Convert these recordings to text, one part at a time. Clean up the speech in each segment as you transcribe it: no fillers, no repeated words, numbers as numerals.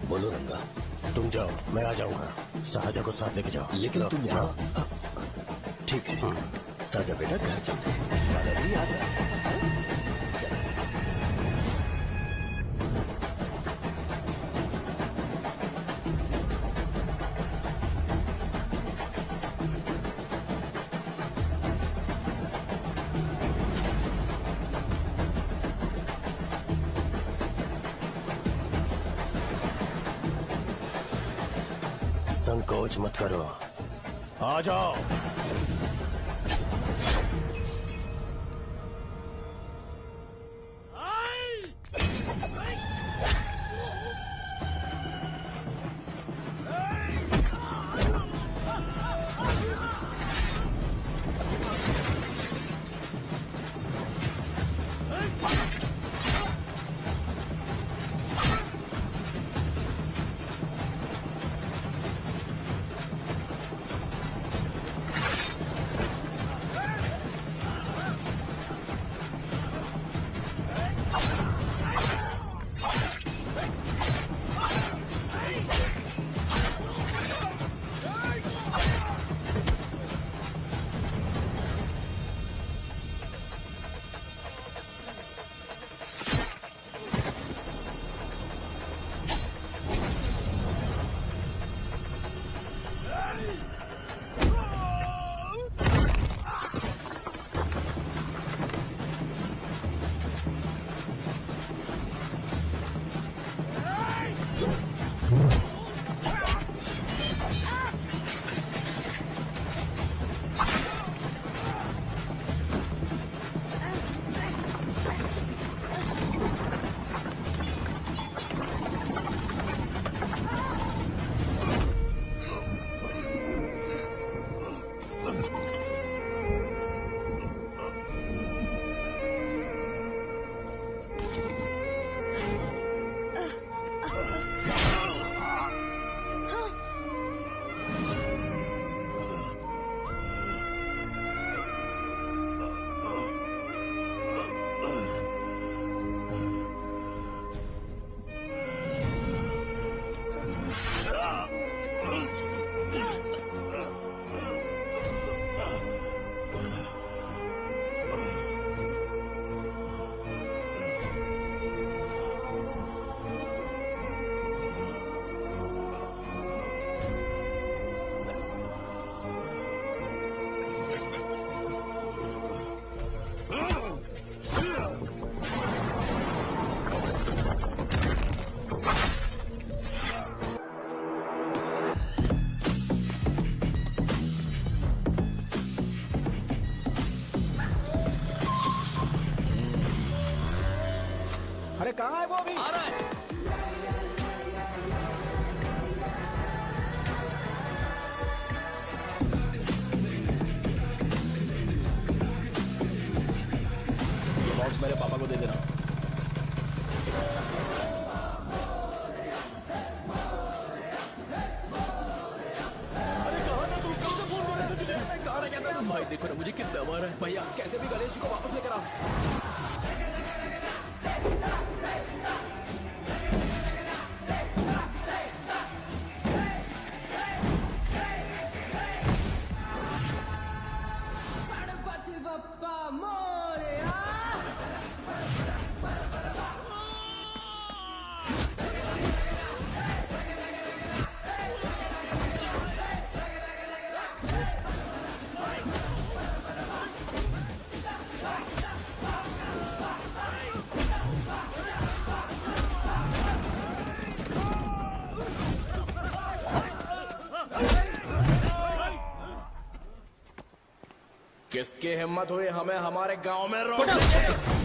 बोलो रंगा। तुम जाओ, मैं आ जाऊंगा। साजा को साथ लेके जाओ। लेकिन तुम यहाँ। ठीक है साजा बेटा, घर चलते हैं। दादाजी आ जाओ। चलो। संकोच मत करो, आ जाओ। अरे कहाँ है वो? अभी आ रहा है। ये बॉक्स मेरे पापा को दे देना। भाई देखो ना मुझे कितना मारा है। भैया कैसे भी गणेश जी को वापस लेकर आओ। किसकी हिम्मत हुई हमें हमारे गांव में रोकने की?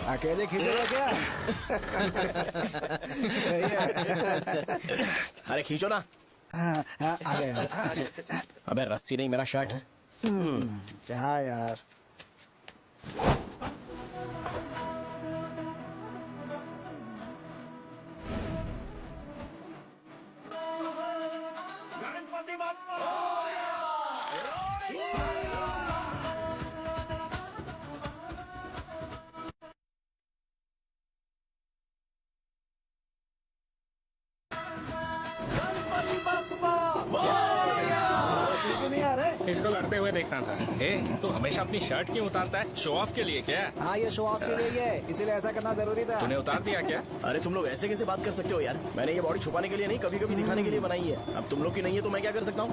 अकेले खींचोगे क्या? सही है। अरे खींचो ना। हाँ, हाँ, आ गया। अबे रस्सी नहीं, मेरा शर्ट। क्या यार? नहीं आ रहे? इसको लड़ते हुए देखना था। तू हमेशा अपनी शर्ट क्यों उतारता है? शो ऑफ के लिए क्या? हाँ, ये शो ऑफ के लिए ही है, इसीलिए ऐसा करना जरूरी था। तूने उतार दिया क्या? अरे तुम लोग ऐसे कैसे बात कर सकते हो यार? मैंने ये बॉडी छुपाने के लिए नहीं, कभी कभी दिखाने के लिए बनाई है। अब तुम लोग की नहीं है तो मैं क्या कर सकता हूँ?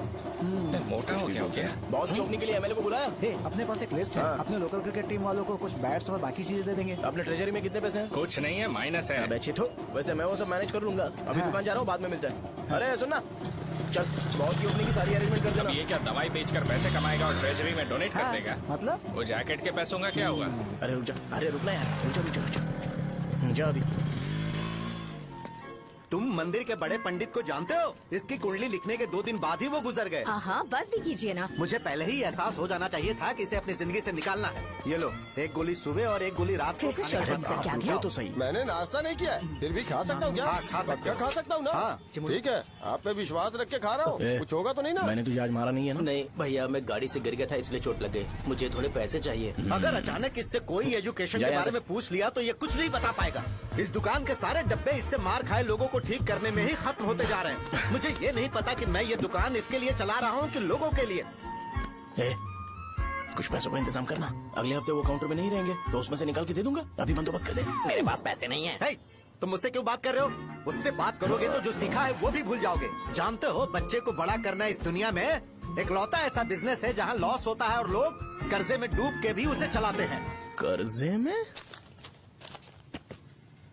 मोटा हो गया हो क्या? बॉस की ओपनिंग के लिए एमएलए को बुलाया। हे, अपने पास एक लिस्ट है। अपने लोकल क्रिकेट टीम वालों को कुछ बैट्स और बाकी चीजें दे देंगे। अपने ट्रेजरी में कितने पैसे हैं? कुछ नहीं है, माइनस है। अबे चितो, वैसे मैं वो सब मैनेज कर लूंगा। अभी दुकान जा रहा हूँ, बाद में मिलते हैं। अरे सुनना, चल बॉस की ओपनिंग की सारी अरेंजमेंट कर अब देना। ये क्या दवाई बेचकर पैसे कमाएगा और ट्रेजरी में डोनेट कर हाँ, देगा? मतलब? वो जैकेट के पैसों का क्या हुआ? अरे रुक जा, अरे रुकना यार, रुक जा रुक जा रुक जा। जा अभी। तुम मंदिर के बड़े पंडित को जानते हो? इसकी कुंडली लिखने के 2 दिन बाद ही वो गुजर गए। हाँ, बस भी कीजिए ना। मुझे पहले ही एहसास हो जाना चाहिए था कि इसे अपनी जिंदगी से निकालना है। ये लो, एक गोली सुबह और एक गोली रात को कैसे खाने शर्ट के बंद बाद करके आ आप गया? उठाओ। तो सही। मैंने नाश्ता नहीं किया है, फिर भी खा सकता हूँ क्या? हाँ, खा सकते पक्का हो। खा सकता हूँ ना? हाँ। ठीक है, आप पे विश्वास रख के खा रहा हूँ। ए, कुछ होगा तो नहीं ना? मैंने तुझे आज मारा नहीं है ना? नहीं भैया, मैं गाड़ी से गिर गया था इसलिए चोट लग गई। मुझे थोड़े पैसे चाहिए। अगर अचानक इससे कोई एजुकेशन जा के यहाँ बारे से। में पूछ लिया तो ये कुछ नहीं बता पाएगा। इस दुकान के सारे डब्बे इससे मार खाए लोगों को ठीक करने में ही खत्म होते जा रहे हैं। मुझे ये नहीं पता कि मैं ये दुकान इसके लिए चला रहा हूँ कि लोगों के लिए। ए, कुछ पैसों का इंतजाम करना। अगले हफ्ते वो काउंटर में नहीं रहेंगे तो उसमें से निकाल के दे दूंगा। अभी बंदोबस्त कर दे। मेरे पास पैसे नहीं है। हे, तुम मुझसे क्यों बात कर रहे हो? उससे बात करोगे तो जो सीखा है वो भी भूल जाओगे। जानते हो, बच्चे को बड़ा करना इस दुनिया में इकलौता ऐसा बिजनेस है जहाँ लॉस होता है और लोग कर्जे में डूब के भी उसे चलाते हैं। कर्जे में?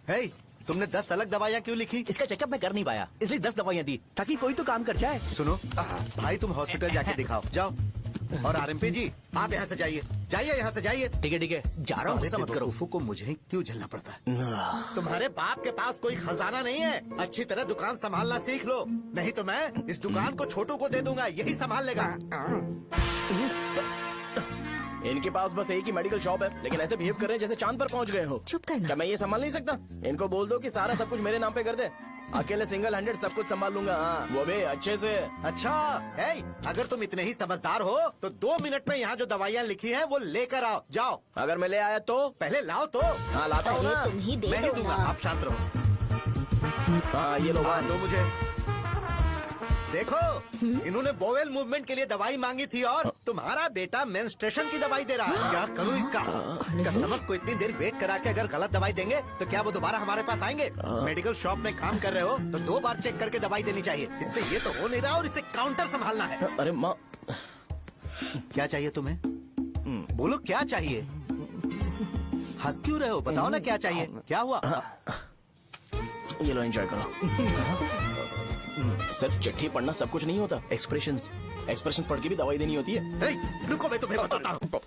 हे, तुमने 10 अलग दवाइयाँ क्यों लिखी? इसका चेकअप मैं कर नहीं पाया, इसलिए 10 दवाइयाँ दी ताकि कोई तो काम कर जाए। सुनो भाई, तुम हॉस्पिटल जाके दिखाओ, जाओ। और आरएमपी जी, आप यहाँ से जाइए, जाइए यहाँ से जाइए। ठीक है जा रहा हूँ, गुस्सा मत करो। बेवकूफों को मुझे ही क्यों झेलना पड़ता है? तुम्हारे बाप के पास कोई खजाना नहीं है। अच्छी तरह दुकान संभालना सीख लो, नहीं तो मैं इस दुकान को छोटू को दे दूंगा, यही संभाल लेगा। इनके पास बस एक ही मेडिकल शॉप है, लेकिन ऐसे बिहेव कर रहे हैं जैसे चांद पर पहुंच गए हो। चुप करना। क्या मैं ये संभाल नहीं सकता? इनको बोल दो कि सारा सब कुछ मेरे नाम पे कर दे। अकेले सिंगल हैंडेड सब कुछ संभाल लूंगा। हाँ, वो भी अच्छे से। अच्छा है, अगर तुम इतने ही समझदार हो तो 2 मिनट में यहाँ जो दवाइयाँ लिखी हैं वो लेकर आओ, जाओ। अगर मैं ले आया तो? पहले लाओ तो। हाँ लाता हूँ ना। अरे तुम ही दे मैं ही दो दूंगा, ना। आप शांत रहो। हाँ ये लो। हाँ, दो मुझे। देखो, इन्होंने बोवेल मूवमेंट के लिए दवाई मांगी थी और तुम्हारा बेटा मेंस्ट्रुएशन की दवाई दे रहा है। क्या करूँ इसका? कस्टमर्स को इतनी देर वेट करा के अगर गलत दवाई देंगे तो क्या वो दोबारा हमारे पास आएंगे? मेडिकल शॉप में काम कर रहे हो तो 2 बार चेक करके दवाई देनी चाहिए। इससे ये तो हो नहीं रहा और इसे काउंटर संभालना है। अरे माँ, क्या चाहिए तुम्हें? बोलो क्या चाहिए? हंस क्यों रहे हो? बताओ ना क्या चाहिए? क्या हुआ? ये लो एंजॉय करो। सिर्फ चिट्ठी पढ़ना सब कुछ नहीं होता। एक्सप्रेशंस पढ़ के भी दवाई देनी होती है। हे, रुको, मैं तुम्हें बताता हूँ।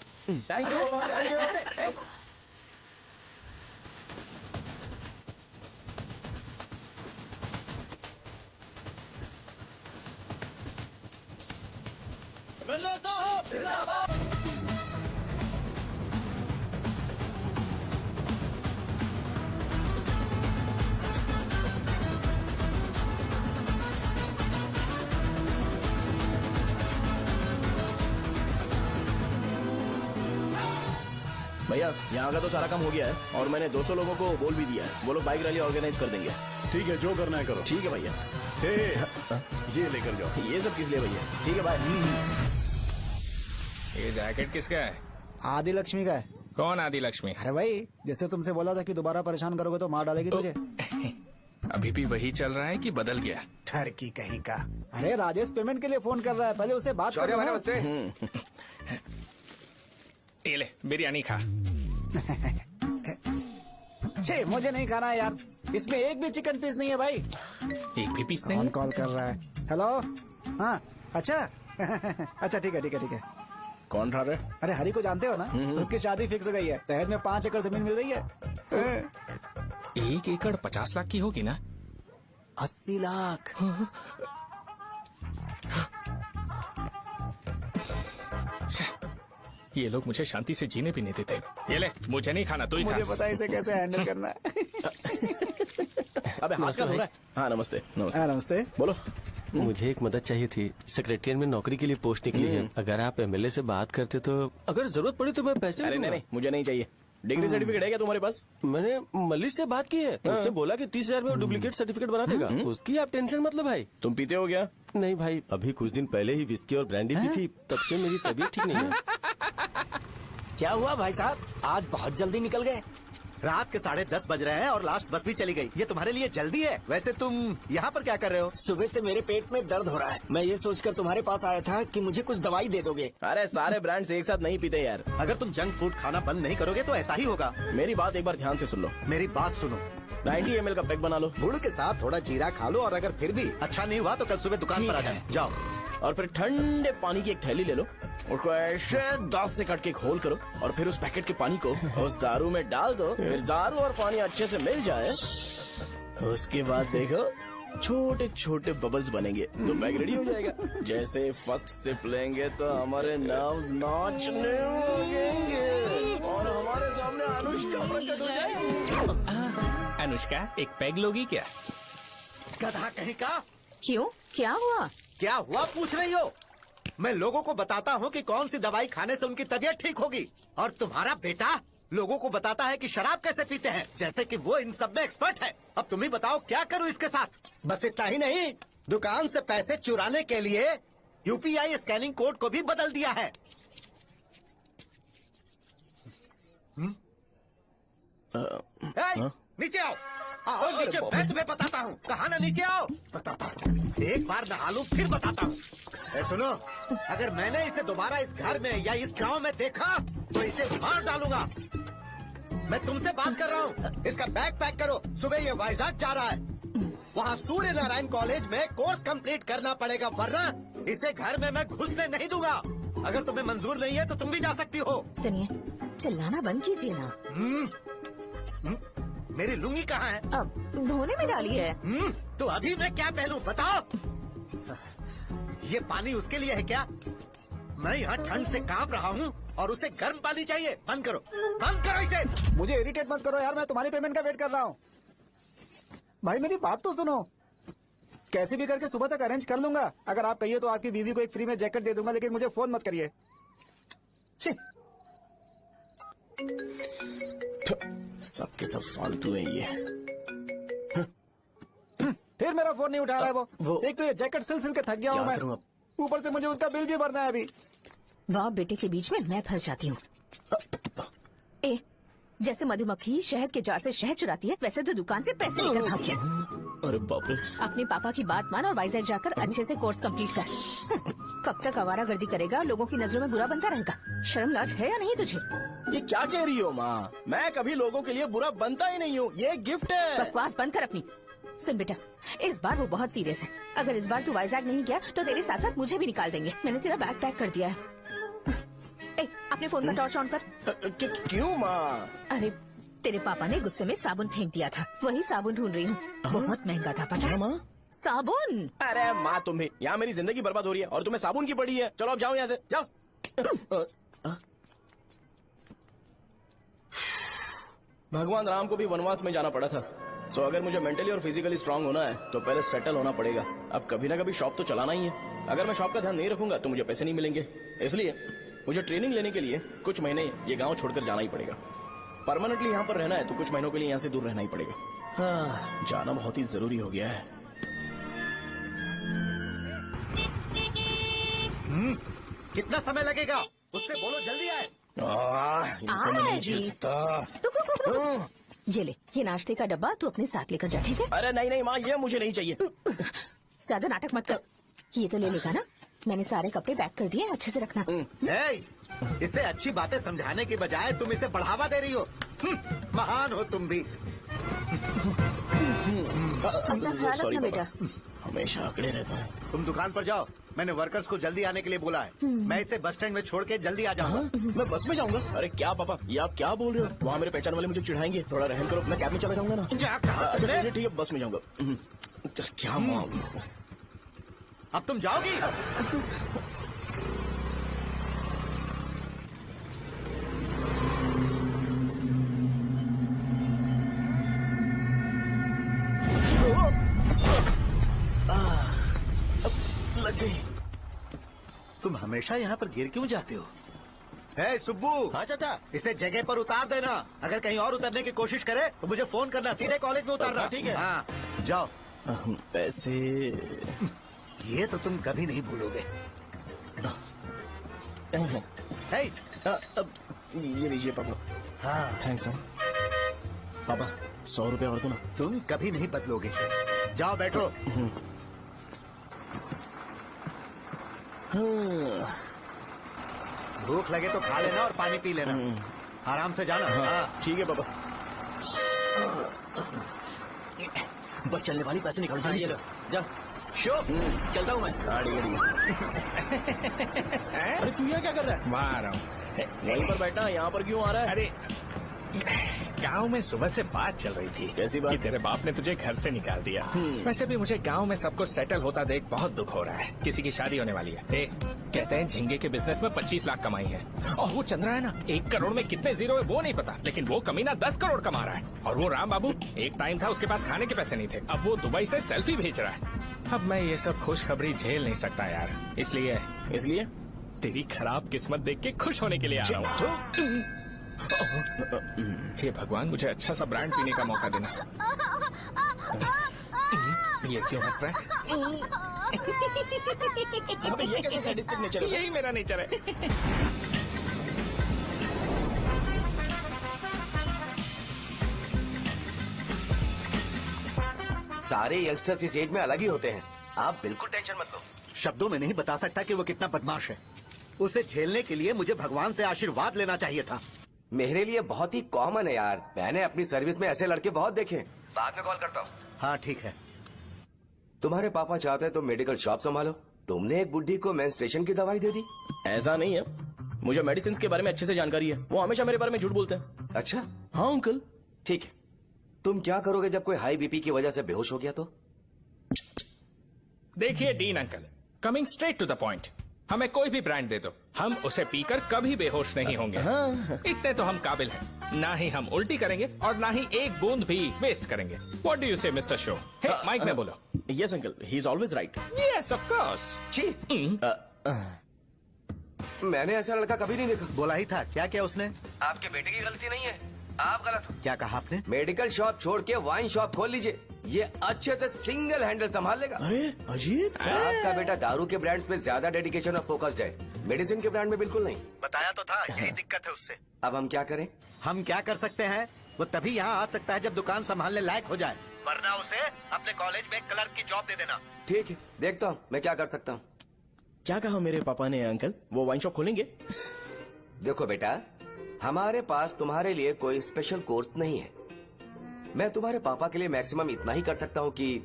भैया यहाँ का तो सारा काम हो गया है और मैंने 200 लोगों को बोल भी दिया है। वो लोग बाइक रैली ऑर्गेनाइज कर देंगे। ठीक है, जो करना है करो। ठीक है भैया। हे, ये लेकर जाओ। ये सब किस लिए भैया? ठीक है बाय। ये जैकेट किसका है? आदि लक्ष्मी का है। कौन आदि लक्ष्मी? अरे भाई, जिसने तुमसे बोला था कि दोबारा परेशान करोगे तो मार डालेगी तुझे। अभी भी वही चल रहा है कि बदल गया? ठर की कहीं का। अरे राजेश पेमेंट के लिए फोन कर रहा है, पहले उससे बात करो। नमस्ते। ये ले बिरयानी खा। छे, मुझे नहीं खाना है यार, इसमें एक भी चिकन पीस नहीं है भाई। एक भी पीस नहीं? कौन कॉल कर रहा है? हेलो, हाँ अच्छा। अच्छा ठीक है ठीक है ठीक है। कौन रहा रे? अरे हरी को जानते हो ना? उसकी शादी फिक्स हो गई है, दहेज में 5 एकड़ जमीन मिल रही है। देखो 1 एकड़ 50 लाख की होगी ना? 80 लाख। ये लोग मुझे शांति से जीने भी नहीं देते। ये ले, मुझे नहीं खाना, तू ही मुझे खा। पता है इसे कैसे हैंडल करना है। अबे हाथ का हो रहा है। हाँ नमस्ते नमस्ते। हाँ, नमस्ते। बोलो। मुझे एक मदद चाहिए थी। सेक्रेटरिएट में नौकरी के लिए पोस्ट निकली है। अगर आप एमएलए से बात करते तो अगर जरूरत पड़ी तो मैं पैसे अरे नहीं नहीं, मुझे नहीं चाहिए। डिग्री सर्टिफिकेट है क्या तुम्हारे पास? मैंने मलिक से बात की है। उसने बोला कि 30,000 में वो डुप्लीकेट सर्टिफिकेट बना देगा। उसकी आप टेंशन मत लो भाई। तुम पीते हो क्या? नहीं भाई, अभी कुछ दिन पहले ही विस्की और ब्रांडी पी थी, तब से मेरी तबीयत ठीक नहीं है। क्या हुआ भाई साहब, आज बहुत जल्दी निकल गए? रात के 10:30 बज रहे हैं और लास्ट बस भी चली गई। ये तुम्हारे लिए जल्दी है? वैसे तुम यहाँ पर क्या कर रहे हो? सुबह से मेरे पेट में दर्द हो रहा है। मैं ये सोचकर तुम्हारे पास आया था कि मुझे कुछ दवाई दे दोगे। अरे सारे ब्रांड्स एक साथ नहीं पीते यार। अगर तुम जंक फूड खाना बंद नहीं करोगे तो ऐसा ही होगा। मेरी बात एक बार ध्यान से सुन लो। मेरी बात सुनो, 90 ml का पैक बना लो गुड़ के साथ थोड़ा जीरा खा लो और अगर फिर भी अच्छा नहीं हुआ तो कल सुबह दुकान पर आ जाओ। जाओ। और फिर ठंडे पानी की एक थैली ले लो, उसको ऐसे दांत से काट के घोल करो और फिर उस पैकेट के पानी को उस दारू में डाल दो। फिर दारू और पानी अच्छे से मिल जाए, उसके बाद देखो छोटे छोटे बबल्स बनेंगे तो पैक रेडी हो जाएगा। जैसे फर्स्ट सिप लेंगे तो हमारे नर्व्स नाचने लगेंगे और हमारे सामने अनुष्का प्रकट हो जाएगी। अनुष्का, एक पैग लोगी क्या? गधा कहीं का। क्यों, क्या हुआ? क्या हुआ पूछ रही हो? मैं लोगों को बताता हूँ कि कौन सी दवाई खाने से उनकी तबीयत ठीक होगी, और तुम्हारा बेटा लोगों को बताता है कि शराब कैसे पीते हैं, जैसे कि वो इन सब में एक्सपर्ट है। अब तुम ही बताओ क्या करूँ इसके साथ? बस इतना ही नहीं, दुकान से पैसे चुराने के लिए यूपीआई स्कैनिंग कोड को भी बदल दिया है। नीचे आओ, आओ नीचे, मैं तुम्हें बताता हूँ। कहा ना नीचे आओ, बताता हूँ। एक बार नहा लूं फिर बताता हूँ। सुनो, अगर मैंने इसे दोबारा इस घर में या इस गांव में देखा तो इसे मार डालूंगा। मैं तुमसे बात कर रहा हूँ। इसका बैग पैक करो, सुबह ये वाइजाग जा रहा है। वहाँ सूर्य नारायण कॉलेज में कोर्स कंप्लीट करना पड़ेगा, वरना इसे घर में मैं घुसने नहीं दूंगा। अगर तुम्हें मंजूर नहीं है तो तुम भी जा सकती हो। सुनिए, चिल्लाना बंद कीजिए ना। मेरी लुंगी कहाँ है? अब धोने में डाली है। तो अभी मैं क्या पहनूं बताओ? ये पानी उसके लिए है क्या? मैं यहाँ ठंड से कांप रहा हूँ और उसे गर्म पानी चाहिए। बंद करो, बंद करो इसे। मुझे इरिटेट मत करो यार, मैं तुम्हारी पेमेंट का वेट कर रहा हूँ। भाई मेरी बात तो सुनो, कैसे भी करके सुबह तक अरेंज कर लूंगा। अगर आप कहिए तो आपकी बीवी को एक फ्री में जैकेट दे दूंगा, लेकिन मुझे फोन मत करिए। छी। सबके सब फालतू है ये। फिर मेरा फोन नहीं उठा रहा है वो। एक तो ये जैकेट सिल सिल के थक गया हूँ क्या मैं, करूं अब? ऊपर से मुझे उसका बिल भी भरना है अभी। बाप बेटे के बीच में मैं फंस जाती हूँ। ए, जैसे मधुमक्खी शहद के जार से शहद चुराती है, वैसे तो दुकान से पैसे लेकर भाग गया। अरे बाप रे। अपने पापा की बात मान और वाइजैक जाकर अच्छे से कोर्स कंप्लीट कर। कब तक आवारागर्दी करेगा, लोगों की नजरों में बुरा बनता रहेगा। शर्म लाज है या नहीं तुझे? ये क्या कह रही हो माँ? मैं कभी लोगों के लिए बुरा बनता ही नहीं हूँ, ये गिफ्ट है। बकवास बंद कर अपनी। सुन बेटा, इस बार वो बहुत सीरियस है। अगर इस बार तू वाइजैक नहीं गया तो तेरे साथ साथ मुझे भी निकाल देंगे। मैंने तेरा बैग पैक कर दिया है। ए, अपने फोन का टॉर्च ऑन कर। क्यों माँ? अरे तेरे पापा ने गुस्से में साबुन फेंक दिया था, वही साबुन ढूंढ रही हूँ। बहुत महंगा था, पता है माँ? साबुन। अरे माँ तुम भी, यहाँ मेरी जिंदगी बर्बाद हो रही है और तुम्हें साबुन की पड़ी है। चलो अब जाओ यहाँ से, जाओ। भगवान राम को भी वनवास में जाना पड़ा था। सो अगर मुझे मेंटली और फिजिकली स्ट्रांग होना है तो पहले सेटल होना पड़ेगा। अब कभी ना कभी शॉप तो चलाना ही है। अगर मैं शॉप का ध्यान नहीं रखूंगा तो मुझे पैसे नहीं मिलेंगे। इसलिए मुझे ट्रेनिंग लेने के लिए कुछ महीने ये गांव छोड़कर जाना ही पड़ेगा। परमानेंटली यहाँ पर रहना है तो कुछ महीनों के लिए यहाँ से दूर रहना ही पड़ेगा। हाँ, जाना बहुत ही जरूरी हो गया है। कितना समय लगेगा? उससे बोलो जल्दी आए। इनको मैं नहीं झेल सकता। ये ले, ये नाश्ते का डब्बा तू अपने साथ लेकर जा, ठीक है? अरे नहीं नहीं माँ, ये मुझे नहीं चाहिए। ज्यादा नाटक मत कर। ये तो ले लेगा ना? मैंने सारे कपड़े पैक कर दिए, अच्छे से रखना। इसे अच्छी बातें समझाने के बजाय तुम इसे बढ़ावा दे रही हो। महान हो तुम भी। अपना ख्याल रखना बेटा। हमेशा अकड़े रहता है। तुम दुकान पर जाओ, मैंने वर्कर्स को जल्दी आने के लिए बोला है। मैं इसे बस स्टैंड में छोड़ के जल्दी आ जाऊंगा। मैं बस में जाऊंगा? अरे क्या पापा, ये आप क्या बोल रहे हो? वहाँ मेरे पहचान वाले मुझे चिढ़ाएंगे। थोड़ा रहम करो, मैं कैब में चला जाऊंगा ना। अच्छा, ठीक है, बस में जाऊंगा। क्या मामला? अब तुम जाओगी? लग गई। तुम हमेशा यहाँ पर गिर क्यों जाते हो? हे सुब्बू। हाँ चाचा। इसे जगह पर उतार देना। अगर कहीं और उतरने की कोशिश करे तो मुझे फोन करना। सीधे कॉलेज में उतारना। ठीक है। हाँ जाओ। पैसे ये तो तुम कभी नहीं भूलोगे। हे, ये लीजिए पापा। हाँ थैंक्स पापा, 100 रुपए और दो ना। तुम कभी नहीं बदलोगे। जाओ बैठो। भूख लगे तो खा लेना और पानी पी लेना। आराम से जाना। हाँ। ठीक है पापा। बस चलने वाली पैसे निकाल दो। ये लो, जा। शो चलता हूँ मैं। गाड़ी अरे तू यहाँ क्या कर रहा है? वहाँ आ रहा हूँ। वहीं पर बैठा, यहाँ पर क्यों आ रहा है? अरे गांव में सुबह से बात चल रही थी। कैसी बात? कि तेरे बाप ने तुझे घर से निकाल दिया। वैसे भी मुझे गांव में सब कुछ सेटल होता देख बहुत दुख हो रहा है। किसी की शादी होने वाली है। कहते हैं झींगे के बिजनेस में 25 लाख कमाई है। और वो चंद्रा है ना, 1 करोड़ में कितने जीरो है वो नहीं पता, लेकिन वो कमीना 10 करोड़ कमा रहा है। और वो राम बाबू, एक टाइम था उसके पास खाने के पैसे नहीं थे, अब वो दुबई से सेल्फी भेज रहा है। अब मैं ये सब खुशखबरी झेल नहीं सकता यार, इसलिए तेरी खराब किस्मत देख के खुश होने के लिए आ रहा हूँ। हे भगवान, मुझे अच्छा सा ब्रांड पीने का मौका देना। ये क्यों हंस रहा है? ये कैसे सैडिस्टिक नेचर है? यही मेरा नेचर है। सारे यंगस्टर्स इस एज में अलग ही होते हैं। आप बिल्कुल टेंशन मत लो। शब्दों में नहीं बता सकता कि वो कितना बदमाश है। उसे झेलने के लिए मुझे भगवान से आशीर्वाद लेना चाहिए था। मेरे लिए बहुत ही कॉमन है यार। मैंने अपनी सर्विस में ऐसे लड़के बहुत देखे। बाद में कॉल करता हूँ। हाँ ठीक है। तुम्हारे पापा चाहते हैं तुम मेडिकल शॉप संभालो। तुमने एक बुढ़ी को मेंस्ट्रुएशन की दवाई दे दी। ऐसा नहीं है, मुझे मेडिसिन के बारे में अच्छे से जानकारी है। वो हमेशा मेरे बारे में झूठ बोलते हैं। अच्छा हाँ अंकल। ठीक है, तुम क्या करोगे जब कोई हाई बीपी की वजह से बेहोश हो गया तो? देखिए डीन uncle, coming straight to the point, हमें कोई भी ब्रांड दे दो, हम उसे पीकर कभी बेहोश नहीं होंगे। इतने तो हम काबिल हैं। ना ही हम उल्टी करेंगे और ना ही एक बूंद भी वेस्ट करेंगे। व्हाट डू यू से मिस्टर शो? माइक में बोलो। Yes uncle, he is always right. Yes of course. छी, मैंने ऐसा लड़का कभी नहीं देखा। बोला ही था। क्या क्या उसने? आपके बेटे की गलती नहीं है, आप गलत हो। क्या कहा आपने? मेडिकल शॉप छोड़ के वाइन शॉप खोल लीजिए, ये अच्छे से सिंगल हैंडल संभाल लेगा। अरे अजीब। आपका बेटा दारू के ब्रांड्स में ज्यादा डेडिकेशन और फोकस्ड है, मेडिसिन के ब्रांड में बिल्कुल नहीं। बताया तो था, यही दिक्कत है उससे। अब हम क्या करें? हम क्या कर सकते हैं? वो तभी यहाँ आ सकता है जब दुकान संभालने लायक हो जाए, वरना उसे अपने कॉलेज में क्लर्क की जॉब दे देना। ठीक है, देखता हूँ मैं क्या कर सकता हूँ। क्या कहा मेरे पापा ने अंकल? वो वाइन शॉप खोलेंगे? देखो बेटा, हमारे पास तुम्हारे लिए कोई स्पेशल कोर्स नहीं है। मैं तुम्हारे पापा के लिए मैक्सिमम इतना ही कर सकता हूँ कि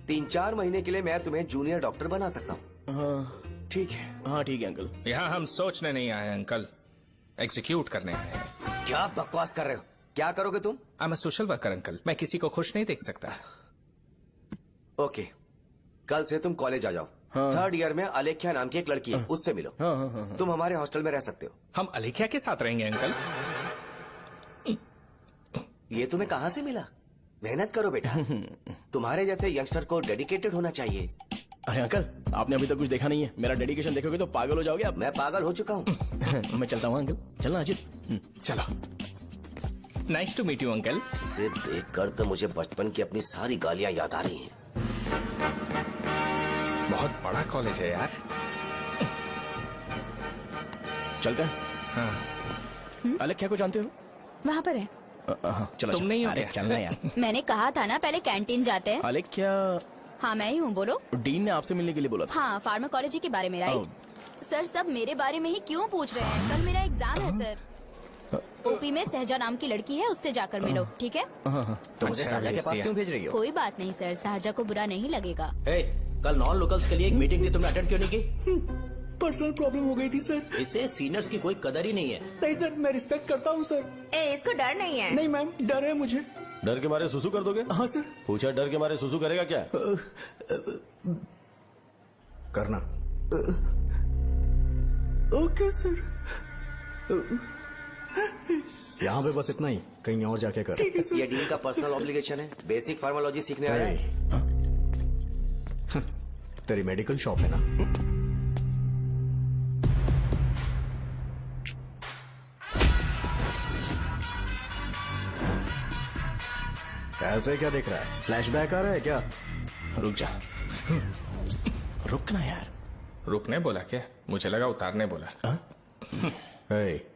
3-4 महीने के लिए मैं तुम्हें जूनियर डॉक्टर बना सकता हूँ। हाँ ठीक है। हाँ ठीक है अंकल। यहाँ हम सोचने नहीं आए अंकल, एग्जीक्यूट करने आए हैं। क्या बकवास कर रहे हो? क्या करोगे तुम? I am a social worker uncle, मैं किसी को खुश नहीं देख सकता। ओके, कल से तुम कॉलेज आ जाओ। हाँ। 3rd ईयर में अलेख्या नाम की एक लड़की है, उससे मिलो। हाँ हाँ हाँ। तुम हमारे हॉस्टल में रह सकते हो। हम अलेख्या के साथ रहेंगे अंकल। ये तुम्हें कहाँ से मिला? मेहनत करो बेटा, तुम्हारे जैसे यंगस्टर को डेडिकेटेड होना चाहिए। अरे अंकल, आपने अभी तक कुछ देखा नहीं है। मेरा डेडिकेशन देखोगे तो पागल हो जाओगे आप। मैं पागल हो चुका हूँ। मैं चलता हूँ अंकल। चलना अजित। चलो, nice to meet you uncle. इसे देखकर तो मुझे बचपन की अपनी सारी गालियाँ याद आ रही हैं। बहुत बड़ा कॉलेज है यार। चलते हैं। हाँ। अलेख्या को जानते हो? वहाँ पर है। चलो तुम नहीं हो अरे क्या? चलना यार। मैंने कहा था ना पहले कैंटीन जाते हैं। अलेख्या, हाँ मैं ही हूँ, बोलो। डीन ने आपसे मिलने के लिए बोला था। हाँ, फार्माकोलॉजी के बारे में, राइट? सर सब मेरे बारे में ही क्यों पूछ रहे हैं? कल मेरा एग्जाम है सर। ओपी में सहजा नाम की लड़की है, उससे जाकर मिलो, ठीक है? तो मुझे अच्छा, साजा के भेज पास दिया। क्यों भेज रही हो? कोई बात नहीं सर, सहजा को बुरा नहीं लगेगा। कल नॉन लोकल्स के लिए एक मीटिंग थी, तुमने अटेंड क्यों नहीं की? पर्सनल प्रॉब्लम हो गई थी सर। इससे सीनियर्स की कोई कदर ही नहीं है। नहीं सर, मैं रिस्पेक्ट करता हूँ सर। इसको डर नहीं है। नहीं मैम, डर है मुझे। डर के मारे सुसु कर दोगे? हाँ सर। पूछा डर के मारे सुसु करेगा क्या? करना। Okay sir. यहाँ पे बस इतना ही, कहीं और जाके कर। ठीक है सर। ये डीन का पर्सनल ऑब्लिगेशन है, बेसिक फार्मोलॉजी सीखने आया है। तेरी मेडिकल शॉप है ना? ऐसे क्या देख रहा है? फ्लैशबैक आ रहा है क्या? रुक जा। रुक ना यार। रुकने बोला क्या? मुझे लगा उतारने बोला। ए,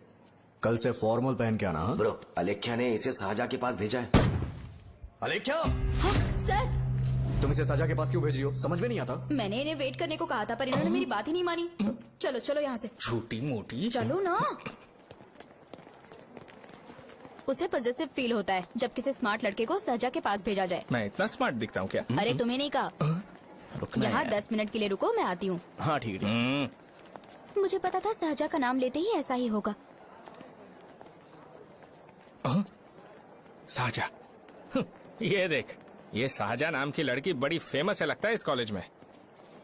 कल से फॉर्मल पहन के आना। हाँ? ब्रो, अलेख्या ने इसे शाहजहां के पास भेजा है। अलेख्या, सर, तुम इसे शाहजहां के पास क्यों भेज रही हो? समझ में नहीं आता। मैंने इन्हें वेट करने को कहा था पर इन्होंने मेरी बात ही नहीं मानी। चलो चलो यहाँ से। छोटी मोटी। चलो ना। उसे पॉजिटिव फील होता है जब किसी स्मार्ट लड़के को सहजा के पास भेजा जाए। मैं इतना स्मार्ट दिखता हूँ क्या? अरे तुम्हें नहीं कहा। रुकना यहाँ यार। 10 मिनट के लिए रुको, मैं आती हूँ। हाँ ठीक है। मुझे पता था सहजा का नाम लेते ही ऐसा ही होगा। शाहजहां। ये देख, ये शाहजहां नाम की लड़की बड़ी फेमस है लगता है इस कॉलेज में।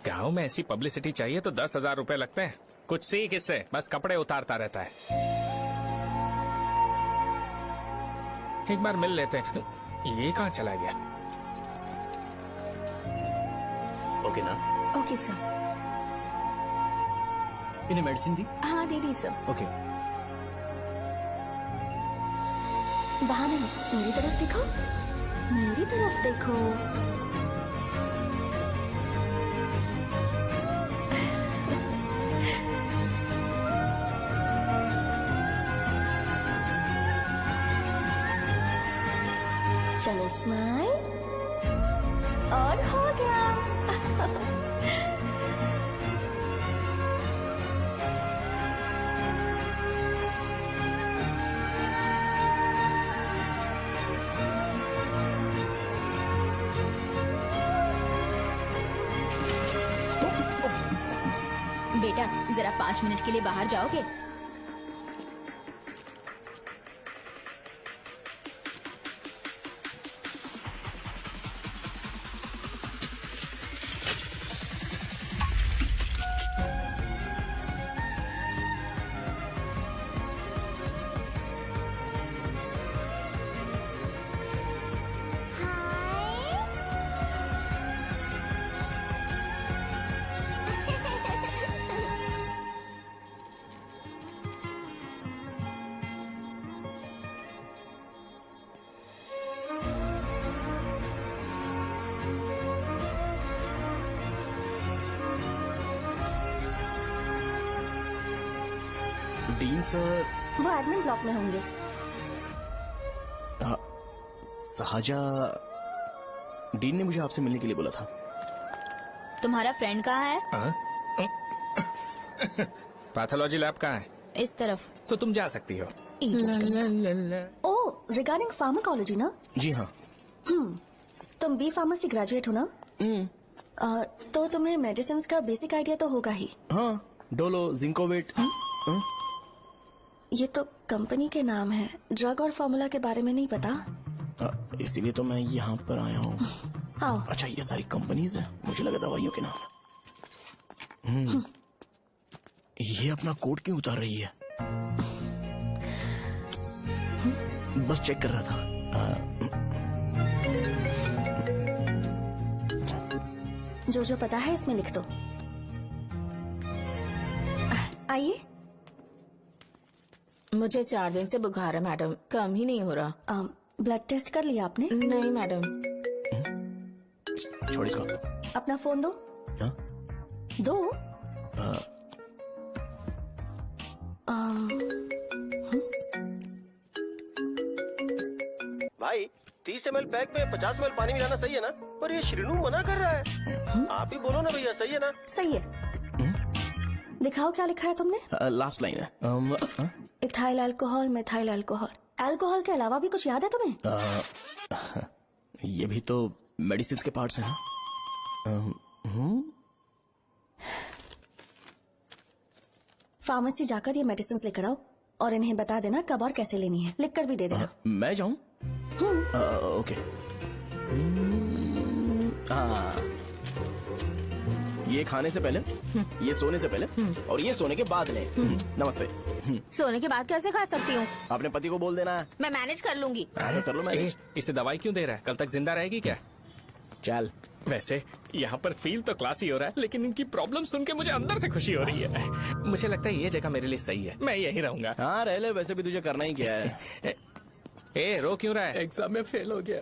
गांव में ऐसी पब्लिसिटी चाहिए तो 10,000 रुपए लगते हैं। कुछ सीख इससे, बस कपड़े उतारता रहता है। एक बार मिल लेते हैं। ये कहाँ चला गया? ओके ना? Okay sir. इन्हें मेडिसिन दी? हाँ दे दी सर। ओके। वहाँ नहीं, मेरी तरफ देखो, मेरी तरफ देखो। चलो स्माइल, और हो गया। बेटा, जरा 5 मिनट के लिए बाहर जाओगे? Dean sir. वो एडमिन ब्लॉक में होंगे। शाहजहां, डीन ने मुझे आपसे मिलने के लिए बोला था। तुम्हारा फ्रेंड कहाँ है? पैथोलॉजी लैब कहाँ है? इस तरफ। तो तुम जा सकती हो। ओ, रिगार्डिंग फार्माकोलॉजी ना? जी हाँ। तुम बी फार्मेसी ग्रेजुएट हो ना? तो तुम्हें मेडिसिन का बेसिक आइडिया तो होगा ही। हाँ, डोलो, जिंकोवेट। ये तो कंपनी के नाम है, ड्रग और फॉर्मूला के बारे में नहीं पता। इसीलिए तो मैं यहाँ पर आया हूँ। आओ। अच्छा, ये सारी कंपनीज है, मुझे लगा दवाइयों के नाम। ये अपना कोट क्यों उतार रही है? बस चेक कर रहा था। जो जो पता है इसमें लिख दो। आइए। मुझे 4 दिन से बुखार है मैडम, कम ही नहीं हो रहा। ब्लड टेस्ट कर लिया आपने? नहीं मैडम। छोड़ इसको। अपना फोन दो। हाँ? दो। भाई 30 ml पैक में 50 ml पानी मिलाना सही है ना? पर ये श्रीनू मना कर रहा है। आप ही बोलो ना भैया, सही है ना? सही है। दिखाओ क्या लिखा है तुमने? लास्ट लाइन है। Ethyl alcohol, methyl alcohol. Alcohol के अलावा भी कुछ याद है तुम्हें? ये भी तो मेडिसिन के पार्ट्स हैं ना? फार्मेसी जाकर ये मेडिसिन लेकर आओ और इन्हें बता देना कब और कैसे लेनी है, लिख कर भी दे देना। मैं जाऊं? ओके। ये खाने से पहले, ये सोने से पहले और ये सोने के बाद ले। नमस्ते। सोने के बाद कैसे खा सकती हूँ? अपने पति को बोल देना। मैं मैनेज कर लूंगी। कर लो मैनेज। इसे दवाई क्यों दे रहा है? कल तक जिंदा रहेगी क्या? चल। वैसे यहाँ पर फील तो क्लासी हो रहा है, लेकिन इनकी प्रॉब्लम सुन के मुझे अंदर से खुशी हो रही है। मुझे लगता है ये जगह मेरे लिए सही है, मैं यहीं रहूंगा। हाँ रह ले, वैसे भी तुझे करना ही क्या है। ए रो क्यों रहा है? एग्जाम में फेल हो गया।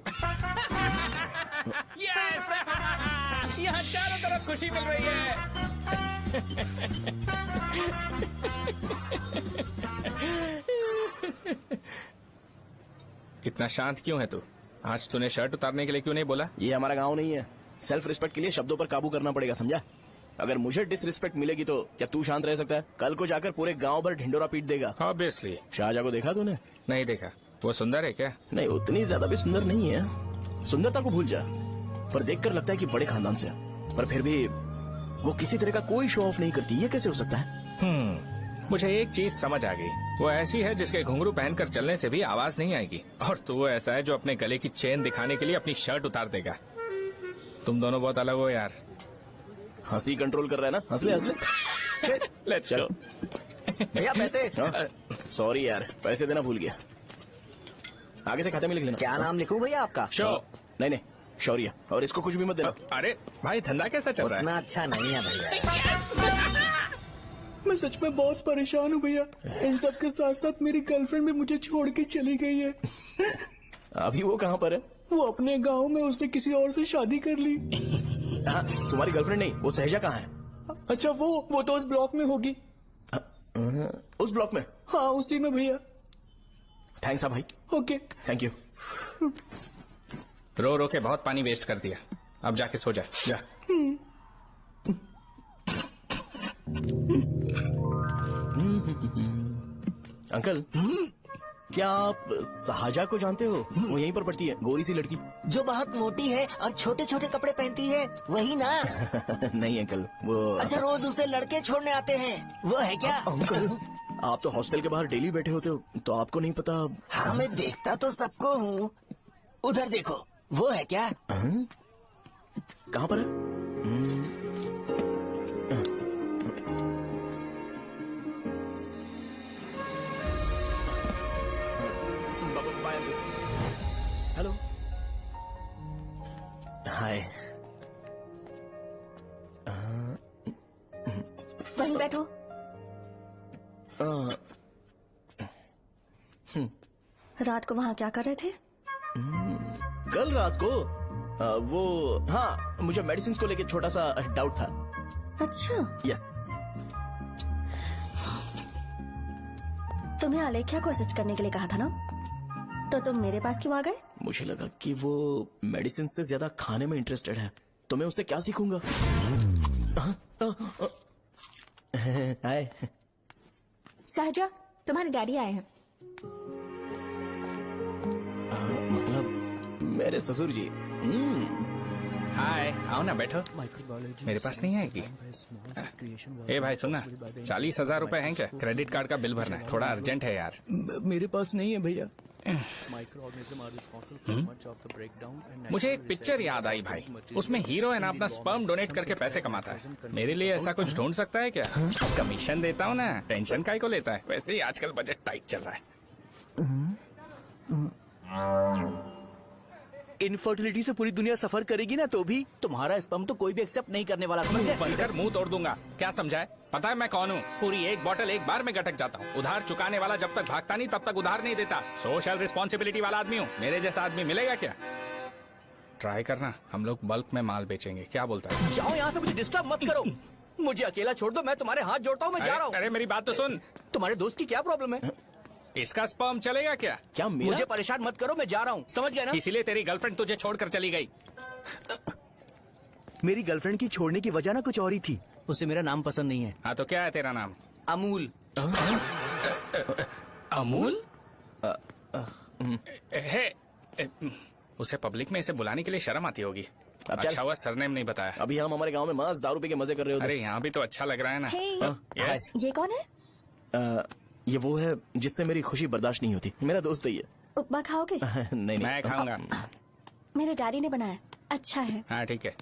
यस! यहाँ चारों तरफ खुशी मिल रही है। इतना शांत क्यों है तू? आज तूने शर्ट उतारने के लिए क्यों नहीं बोला? ये हमारा गांव नहीं है। सेल्फ रिस्पेक्ट के लिए शब्दों पर काबू करना पड़ेगा, समझा? अगर मुझे डिसरिस्पेक्ट मिलेगी तो क्या तू शांत रह सकता है? कल को जाकर पूरे गांव भर ढिंडोरा पीट देगा। ऑब्वियसली। शाहजहां को देखा तूने? नहीं देखा। वो सुंदर है क्या? नहीं, उतनी ज्यादा भी सुंदर नहीं है। सुंदरता को भूल जा, पर देखकर लगता है कि बड़े खानदान से है। पर फिर भी वो किसी तरह का कोई शो ऑफ नहीं करती। ये कैसे हो सकता है? मुझे एक चीज समझ आ गई। वो ऐसी है जिसके घुंघरू पहनकर चलने से भी आवाज नहीं आएगी, और तू वो ऐसा है जो अपने गले की चेन दिखाने के लिए अपनी शर्ट उतार देगा। तुम दोनों बहुत अलग हो यार। हंसी कंट्रोल कर रहा है ना? हंस ले, हंस ले। Let's go. भैया पैसे। सॉरी यार, पैसे देना भूल गया। आगे से खाते में लिख लेना। क्या नाम लिखूं भैया आपका? शो। नहीं, शौर्य। और इसको कुछ भी मत देना। अरे भाई, धंधा कैसा चल रहा है? उतना अच्छा नहीं है भैया। मैं सच में बहुत परेशान हूँ भैया। इन सब के साथ साथ मेरी गर्लफ्रेंड भी मुझे छोड़ के चली गई है। अभी वो कहाँ पर है? वो अपने गांव में, उसने किसी और से शादी कर ली। हाँ, तुम्हारी गर्लफ्रेंड नहीं, वो सहजा कहाँ है? अच्छा, वो तो उस ब्लॉक में होगी। उस ब्लॉक में? हाँ, उसी में भैया। थैंक्स भाई। Okay, thank you. रो रो के बहुत पानी वेस्ट कर दिया, अब जाके सो जा। जा। अंकल, क्या आप शाहजहां को जानते हो? वो यहीं पर पढ़ती है, गोरी सी लड़की। जो बहुत मोटी है और छोटे छोटे कपड़े पहनती है, वही ना? नहीं अंकल, वो। अच्छा, रोज उसे लड़के छोड़ने आते हैं, वो है क्या? अंकल, आप तो हॉस्टल के बाहर डेली बैठे होते हो, तो आपको नहीं पता? हाँ, मैं देखता तो सबको हूँ। उधर देखो, वो है क्या? कहाँ पर है? हेलो, हाय। वहीं बैठो। रात को वहाँ क्या कर रहे थे? कल रात को वो, हाँ, मुझे मेडिसिन को लेके छोटा सा डाउट था। अच्छा। यस। तुम्हें आलेख्या को असिस्ट करने के लिए कहा था ना, तो तुम मेरे पास क्यों आ गए? मुझे लगा कि वो मेडिसिन से ज्यादा खाने में इंटरेस्टेड है, तो मैं उससे क्या सीखूंगा? हाय। सहजा, तुम्हारे डैडी आए हैं। मतलब मेरे ससुर जी। हाय, आओ ना, बैठो। मेरे पास नहीं आएगी। ए भाई सुनना, 40,000 रुपए हैं क्या? क्रेडिट कार्ड का बिल भरना है, थोड़ा अर्जेंट है यार। मेरे पास नहीं है भैया। मुझे एक पिक्चर याद आई भाई, उसमें हीरो है ना, अपना स्पर्म डोनेट करके पैसे कमाता है। मेरे लिए ऐसा कुछ ढूंढ सकता है क्या? कमीशन देता हूँ ना, टेंशन काहे को लेता है? वैसे ही आजकल बजट टाइट चल रहा है। इनफर्टिलिटी से पूरी दुनिया सफर करेगी ना, तो भी तुम्हारा स्पर्म तो कोई भी एक्सेप्ट नहीं करने वाला, समझ गए? बनकर मुंह तोड़ दूंगा। क्या समझा है? पता है मैं कौन हूँ? पूरी एक बोतल एक बार में गटक जाता हूँ। उधार चुकाने वाला जब तक भागता नहीं तब तक उधार नहीं देता। सोशल रिस्पॉन्सिबिलिटी वाला आदमी हूँ। मेरे जैसा आदमी मिलेगा क्या? ट्राई करना, हम लोग बल्क में माल बेचेंगे। क्या बोलता है? जाओ यहाँ से, मुझे डिस्टर्ब मत करो। मुझे अकेला छोड़ दो, मैं तुम्हारे हाथ जोड़ता हूँ, मैं जा रहा हूँ। अरे मेरी बात तो सुन। तुम्हारे दोस्त की क्या प्रॉब्लम है? इसका स्पर्म चलेगा क्या? क्या मेरा? मुझे परेशान मत करो, मैं जा रहा हूँ, समझ गए ना? इसीलिए तेरी गर्लफ्रेंड तुझे छोड़कर चली गई। मेरी गर्लफ्रेंड की छोड़ने की वजह ना कुछ और ही थी। उसे मेरा नाम पसंद नहीं है। हाँ तो क्या है तेरा नाम? अमूल। अमूल? है, उसे पब्लिक में इसे बुलाने के लिए शर्म आती होगी। अब चल। अच्छा हुआ सरनेम नहीं बताया। अभी हम हमारे गांव में मस्त दारू पी के मजे कर रहे होते। अरे यहाँ भी तो अच्छा लग रहा है ना। Hey. यस। ये कौन है? ये वो है जिससे मेरी खुशी बर्दाश्त नहीं होती। मेरा दोस्त है ये। उपमा खाओगे? नहीं मैं खाऊंगा। मेरे डैडी ने बनाया, अच्छा है। हाँ ठीक है।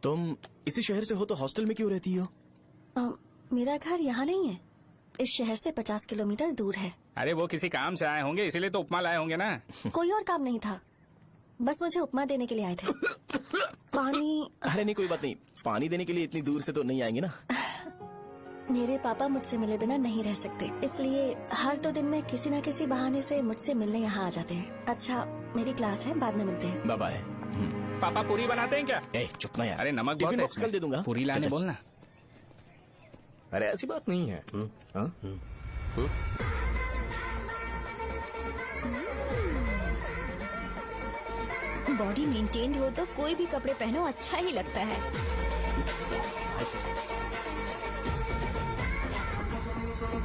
तुम इसी शहर से हो तो हॉस्टल में क्यों रहती हो? मेरा घर यहाँ नहीं है, इस शहर से 50 किलोमीटर दूर है। अरे वो किसी काम से आए होंगे इसीलिए तो उपमा लाए होंगे ना। कोई और काम नहीं था, बस मुझे उपमा देने के लिए आए थे। पानी? अरे नहीं कोई बात नहीं, पानी देने के लिए इतनी दूर से तो नहीं आएंगे ना। मेरे पापा मुझसे मिले बिना नहीं रह सकते, इसलिए हर 2 दिन में किसी न किसी बहाने से मुझसे मिलने यहाँ आ जाते हैं। अच्छा मेरी क्लास है, बाद में मिलते हैं। Bye bye. पापा पूरी बनाते हैं क्या? चुप ना यार। अरे नमक बहुत टिफिन है बॉक्स कल दे दूंगा। पूरी लाने बोलना। अरे ऐसी बात नहीं है। हाँ? बॉडी मेंटेन्ड हो तो कोई भी कपड़े पहनो अच्छा ही लगता है।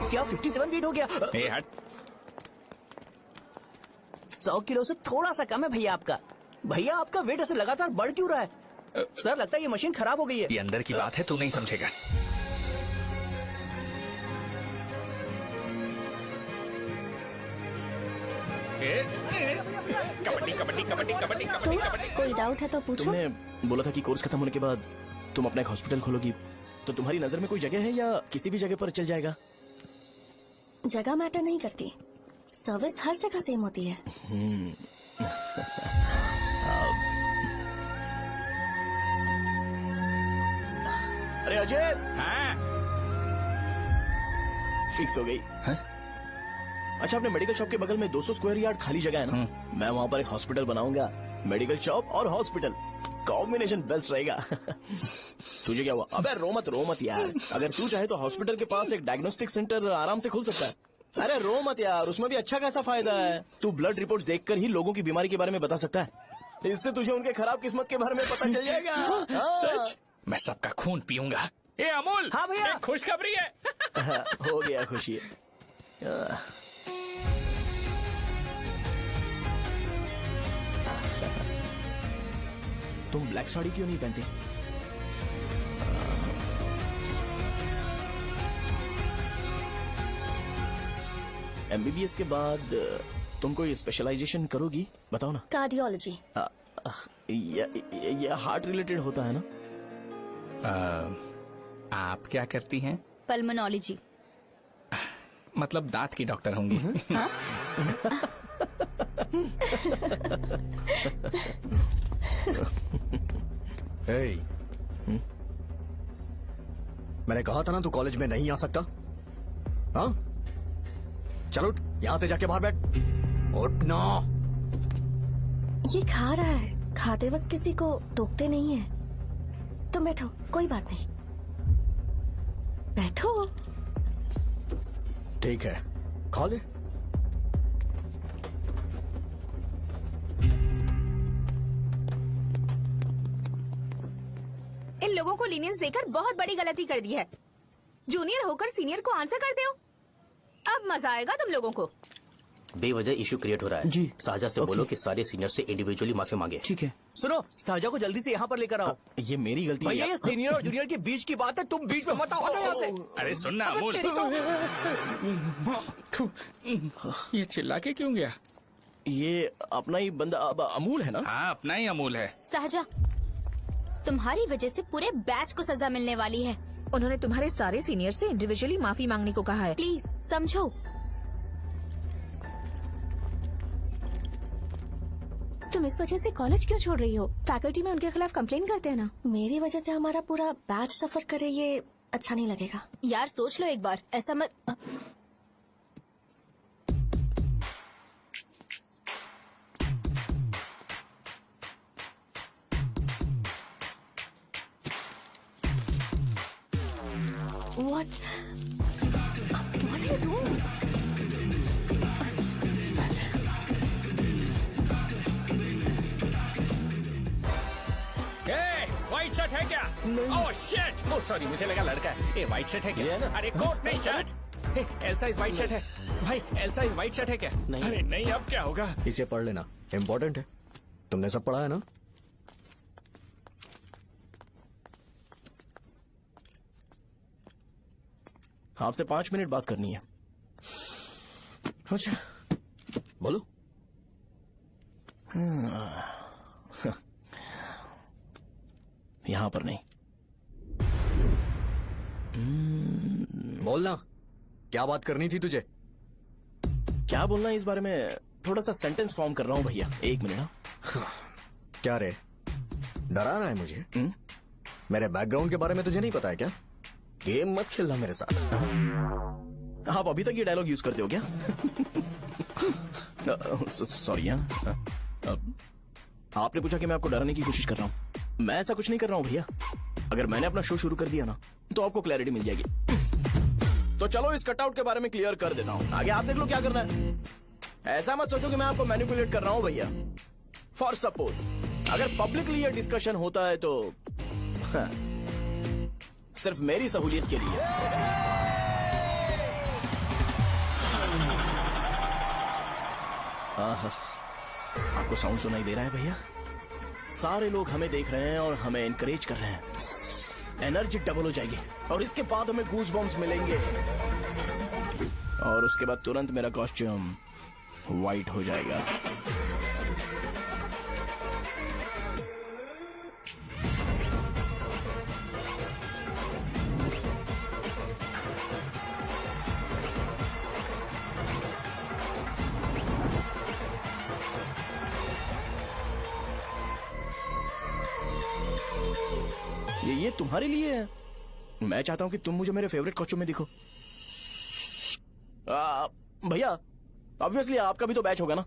क्या 57 वेट हो गया? ए हट। 100 किलो से थोड़ा सा कम है भैया आपका। भैया आपका वेट ऐसे लगातार बढ़ क्यों रहा है? सर लगता है ये मशीन खराब हो गई है। ये अंदर की बात है, तू नहीं समझेगा। कबड्डी कबड्डी कबड्डी कबड्डी तो कबड्डी कबड्डी। कोई डाउट है तो पूछो। तुमने बोला था कि कोर्स खत्म होने के बाद तुम अपना एक हॉस्पिटल खोलोगी, तो तुम्हारी नजर में कोई जगह है या किसी भी जगह पर चल जाएगा? जगह मैटर नहीं करती, सर्विस हर जगह सेम होती है। अरे अजय, हाँ फिक्स हो गई। अच्छा अपने मेडिकल शॉप के बगल में 200 स्क्वायर यार्ड खाली जगह है ना, मैं वहाँ पर एक हॉस्पिटल बनाऊंगा। मेडिकल शॉप और हॉस्पिटल कॉम्बिनेशन बेस्ट रहेगा। तुझे क्या हुआ? अबे रो मत यार। अगर तू चाहे तो हॉस्पिटल के पास एक डायग्नोस्टिक सेंटर आराम से खुल सकता है। अरे रो मत यार, उसमें भी अच्छा खासा फायदा है। तू ब्लड रिपोर्ट देखकर ही लोगों की बीमारी के बारे में बता सकता है। इससे तुझे उनके खराब किस्मत के बारे में पता चल जाएगा। सच? मैं सबका खून पीऊंगा। ए अमूल। हाँ भैया। एक खुशखबरी है। हो गया खुशी। तुम ब्लैक साड़ी क्यों नहीं पहनते? एमबीबीएस के बाद तुम कोई स्पेशलाइजेशन करोगी? बताओ ना। कार्डियोलॉजी। ये हार्ट रिलेटेड होता है ना? आप क्या करती हैं? पल्मोनोलॉजी। मतलब दांत की डॉक्टर होंगी। हाँ? hey. मैंने कहा था ना तू कॉलेज में नहीं आ सकता। हाँ चल उठ, यहाँ से जाके बाहर बैठ। उठ ना। ये खा रहा है, खाते वक्त किसी को टोकते नहीं है। तुम बैठो, कोई बात नहीं, बैठो। ठीक है खा ले। इन लोगों को लीनियंस देकर बहुत बड़ी गलती कर दी है। जूनियर होकर सीनियर को आंसर करते हो। अब मजा आएगा तुम लोगों को। बेवजह इशू क्रिएट हो रहा है जी। साजा से बोलो कि सारे सीनियर से इंडिविजुअली माफी मांगे। ठीक है। सुनो, साजा को जल्दी से यहाँ पर लेकर आओ। ये मेरी गलती है। भैया ये सीनियर और जूनियर के बीच की बात है, तुम बीच में मत आओ यहाँ से। अरे सुन ना अमूल। ये चिल्ला के क्यों गया? ये अपना ही बंदा अमूल है ना? हाँ अपना ही अमूल है। साजा, तुम्हारी वजह से पूरे बैच को सजा मिलने वाली है। उन्होंने तुम्हारे सारे सीनियर से इंडिविजुअली माफी मांगने को कहा है। प्लीज समझो। तुम इस वजह से कॉलेज क्यों छोड़ रही हो? फैकल्टी में उनके खिलाफ कंप्लेन करते हैं ना। मेरी वजह से हमारा पूरा बैच सफर करे, ये अच्छा नहीं लगेगा। यार सोच लो एक बार, ऐसा मत। What are you doing? White shirt है क्या? Oh shit! ओह सॉरी, मुझे लगा लड़का है। ए व्हाइट शर्ट है क्या? अरे कोट नहीं shirt. L size white shirt है भाई। एल साइज व्हाइट शर्ट है क्या? नहीं। अरे नहीं, अब क्या होगा? इसे पढ़ लेना, इम्पोर्टेंट है। तुमने सब पढ़ा है ना? आपसे 5 मिनट बात करनी है। अच्छा बोलो। यहां पर नहीं। बोलना, क्या बात करनी थी तुझे? क्या बोलना है इस बारे में? थोड़ा सा सेंटेंस फॉर्म कर रहा हूँ भैया, 1 मिनट। क्या रे, डरा रहा है मुझे? मेरे बैकग्राउंड के बारे में तुझे नहीं पता है क्या? गेम मत खेलना मेरे साथ। आप अभी तक ये डायलॉग यूज करते हो क्या? सॉरी। आपने पूछा कि मैं आपको डराने की कोशिश कर रहा हूँ। मैं ऐसा कुछ नहीं कर रहा हूँ भैया। अगर मैंने अपना शो शुरू कर दिया ना तो आपको क्लैरिटी मिल जाएगी। तो चलो इस कटआउट के बारे में क्लियर कर देता हूँ, आगे आप देख लो क्या करना है। ऐसा मत सोचो कि मैं आपको मैनिपुलेट कर रहा हूँ भैया। फॉर सपोज अगर पब्लिकली ये डिस्कशन होता है तो सिर्फ मेरी सहूलियत के लिए। आपको साउंड सुनाई दे रहा है भैया? सारे लोग हमें देख रहे हैं और हमें एनकरेज कर रहे हैं। एनर्जी डबल हो जाएगी और इसके बाद हमें गूज बम्स मिलेंगे और उसके बाद तुरंत मेरा कॉस्ट्यूम वाइट हो जाएगा। ये तुम्हारे लिए है। मैं चाहता हूं कि तुम मुझे मेरे फेवरेट कॉस्ट्यूम में दिखो। भैया ऑब्वियसली आपका भी तो बैच होगा ना।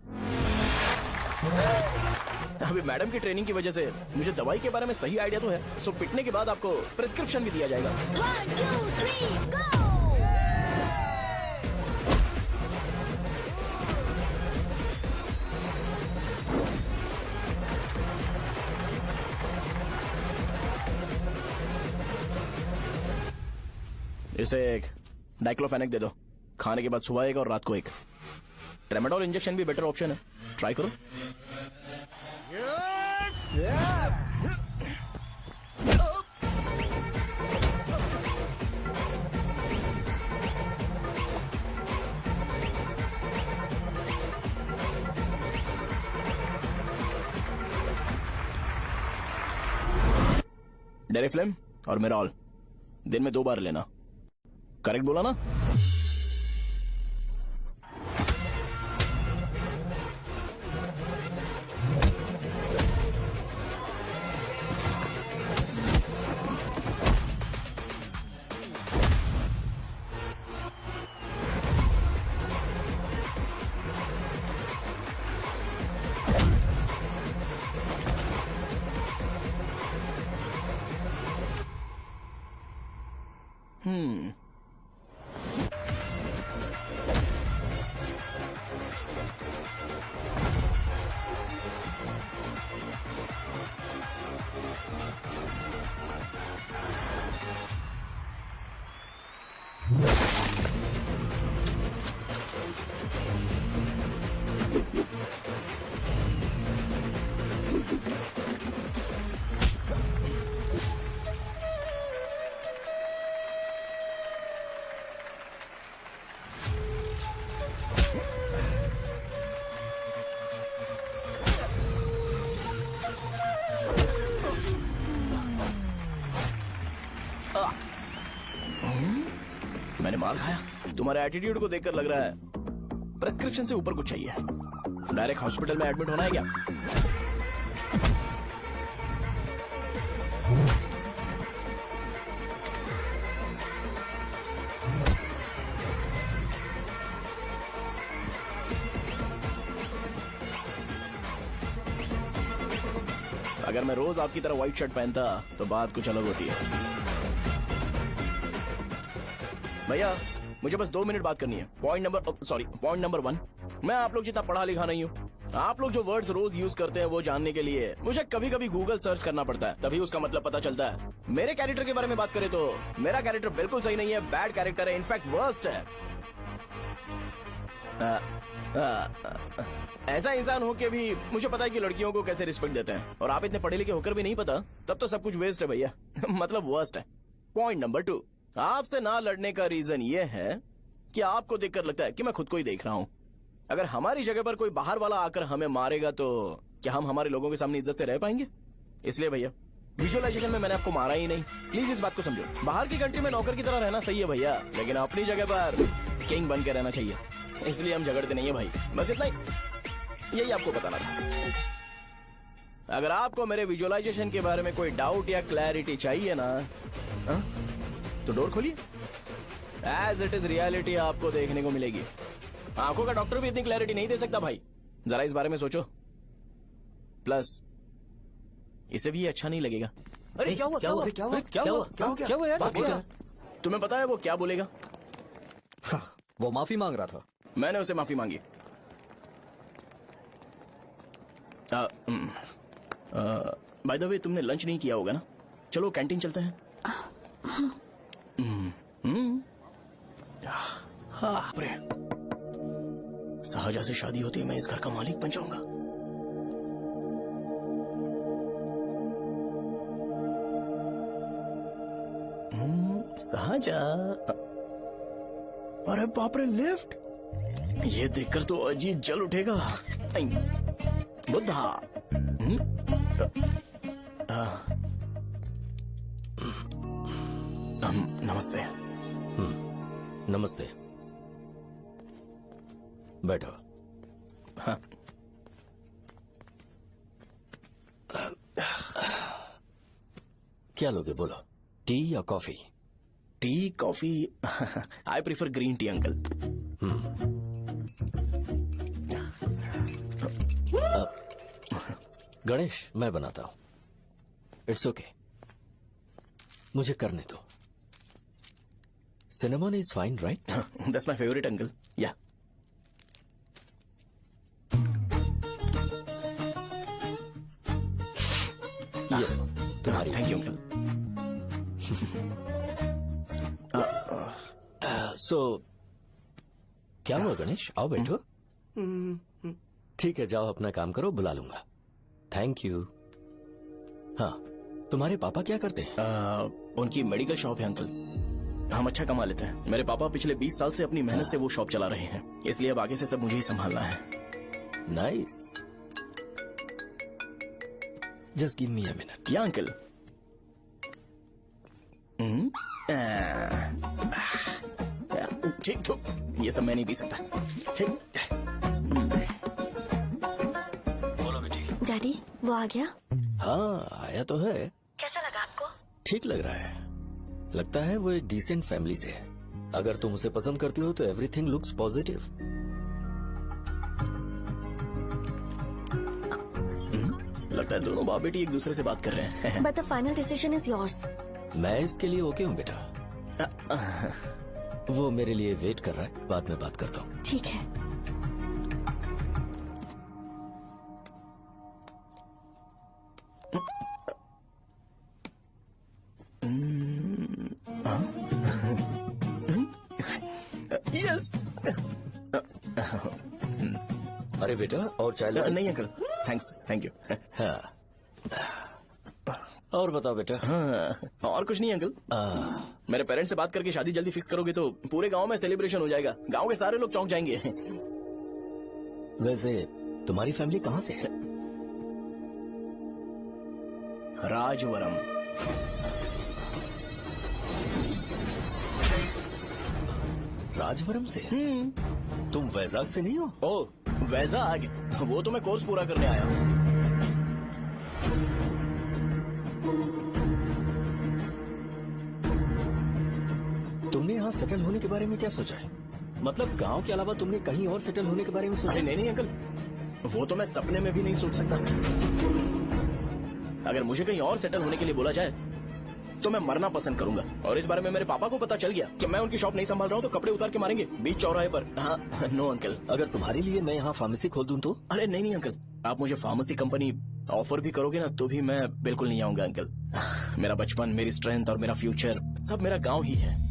अभी मैडम की ट्रेनिंग की वजह से मुझे दवाई के बारे में सही आइडिया तो है। सो पिटने के बाद आपको प्रिस्क्रिप्शन भी दिया जाएगा। 1 2 3 गो। इसे एक डाइक्लोफेनेक दे दो। खाने के बाद सुबह एक और रात को एक। ट्रेमाडोल इंजेक्शन भी बेटर ऑप्शन है, ट्राई करो। डेरिफ्लेम और मेरॉल दिन में 2 बार लेना। करेक्ट बोला ना? मैंने मार खाया। तुम्हारे एटीट्यूड को देखकर लग रहा है प्रेस्क्रिप्शन से ऊपर कुछ चाहिए। डायरेक्ट हॉस्पिटल में एडमिट होना है क्या? अगर मैं रोज आपकी तरह व्हाइट शर्ट पहनता तो बात कुछ अलग होती है। भैया मुझे बस 2 मिनट बात करनी है। पॉइंट नंबर 1, मैं आप लोग जितना पढ़ा लिखा नहीं हूँ। आप लोग जो वर्ड्स रोज यूज करते हैं वो जानने के लिए मुझे कभी कभी गूगल सर्च करना पड़ता है, तभी उसका मतलब पता चलता है। मेरे कैरेक्टर के बारे में बात करें तो मेरा कैरेक्टर बिल्कुल सही नहीं है, बैड कैरेक्टर है, इनफैक्ट वर्स्ट है। ऐसा इंसान हो के भी मुझे पता है कि लड़कियों को कैसे रिस्पेक्ट देते हैं, और आप इतने पढ़े लिखे होकर भी नहीं पता, तब तो सब कुछ वेस्ट है भैया। मतलब वर्स्ट है। पॉइंट नंबर 2, आपसे ना लड़ने का रीजन ये है कि आपको देखकर लगता है कि मैं खुद को ही देख रहा हूँ। अगर हमारी जगह पर कोई बाहर वाला आकर हमें मारेगा तो क्या हम हमारे लोगों के सामने इज्जत से रह पाएंगे? इसलिए भैया विजुअलाइजेशन में मैंने आपको मारा ही नहीं। प्लीज इस बात को समझो। बाहर की कंट्री में नौकर की तरह रहना सही है भैया, लेकिन अपनी जगह पर किंग बन के रहना चाहिए। इसलिए हम झगड़ते नहीं है भाई, बस इतना ही, यही आपको बताना था। अगर आपको मेरे विजुअलाइजेशन के बारे में कोई डाउट या क्लैरिटी चाहिए ना, तो डोर खोलिए। एज इट इज रियलिटी आपको देखने को मिलेगी। आंखों का डॉक्टर भी इतनी क्लैरिटी नहीं दे सकता भाई, जरा इस बारे में सोचो। प्लस इसे भी ये अच्छा नहीं लगेगा। अरे क्या हुआ? क्या हुआ? क्या हुआ? क्या हुआ? क्या हुआ यार? तुम्हें पता है वो क्या बोलेगा? वो माफी मांग रहा था। मैंने उसे माफी मांगी। बाय द वे तुमने लंच नहीं किया होगा ना? चलो कैंटीन चलते हैं। साहजा से शादी होती है मैं इस घर का मालिक बन जाऊंगा। साहजा, अरे बाप रे, लिफ्ट! ये देखकर तो अजीब जल उठेगा। बुद्धा। नमस्ते। नमस्ते, बैठो। हाँ। क्या लोगे बोलो, टी या coffee? T, coffee? I prefer green tea uncle. Ganesh, मैं बनाता हूं। इट्स ओके, मुझे करने दो। Cinnamon is fine, right? That's my favourite uncle. या तुम्हारी। Thank you uncle. सो क्या हुआ गणेश? आओ बैठो। ठीक है, जाओ अपना काम करो, बुला लूंगा। Thank you. हाँ, तुम्हारे पापा क्या करते हैं? उनकी मेडिकल शॉप है अंकल। हम अच्छा कमा लेते हैं। मेरे पापा पिछले 20 साल से अपनी मेहनत से वो शॉप चला रहे हैं, इसलिए अब आगे से सब मुझे ही संभालना है। Nice. Just give me a minute. या अंकल। ठीक तो ये सब मैं नहीं पी सकता। ठीक। बोलो बेटी। डैडी, वो आ गया? हाँ, आया तो है। कैसा लगा आपको? ठीक लग रहा है। लगता है वो एक डिसेंट फैमिली से है। अगर तुम उसे पसंद करती हो तो एवरीथिंग लुक्स पॉजिटिव। लगता है दोनों बाप बेटी एक दूसरे से बात कर रहे हैं। But the final decision is yours. मैं इसके लिए ओके हूँ बेटा। वो मेरे लिए वेट कर रहा है, बाद में बात करता हूँ। ठीक है। यस। अरे बेटा, और चाय नहीं अंकल, थैंक्स, थैंक यू। हाँ, और बताओ बेटा। हाँ, और कुछ नहीं अंकल। मेरे पेरेंट्स से बात करके शादी जल्दी फिक्स करोगे तो पूरे गांव में सेलिब्रेशन हो जाएगा। गांव के सारे लोग चौंक जाएंगे। वैसे तुम्हारी फैमिली कहाँ से है? राजवरम। राजवरम से? तुम वैजाग से नहीं हो? ओ, वैजाग? वो तो मैं कोर्स पूरा करने आया हूँ। तुमने यहाँ सेटल होने के बारे में क्या सोचा है? मतलब गांव के अलावा तुमने कहीं और सेटल होने के बारे में सोचा? अरे नहीं अंकल, वो तो मैं सपने में भी नहीं सोच सकता। अगर मुझे कहीं और सेटल होने के लिए बोला जाए तो मैं मरना पसंद करूंगा। और इस बारे में मेरे पापा को पता चल गया कि मैं उनकी शॉप नहीं संभाल रहा हूँ तो कपड़े उतार के मारेंगे बीच चौराहे पर। हाँ, नो अंकल। अगर तुम्हारे लिए मैं यहाँ फार्मेसी खोल दूं तो? अरे नहीं अंकल, आप मुझे फार्मेसी कंपनी ऑफर भी करोगे ना तो भी मैं बिल्कुल नहीं आऊंगा अंकल। मेरा बचपन, मेरी स्ट्रेंथ और मेरा फ्यूचर सब मेरा गाँव ही है।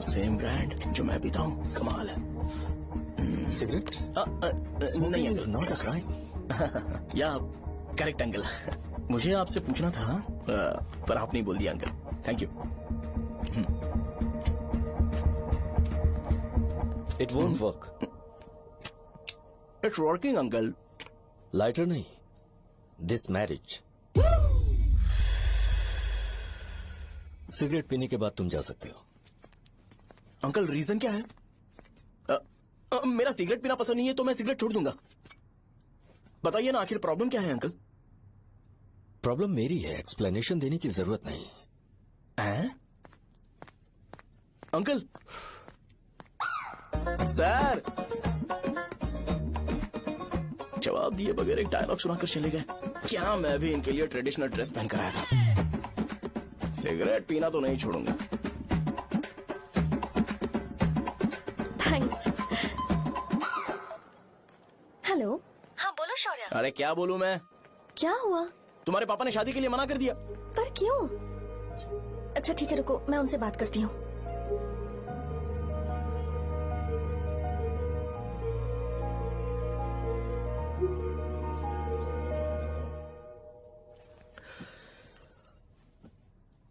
सेम ब्रांड जो मैं पीता हूँ, कमाल है। सिगरेट नहीं इज नॉट अ क्राइम। या करेक्ट अंकल। मुझे आपसे पूछना था पर आप नहीं बोल दिया uncle. Thank you. It won't work. It's working uncle. Lighter नहीं, दिस मैरिज। सिगरेट पीने के बाद तुम जा सकते हो। अंकल रीजन क्या है? मेरा सिगरेट पीना पसंद नहीं है तो मैं सिगरेट छोड़ दूंगा। बताइए ना आखिर प्रॉब्लम क्या है अंकल? प्रॉब्लम मेरी है, एक्सप्लेनेशन देने की जरूरत नहीं है। अंकल सर जवाब दिए बगैर एक डायलॉग सुनाकर चले गए। क्या मैं भी इनके लिए ट्रेडिशनल ड्रेस पहन कर आया था। सिगरेट पीना तो नहीं छोड़ूंगा। थैंक्स। हेलो। हाँ बोलो शौर्य। अरे क्या बोलूं मैं? क्या हुआ? तुम्हारे पापा ने शादी के लिए मना कर दिया। पर क्यों? अच्छा ठीक है रुको, मैं उनसे बात करती हूँ।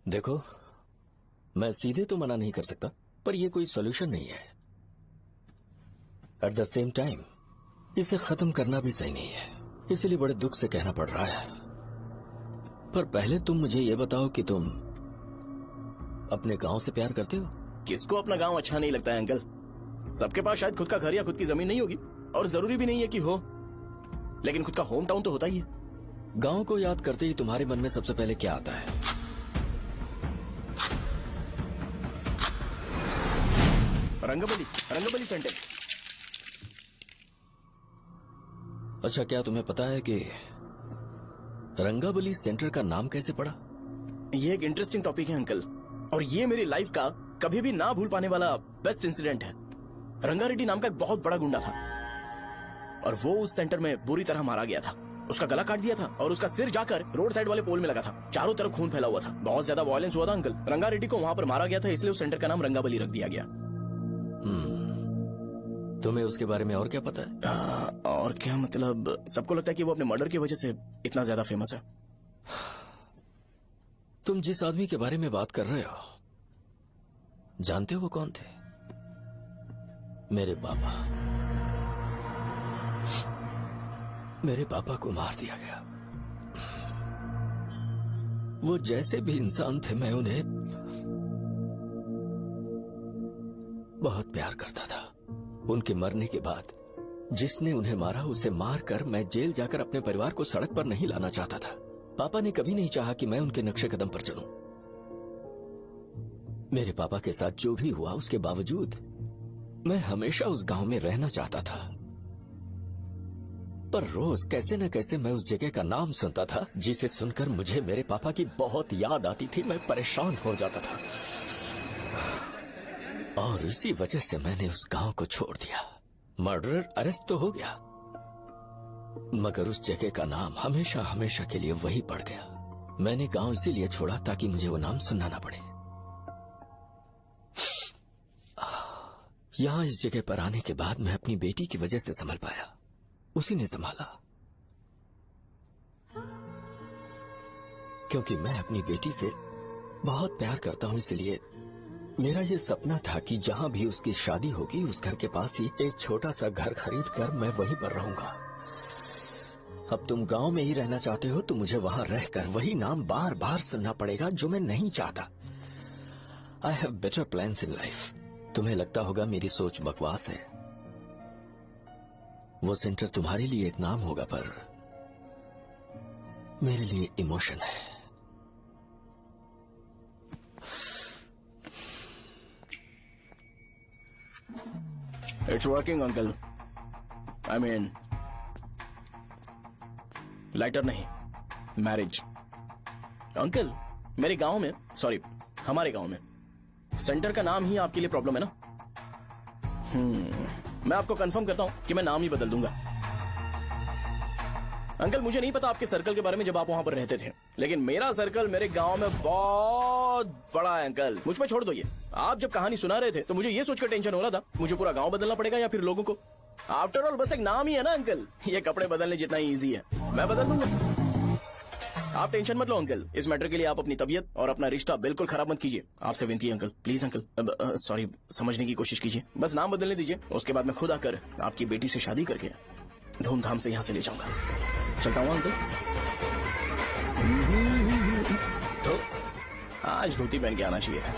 देखो, मैं सीधे तो मना नहीं कर सकता, पर यह कोई सॉल्यूशन नहीं है। एट द सेम टाइम इसे खत्म करना भी सही नहीं है, इसलिए बड़े दुख से कहना पड़ रहा है। पर पहले तुम मुझे ये बताओ कि तुम अपने गांव से प्यार करते हो? किसको अपना गांव अच्छा नहीं लगता है अंकल? सबके पास शायद खुद का घर या खुद की जमीन नहीं होगी, और जरूरी भी नहीं है कि हो, लेकिन खुद का होम टाउन तो होता ही है। गांव को याद करते ही तुम्हारे मन में सबसे पहले क्या आता है? रंगबली सेंटर। अच्छा, क्या तुम्हें पता है कि रंगाबली सेंटर का नाम कैसे पड़ा? ये एक इंटरेस्टिंग टॉपिक है अंकल, और ये मेरी लाइफ का कभी भी ना भूल पाने वाला बेस्ट इंसिडेंट है। रंगारेड्डी नाम का एक बहुत बड़ा गुंडा था, और वो उस सेंटर में बुरी तरह मारा गया था। उसका गला काट दिया था और उसका सिर जाकर रोड साइड वाले पोल में लगा था। चारों तरफ खून फैला हुआ था, बहुत ज्यादा वायलेंस हुआ था अंकल। रंगारेड्डी को वहां पर मारा गया था, इसलिए उस सेंटर का नाम रंगाबली रख दिया गया। तुम्हें उसके बारे में और क्या पता है? और क्या मतलब, सबको लगता है कि वो अपने मर्डर की वजह से इतना ज्यादा फेमस है। तुम जिस आदमी के बारे में बात कर रहे हो, जानते हो वो कौन थे? मेरे पापा। मेरे पापा को मार दिया गया। वो जैसे भी इंसान थे, मैं उन्हें बहुत प्यार करता था। उनके मरने के बाद जिसने उन्हें मारा उसे मारकर मैं जेल जाकर अपने परिवार को सड़क पर नहीं लाना चाहता था। पापा ने कभी नहीं चाहा कि मैं उनके नक्शे कदम पर चलूं। मेरे पापा के साथ जो भी हुआ, उसके बावजूद मैं हमेशा उस गांव में रहना चाहता था। पर रोज कैसे न कैसे मैं उस जगह का नाम सुनता था, जिसे सुनकर मुझे मेरे पापा की बहुत याद आती थी। मैं परेशान हो जाता था, और इसी वजह से मैंने उस गांव को छोड़ दिया। मर्डरर अरेस्ट तो हो गया, मगर उस जगह का नाम हमेशा हमेशा के लिए वही पड़ गया। मैंने गांव इसीलिए छोड़ा ताकि मुझे वो नाम सुनना ना पड़े। यहां इस जगह पर आने के बाद मैं अपनी बेटी की वजह से संभल पाया, उसी ने संभाला। क्योंकि मैं अपनी बेटी से बहुत प्यार करता हूं, इसलिए मेरा ये सपना था कि जहां भी उसकी शादी होगी, उस घर के पास ही एक छोटा सा घर खरीद कर मैं वहीं पर रहूंगा। अब तुम गांव में ही रहना चाहते हो तो मुझे वहां रहकर वही नाम बार बार सुनना पड़ेगा, जो मैं नहीं चाहता। I have better plans in life. तुम्हें लगता होगा मेरी सोच बकवास है। वो सेंटर तुम्हारे लिए एक नाम होगा, पर मेरे लिए इमोशन है। It's working uncle. I mean lighter नहीं, मैरिज। अंकल मेरे गांव में, सॉरी हमारे गांव में सेंटर का नाम ही आपके लिए प्रॉब्लम है ना? मैं आपको कंफर्म करता हूं कि मैं नाम ही बदल दूंगा। अंकल मुझे नहीं पता आपके सर्कल के बारे में जब आप वहां पर रहते थे, लेकिन मेरा सर्कल मेरे गांव में बहुत बड़ा है अंकल। मुझ पे छोड़ दो ये। आप जब कहानी सुना रहे थे तो मुझे ये सोचकर टेंशन हो रहा था मुझे पूरा गांव बदलना पड़ेगा या फिर लोगों को। आफ्टर ऑल बस एक नाम ही है ना अंकल, ये कपड़े बदलने जितना ही इजी है, मैं बदल दूंगा। आप टेंशन मत लो अंकल, इस मैटर के लिए आप अपनी तबीयत और अपना रिश्ता बिल्कुल खराब मत कीजिए। आपसे विनती है अंकल, प्लीज अंकल। सॉरी, समझने की कोशिश कीजिए, बस नाम बदलने दीजिए, उसके बाद मैं खुद आकर आपकी बेटी से शादी करके धूमधाम से यहाँ से ले जाऊंगा। चलता हूँ अंकल। तो आज धोती पहन के आना चाहिए था।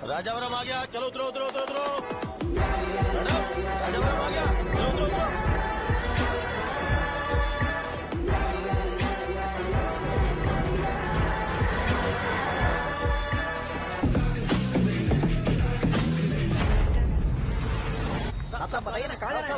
राजावरम आ गया, चलो उतरो उतरो उतरो उतरो। राजावरम आ गया, चलो उतरो उतरो। आप बताइए ना कहाँ जाना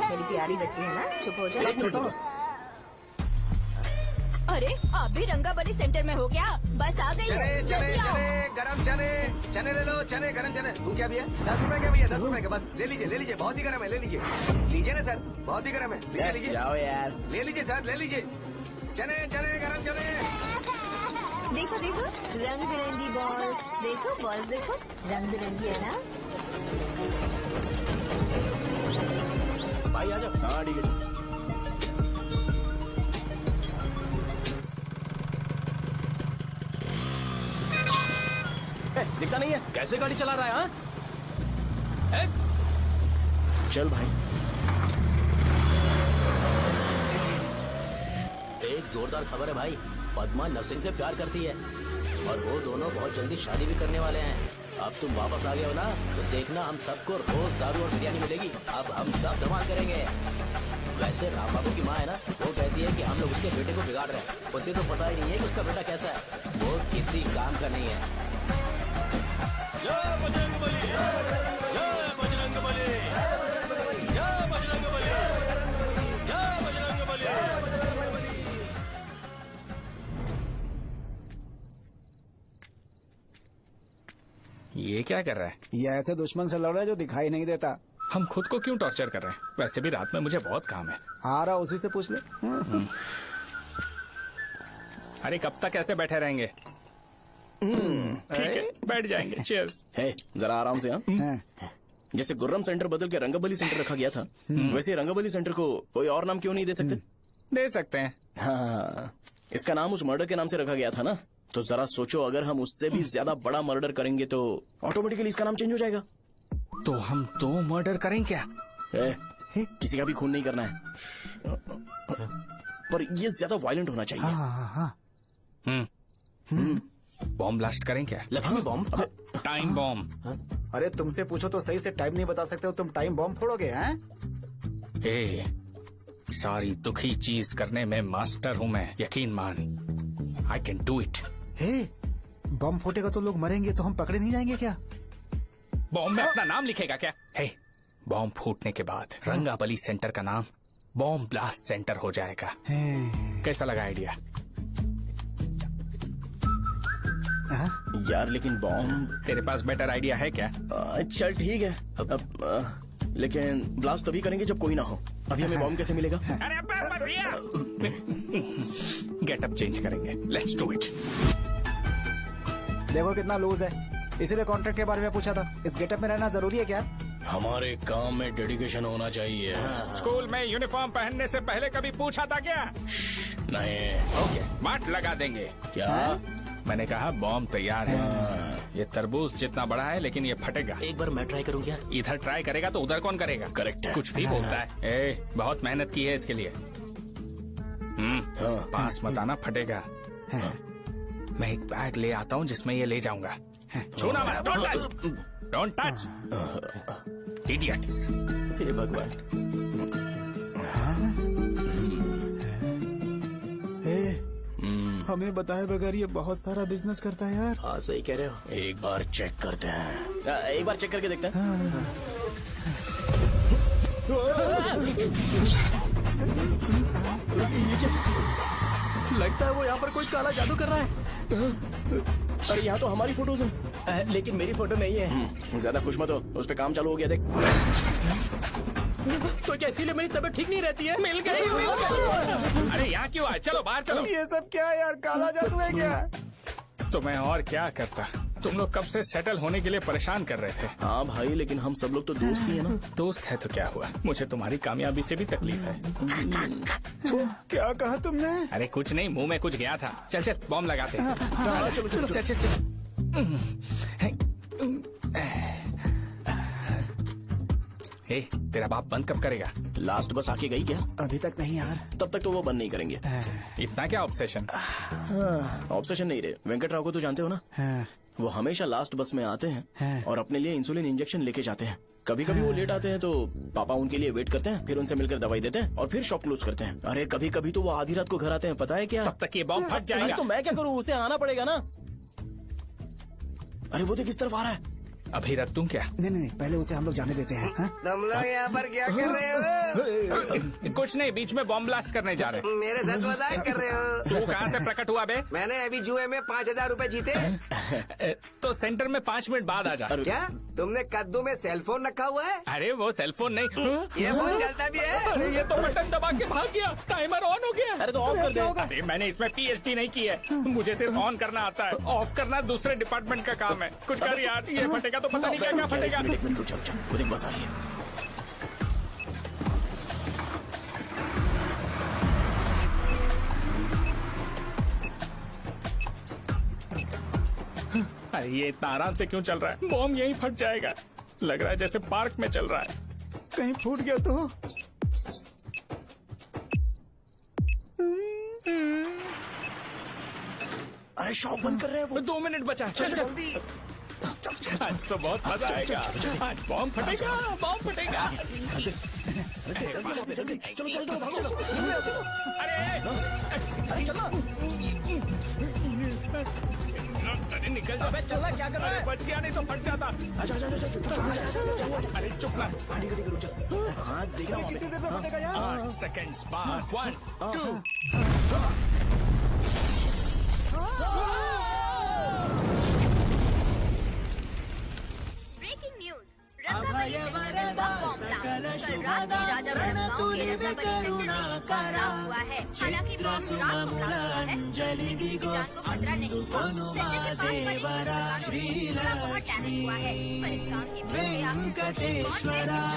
मेरी प्यारी बच्ची है ना, चुप हो जाओ। अरे आप भी रंगाबली सेंटर में हो क्या? बस आ गई। चने चने चने गरम चने, चने ले लो, चने गरम चने। तू क्या भी है? 10 रुपए का भी है, 10 रुपए का, बस ले लीजिए, बहुत ही गरम है, ले लीजिए। लीजिए ना सर, बहुत ही गरम है, लीजिए जाओ यार, ले लीजिए सर, ले लीजिए। चने चने गरम चने। देखो देखो रंग बिरंगी बॉल, देखो बॉल देखो रंग बिरंगी है ना। भाई आ जाओ। हाँ ठीक है। दिखता नहीं है, कैसे गाड़ी चला रहा है? हाँ? चल भाई। एक जोरदार खबर है भाई, पद्मा नर्सिंग से प्यार करती है और वो दोनों बहुत जल्दी शादी भी करने वाले हैं। अब तुम वापस आ गए हो ना, तो देखना हम सबको रोज दारू और बिरयानी मिलेगी। अब हम सब धमाल करेंगे। वैसे राम बाबू की माँ है ना, वो कहती है कि हम लोग उसके बेटे को बिगाड़ रहे हैं। उसे तो पता ही नहीं है कि उसका बेटा कैसा है, वो किसी काम का नहीं है। जय बजरंगबली, जय बजरंगबली, जय बजरंगबली, जय बजरंगबली। ये क्या कर रहा है? ये ऐसे दुश्मन से लड़ रहा है जो दिखाई नहीं देता। हम खुद को क्यों टॉर्चर कर रहे हैं? वैसे भी रात में मुझे बहुत काम है। आ रहा उसी से पूछ ले। अरे कब तक ऐसे बैठे रहेंगे? ठीक है, बैठ जाएंगे। चीयर्स। है जरा आराम से। हाँ, जैसे गुर्रम सेंटर बदल के रंगाबली सेंटर रखा गया था, वैसे रंगाबली सेंटर को कोई और नाम क्यों नहीं दे सकते? दे सकते हैं। हाँ, इसका नाम उस मर्डर के नाम से रखा गया था ना, तो जरा सोचो अगर हम उससे भी ज्यादा बड़ा मर्डर करेंगे तो ऑटोमेटिकली इसका नाम चेंज हो जाएगा। तो हम 2 मर्डर करें क्या? किसी का भी खून नहीं करना है, पर ये ज्यादा वायलेंट होना चाहिए। बॉम्ब ब्लास्ट करें क्या? लक्ष्मी बॉम्ब? Time bomb. अरे तुमसे पूछो तो सही से टाइम नहीं बता सकते हो, तुम टाइम बॉम्ब फोड़ोगे? हैं? सारी दुखी चीज करने में मास्टर हूँ मैं, यकीन मान। I can do it. बम फूटेगा तो लोग मरेंगे, तो हम पकड़े नहीं जाएंगे क्या? बॉम्ब में अपना नाम लिखेगा क्या? बॉम्ब फूटने के बाद रंगाबली सेंटर का नाम बॉम्ब ब्लास्ट सेंटर हो जाएगा। कैसा लगा आइडिया? यार लेकिन बॉम्ब, तेरे पास बेटर आइडिया है क्या? चल ठीक है, अब लेकिन ब्लास्ट तभी करेंगे जब कोई ना हो। अभी हमें बॉम्ब कैसे मिलेगा? अरे गेटअप चेंज करेंगे। Let's do it. देखो कितना लूज है, इसीलिए कॉन्ट्रैक्ट के बारे में पूछा था। इस गेटअप में रहना जरूरी है क्या? हमारे काम में डेडिकेशन होना चाहिए। स्कूल में यूनिफॉर्म पहनने से पहले कभी पूछा था क्या? नहीं। ओके, मार्ट लगा देंगे। क्या? मैंने कहा बॉम्ब तैयार है। ये तरबूज जितना बड़ा है लेकिन ये फटेगा। एक बार मैं ट्राई करूं क्या? इधर ट्राई करेगा तो उधर कौन करेगा? करेक्ट है। कुछ भी बोलता है। बहुत मेहनत की है इसके लिए। पास मत आना, फटेगा। मैं एक बैग ले आता हूँ जिसमें ये ले जाऊंगा। छूना मत, don't touch, don't touch, idiots. हे भगवान। हमें बताए बगैर ये बहुत सारा बिजनेस करता है यार। हाँ सही कह रहे हो। एक बार चेक करते हैं। एक बार चेक करके देखते हैं। लगता है वो यहाँ पर कोई काला जादू कर रहा है। अरे यहाँ तो हमारी फोटोज हैं, लेकिन मेरी फोटो नहीं है। ज्यादा खुश मत हो, उस पे काम चालू हो गया देख। तो क्या इसीलिए मेरी तबीयत ठीक नहीं रहती है? मिल गई। अरे यहाँ क्यों आए? चलो बाहर चलो। ये सब क्या है यार, काला जादू है क्या? तो मैं और क्या करता? तुम लोग कब से सेटल होने के लिए परेशान कर रहे थे। हाँ भाई, लेकिन हम सब लोग तो दोस्त ही है ना। दोस्त है तो क्या हुआ, मुझे तुम्हारी कामयाबी से भी तकलीफ है। क्या कहा तुमने? अरे कुछ नहीं, मुंह में कुछ गया था। चल चल बॉम्ब लगाते हैं। चलो चलो चल चल चल। ए, तेरा बाप बंद कब करेगा? लास्ट बस आके गई क्या? अभी तक नहीं यार। तब तक तो वो बंद नहीं करेंगे। इतना क्या ऑब्सेशन? ऑब्सेशन नहीं रहे। वेंकट राव को तो जानते हो ना? वो हमेशा लास्ट बस में आते हैं और अपने लिए इंसुलिन इंजेक्शन लेके जाते हैं। कभी कभी वो लेट आते हैं तो पापा उनके लिए वेट करते हैं, फिर उनसे मिलकर दवाई देते हैं और फिर शॉप क्लोज करते हैं। अरे कभी कभी तो वो आधी रात को घर आते हैं, पता है क्या? तब तक ये बॉम्ब फट जाएगा। तो मैं क्या करूँ, उसे आना पड़ेगा ना। अरे वो देख किस तरफ आ रहा है। अभी रख दूं क्या? नहीं, पहले उसे हम लोग जाने देते हैं। तुम लोग यहाँ पर क्या कर रहे हो? कुछ नहीं, बीच में बॉम्ब ब्लास्ट करने जा रहे हैं। मेरे साथ मजाक कर रहे हो? तू कहाँ से प्रकट हुआ बे? मैंने अभी जुए में 5000 रूपए जीते। तो सेंटर में 5 मिनट बाद आ जा। क्या तुमने कद्दू में सेलफोन रखा हुआ है? अरे वो सेलफोन नहीं, ये फोन चलता भी है। अरे ये तो बटन दबा के भाग गया, टाइमर ऑन हो गया। अरे तो ऑफ कर दे। अरे मैंने इसमें PhD नहीं की है, मुझे सिर्फ ऑन करना आता है। ऑफ करना दूसरे डिपार्टमेंट का काम है। कुछ कर यार, ये फटेगा तो पता नहीं क्या क्या फटेगा। एक मिनट रुक, चल वो देख बस आई है। अरे ये इतना आराम से क्यों चल रहा है? बॉम्ब यहीं फट जाएगा। लग रहा है जैसे पार्क में चल रहा है। कहीं फूट गया तो? अरे शॉप बंद कर रहे हैं वो। 2 मिनट बचा। चल जल्दी। आज तो बहुत मजा आएगा। आज बॉम्ब फटेगा, बॉम्ब फटेगा। चलो। अरे निकल जा। चलना क्या कर रहा है? बच गया, नहीं तो फट जाता। अरे चुप ना। हाँ देख रहा हूँ। कितनी देर में फटेगा यार? 8 सेकेंड्स बाद। 1 2। ब्रेकिंग न्यूज, रंगाबली सेंटर में बॉम्ब ब्लास्ट। कल रात में राजा गांव के रंगाबली सेंटर में पथराव हुआ है। हालांकि बॉम्ब रात को ब्लास्ट हुआ है, किसी की जान को खतरा नहीं। सेंटर के पास बड़ी संख्या में बहुत डैमेज हुआ है, पर इस काम की वजह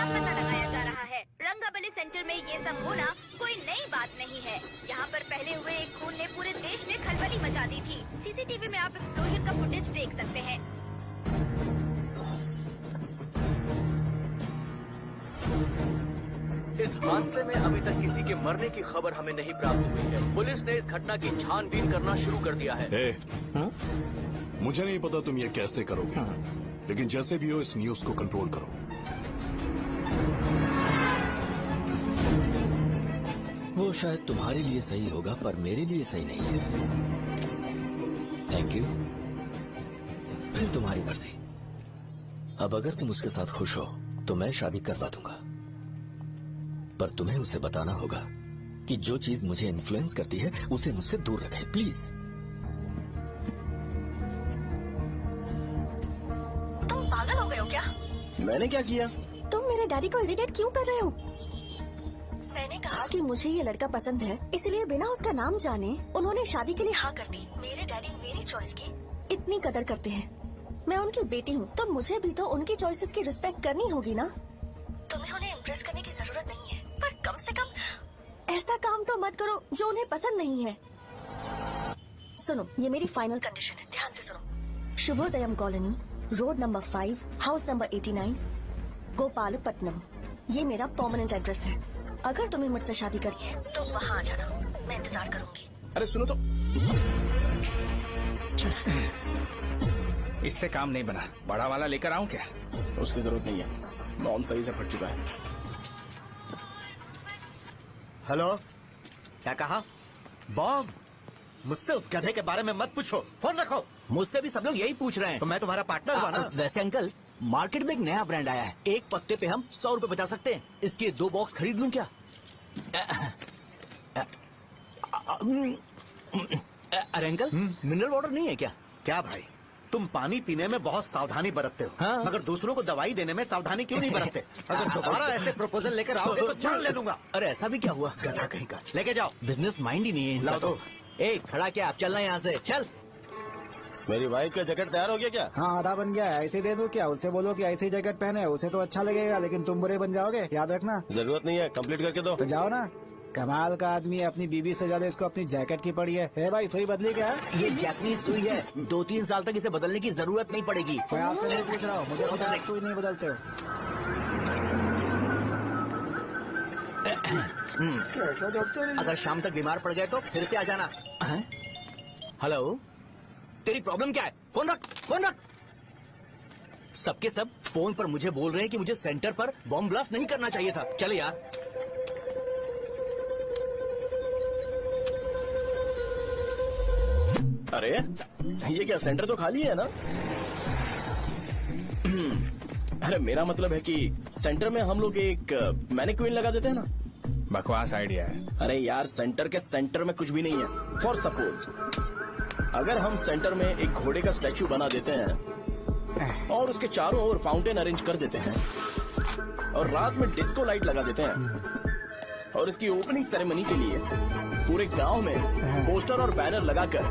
पता लगाया जा रहा है। रंगाबली सेंटर में ये सब होना कोई नई बात नहीं है। यहाँ पर पहले हुए एक खून ने पूरे देश में खलबली मचा दी थी। CCTV में आप एक्सप्लोजन का फुटेज देख सकते हैं। इस हादसे में अभी तक किसी के मरने की खबर हमें नहीं प्राप्त हुई है। पुलिस ने इस घटना की छानबीन करना शुरू कर दिया है। मुझे नहीं पता तुम ये कैसे करोगे, लेकिन जैसे भी हो इस न्यूज को कंट्रोल करो। वो शायद तुम्हारे लिए सही होगा, पर मेरे लिए सही नहीं है। Thank you. फिर तुम्हारी मर्जी। अब अगर तुम उसके साथ खुश हो तो मैं शादी करवा दूंगा, पर तुम्हें उसे बताना होगा कि जो चीज मुझे इन्फ्लुएंस करती है उसे मुझसे दूर रखे, प्लीज। तुम पागल हो गए हो क्या? मैंने क्या किया? तुम मेरे डैडी को इरिटेट क्यों कर रहे हो? मैंने कहा कि मुझे ये लड़का पसंद है, इसलिए बिना उसका नाम जाने उन्होंने शादी के लिए हाँ कर दी। मेरे डैडी मेरी चॉइस की इतनी कदर करते हैं। मैं उनकी बेटी हूँ, तो मुझे भी तो उनकी चॉइसेस की रिस्पेक्ट करनी होगी ना। तुम्हें उन्हें इम्प्रेस करने की जरूरत नहीं है, पर कम से कम ऐसा काम तो मत करो जो उन्हें पसंद नहीं है। सुनो, ये मेरी फाइनल कंडीशन है, ध्यान से सुनो। Shubhodayam colony, road number 5, house number 89, Gopalapatnam. ये मेरा परमानेंट एड्रेस है। अगर तुम्हें मुझसे शादी करनी है तो वहाँ आ जाना, मैं इंतजार करूंगी। अरे सुनो तो। इससे काम नहीं बना। बड़ा वाला लेकर आऊं क्या? उसकी जरूरत नहीं है, बॉम्ब सही से फट चुका है। हेलो, क्या कहा? बॉम्ब? मुझसे उस गधे के बारे में मत पूछो, फोन रखो। मुझसे भी सब लोग यही पूछ रहे हैं। तो मैं तुम्हारा पार्टनर हुआ ना? वैसे अंकल, मार्केट में एक नया ब्रांड आया है, एक पत्ते पे हम 100 रुपए बचा सकते हैं। इसके 2 बॉक्स खरीद लूं क्या? अरे अंकल, मिनरल वाटर नहीं है क्या? क्या भाई, तुम पानी पीने में बहुत सावधानी बरतते हो, हाँ? मगर दूसरों को दवाई देने में सावधानी क्यों नहीं बरतते? अगर दोबारा ऐसे प्रपोजल लेकर आओगे तो जान ले लूंगा। अरे ऐसा भी क्या हुआ? गधा कहीं का, लेके जाओ। बिजनेस माइंड ही नहीं है इनका लाओ तो। दो। ए खड़ा क्या, आप चलना यहाँ से, चल। मेरी वाइफ का जैकेट तैयार हो गया क्या? हाँ आधा बन गया है, ऐसे ही दे दो क्या? उससे बोलो कि ऐसे ही जैकेट पहने, उसे तो अच्छा लगेगा लेकिन तुम बुरे बन जाओगे, याद रखना। जरूरत नहीं है, कंप्लीट करके दो। तो जाओ ना। कमाल का आदमी, अपनी बीबी से ज्यादा इसको अपनी जैकेट की पड़ी है। ए भाई, सुई बदली क्या? ये जैपनीज सुई है, 2-3 साल तक इसे बदलने की जरूरत नहीं पड़ेगी। मैं आपसे नहीं पूछ रहा हूँ, मुझे पता है सुई नहीं बदलते हो। अगर शाम तक बीमार पड़ गए तो फिर से आ जाना। हेलो, तेरी प्रॉब्लम क्या है? फोन रख, फोन रख। सबके सब फोन पर मुझे बोल रहे हैं कि मुझे सेंटर पर बॉम्ब ब्लास्ट नहीं करना चाहिए था। चले यार। अरे ये क्या, सेंटर तो खाली है ना? अरे मेरा मतलब है कि सेंटर में हम लोग एक मैनिक्विन लगा देते हैं ना। बकवास आइडिया है। अरे यार, सेंटर के सेंटर में कुछ भी नहीं है। फॉर सपोज अगर हम सेंटर में एक घोड़े का स्टैचू बना देते हैं और उसके चारों ओर फाउंटेन अरेंज कर देते हैं और रात में डिस्को लाइट लगा देते हैं और इसकी ओपनिंग सेरेमनी के लिए पूरे गांव में पोस्टर और बैनर लगाकर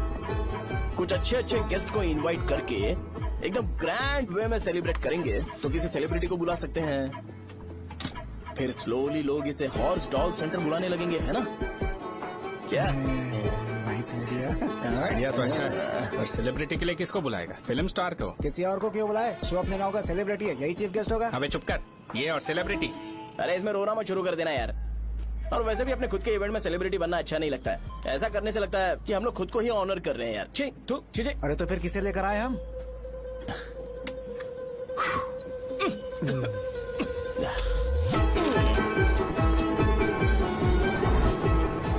कुछ अच्छे गेस्ट को इनवाइट करके एकदम ग्रैंड वे में सेलिब्रेट करेंगे तो किसी सेलिब्रिटी को बुला सकते हैं। फिर स्लोली लोग इसे हॉर्स डॉग सेंटर बुलाने लगेंगे, है ना? क्या आइडिया तो अच्छा है। और सेलिब्रिटी के लिए किसको बुलाएगा? फिल्म स्टार को? किसी और को क्यों बुलाए? शो अपने गांव का सेलिब्रिटी है, यही चीफ गेस्ट होगा। अबे चुप कर, ये और सेलिब्रिटी। अरे इसमें रोना मत शुरू कर देना यार। और वैसे भी अपने खुद के इवेंट में सेलिब्रिटी बनना अच्छा नहीं लगता है। ऐसा करने से लगता है कि हम लोग खुद को ही ऑनर कर रहे हैं यार। छी, तू छी। अरे तो फिर किसे लेकर आए हम?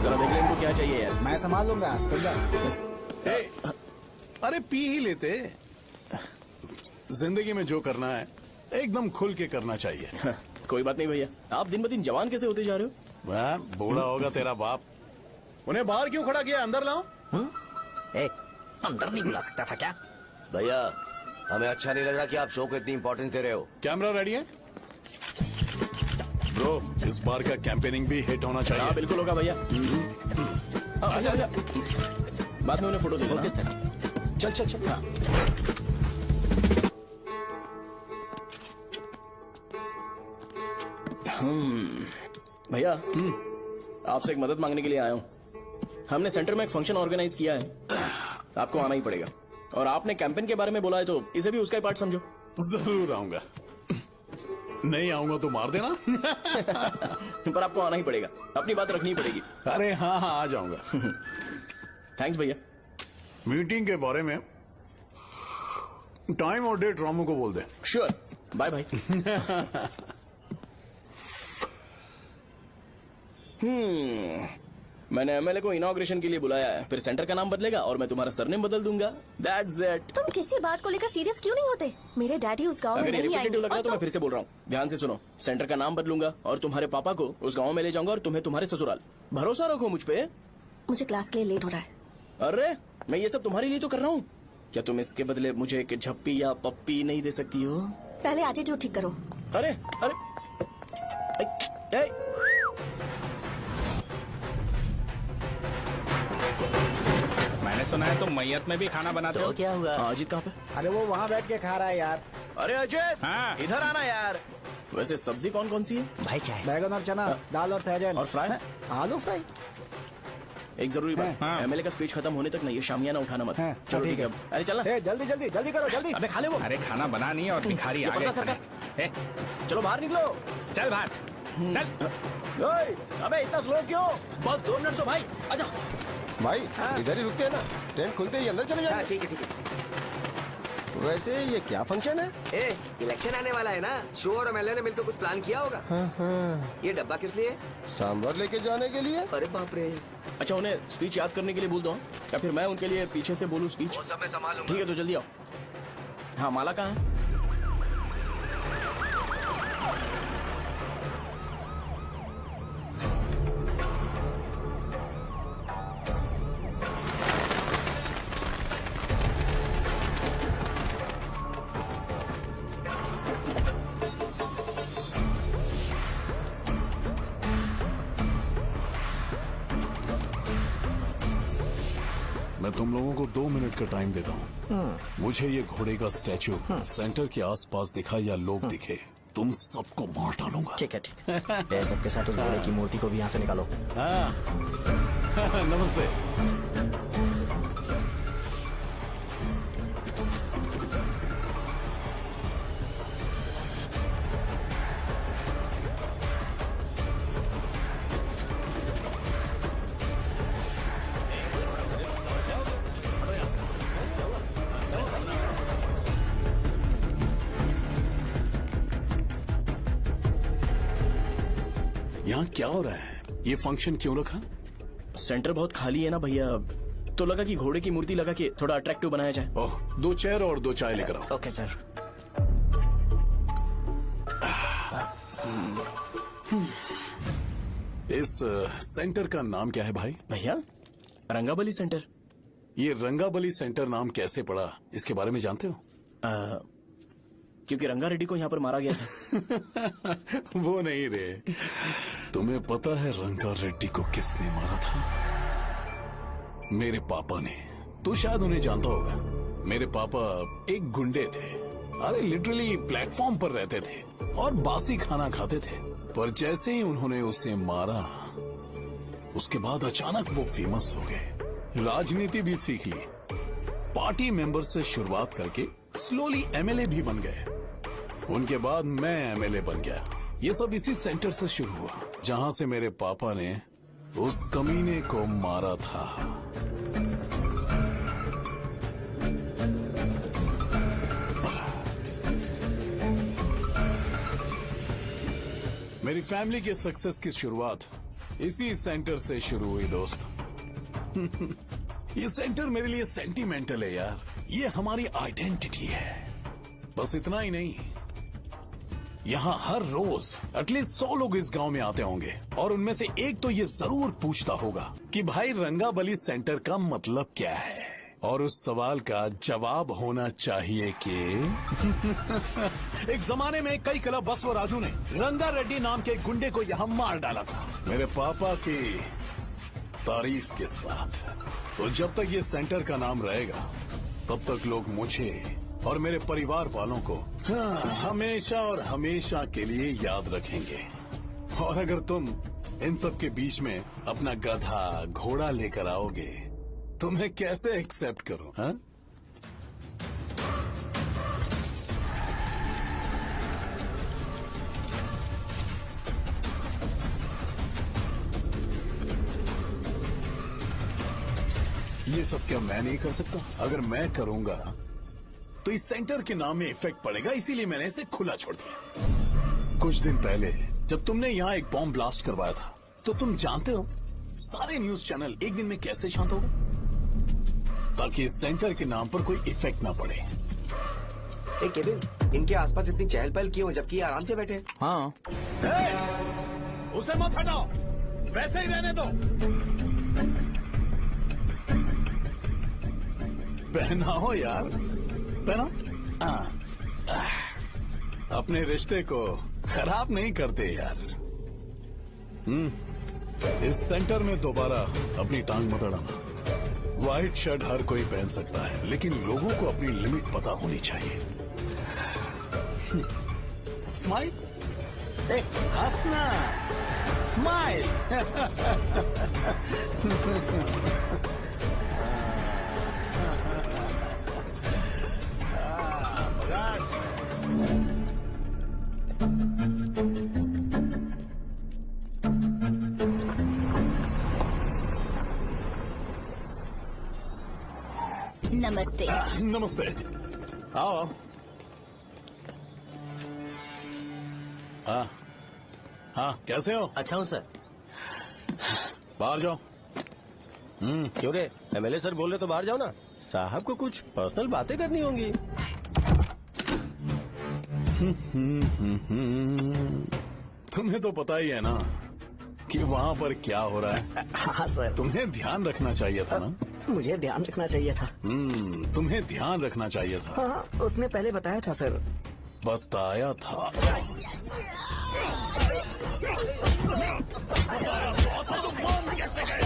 जरा देख ले इनको क्या चाहिए यार। मैं संभाल लूंगा, तुम जा। अरे पी ही लेते। जिंदगी में जो करना है एकदम खुल के करना चाहिए। कोई बात नहीं भैया, आप दिन ब दिन जवान कैसे होते जा रहे हो? वह बूढ़ा होगा तेरा बाप। उन्हें बाहर क्यों खड़ा किया? अंदर लाओ। अंदर नहीं बुला सकता था क्या? भैया, हमें अच्छा नहीं लग रहा कि आप शो को इतनी इंपॉर्टेंस दे रहे हो। कैमरा रेडी है? ब्रो, इस बार का कैंपेनिंग भी हिट होना चाहिए। हाँ बिल्कुल होगा भैया। आजा आजा, बाद में उन्हें फोटो दे। ओके सर, चल चल चल। हाँ। भैया, आपसे एक मदद मांगने के लिए आया हूँ। हमने सेंटर में एक फंक्शन ऑर्गेनाइज किया है, आपको आना ही पड़ेगा। और आपने कैंपेन के बारे में बोला है तो इसे भी उसका ही पार्ट समझो। जरूर आऊंगा। नहीं आऊंगा तो मार देना। पर आपको आना ही पड़ेगा, अपनी बात रखनी पड़ेगी। अरे हाँ हाँ, आ जाऊंगा। थैंक्स भैया। मीटिंग के बारे में टाइम और डेट रामू को बोल दे। Sure, bye bye. मैंने एमएलए को इनॉग्रेशन के लिए बुलाया है, फिर सेंटर का नाम बदलेगा और मैं तुम्हारा सरनेम बदल दूंगा। That's it. तुम किसी बात को लेकर सीरियस क्यों नहीं होते? मेरे डैडी उस गांव में अगर ये नहीं आएंगे। रिपीटेटिव लग रहा है तो मैं फिर से बोल रहा हूँ, ध्यान से सुनो। सेंटर का नाम बदलूंगा और तुम्हारे पापा को उस गांव में ले जाऊंगा और तुम्हें तुम्हारे ससुराल। भरोसा रखो मुझ पे। मुझे क्लास के लिए लेट हो रहा है। अरे मैं ये सब तुम्हारे लिए तो कर रहा हूँ। क्या तुम इसके बदले मुझे एक झप्पी या पप्पी नहीं दे सकती हो? पहले एटीट्यूड ठीक करो। अरे अरे मैंने सुना है तुम मैयत में भी खाना बनाते हो। क्या हुआ? अजीत कहाँ पे? अरे वो वहाँ बैठ के खा रहा है यार। अरे अजय, हाँ। इधर आना यार। वैसे सब्जी कौन कौन सी है? भाई क्या है? बैगन और चना, दाल और सहजन और फ्राई? आलू फ्राई। एक जरूरी बात, हाँ। एमएलए का स्पीच खत्म होने तक ना ये शामियाना उठाना मत। हाँ, चलो ठीक ठीक है। है। अरे चलना। जल्दी जल्दी जल्दी करो, जल्दी। अबे खा ले वो। अरे खाना बना नहीं है और भिखारी ये आ गए। पता सरकार। ए, चलो बाहर निकलो। चल बाहर चल। ओए, अबे इतना स्लो क्यों? बस 2 मिनट तो भाई, आजा। भाई इधर ही रुकते हैं ना, ट्रेन खुलते ही अंदर चले जाएंगे। ठीक है ठीक है। वैसे ये क्या फंक्शन है? ए, इलेक्शन आने वाला है ना, शो और एमएलए ने मिलकर कुछ प्लान किया होगा। ये डब्बा किस लिए? सांभर लेके जाने के लिए। अरे बाप रे। अच्छा, उन्हें स्पीच याद करने के लिए बोल दो या फिर मैं उनके लिए पीछे से बोलूं स्पीच? वो सब मैं संभालूंगा। ठीक है तो जल्दी आओ। हाँ, माला कहाँ है? मैं तुम लोगों को 2 मिनट का टाइम देता हूँ। मुझे ये घोड़े का स्टैचू सेंटर के आसपास दिखा या लोग दिखे, तुम सबको मार डालूंगा। ठीक है ठीक है। सबके साथ उस घोड़े की मूर्ति को भी यहाँ से निकालो। हाँ। नमस्ते। यहाँ क्या हो रहा है? ये फंक्शन क्यों रखा? सेंटर बहुत खाली है ना भैया, तो लगा कि घोड़े की मूर्ति लगा के थोड़ा अट्रैक्टिव बनाया जाए। ओह, 2 चेयर और 2 चाय लेकर आओ। Okay sir. इस सेंटर का नाम क्या है भाई? भैया रंगाबली सेंटर। ये रंगाबली सेंटर नाम कैसे पड़ा, इसके बारे में जानते हो? क्योंकि रंगा रेड्डी को यहाँ पर मारा गया था। वो नहीं रे, तुम्हें पता है रंगा रेड्डी को किसने मारा था? मेरे पापा ने। तू शायद उन्हें जानता होगा। मेरे पापा एक गुंडे थे। अरे लिटरली प्लेटफॉर्म पर रहते थे और बासी खाना खाते थे। पर जैसे ही उन्होंने उसे मारा, उसके बाद अचानक वो फेमस हो गए। राजनीति भी सीख ली, पार्टी मेंबर से शुरुआत करके स्लोली एमएलए भी बन गए। उनके बाद मैं एमएलए बन गया। ये सब इसी सेंटर से शुरू हुआ, जहां से मेरे पापा ने उस कमीने को मारा था। मेरी फैमिली के सक्सेस की शुरुआत इसी सेंटर से शुरू हुई दोस्त। ये सेंटर मेरे लिए सेंटिमेंटल है यार। ये हमारी आइडेंटिटी है। बस इतना ही नहीं, यहाँ हर रोज एटलीस्ट 100 लोग इस गांव में आते होंगे और उनमें से एक तो ये जरूर पूछता होगा कि भाई रंगाबली सेंटर का मतलब क्या है, और उस सवाल का जवाब होना चाहिए कि एक जमाने में कई कला बस व राजू ने रंगा रेड्डी नाम के गुंडे को यहाँ मार डाला था, मेरे पापा की तारीफ के साथ। तो जब तक ये सेंटर का नाम रहेगा, तब तक लोग मुझे और मेरे परिवार वालों को हमेशा और हमेशा के लिए याद रखेंगे। और अगर तुम इन सब के बीच में अपना गधा घोड़ा लेकर आओगे, तो मैं कैसे एक्सेप्ट करूं? हाँ? ये सब क्या मैं नहीं कर सकता? अगर मैं करूंगा तो इस सेंटर के नाम में इफेक्ट पड़ेगा, इसीलिए मैंने इसे खुला छोड़ दिया। कुछ दिन पहले जब तुमने यहाँ एक बॉम्ब ब्लास्ट करवाया था, तो तुम जानते हो सारे न्यूज चैनल एक दिन में कैसे शांत हो गए? ताकि इस सेंटर के नाम पर कोई इफेक्ट ना पड़े। केविन, इनके आसपास इतनी चहल पहल क्यों, जबकि आराम से बैठे? हाँ। उसे मत हटाओ, वैसे ही रहने दो। पहनाओ यार, पहना। अपने रिश्ते को खराब नहीं करते यार। इस सेंटर में दोबारा अपनी टांग मत अड़ाना। व्हाइट शर्ट हर कोई पहन सकता है, लेकिन लोगों को अपनी लिमिट पता होनी चाहिए। स्माइल, हंसना, स्माइल। नमस्ते। नमस्ते, आओ। हाँ हाँ, कैसे हो? अच्छा हूँ सर। बाहर जाओ। क्यों रे, एमएलए सर बोल रहे तो बाहर जाओ ना। साहब को कुछ पर्सनल बातें करनी होंगी। तुम्हें तो पता ही है ना कि वहाँ पर क्या हो रहा है। हाँ सर। तुम्हें ध्यान रखना चाहिए था ना। मुझे ध्यान रखना चाहिए था। तुम्हें ध्यान रखना चाहिए था। हाँ, उसने पहले बताया था सर। बताया था। कैसे गए?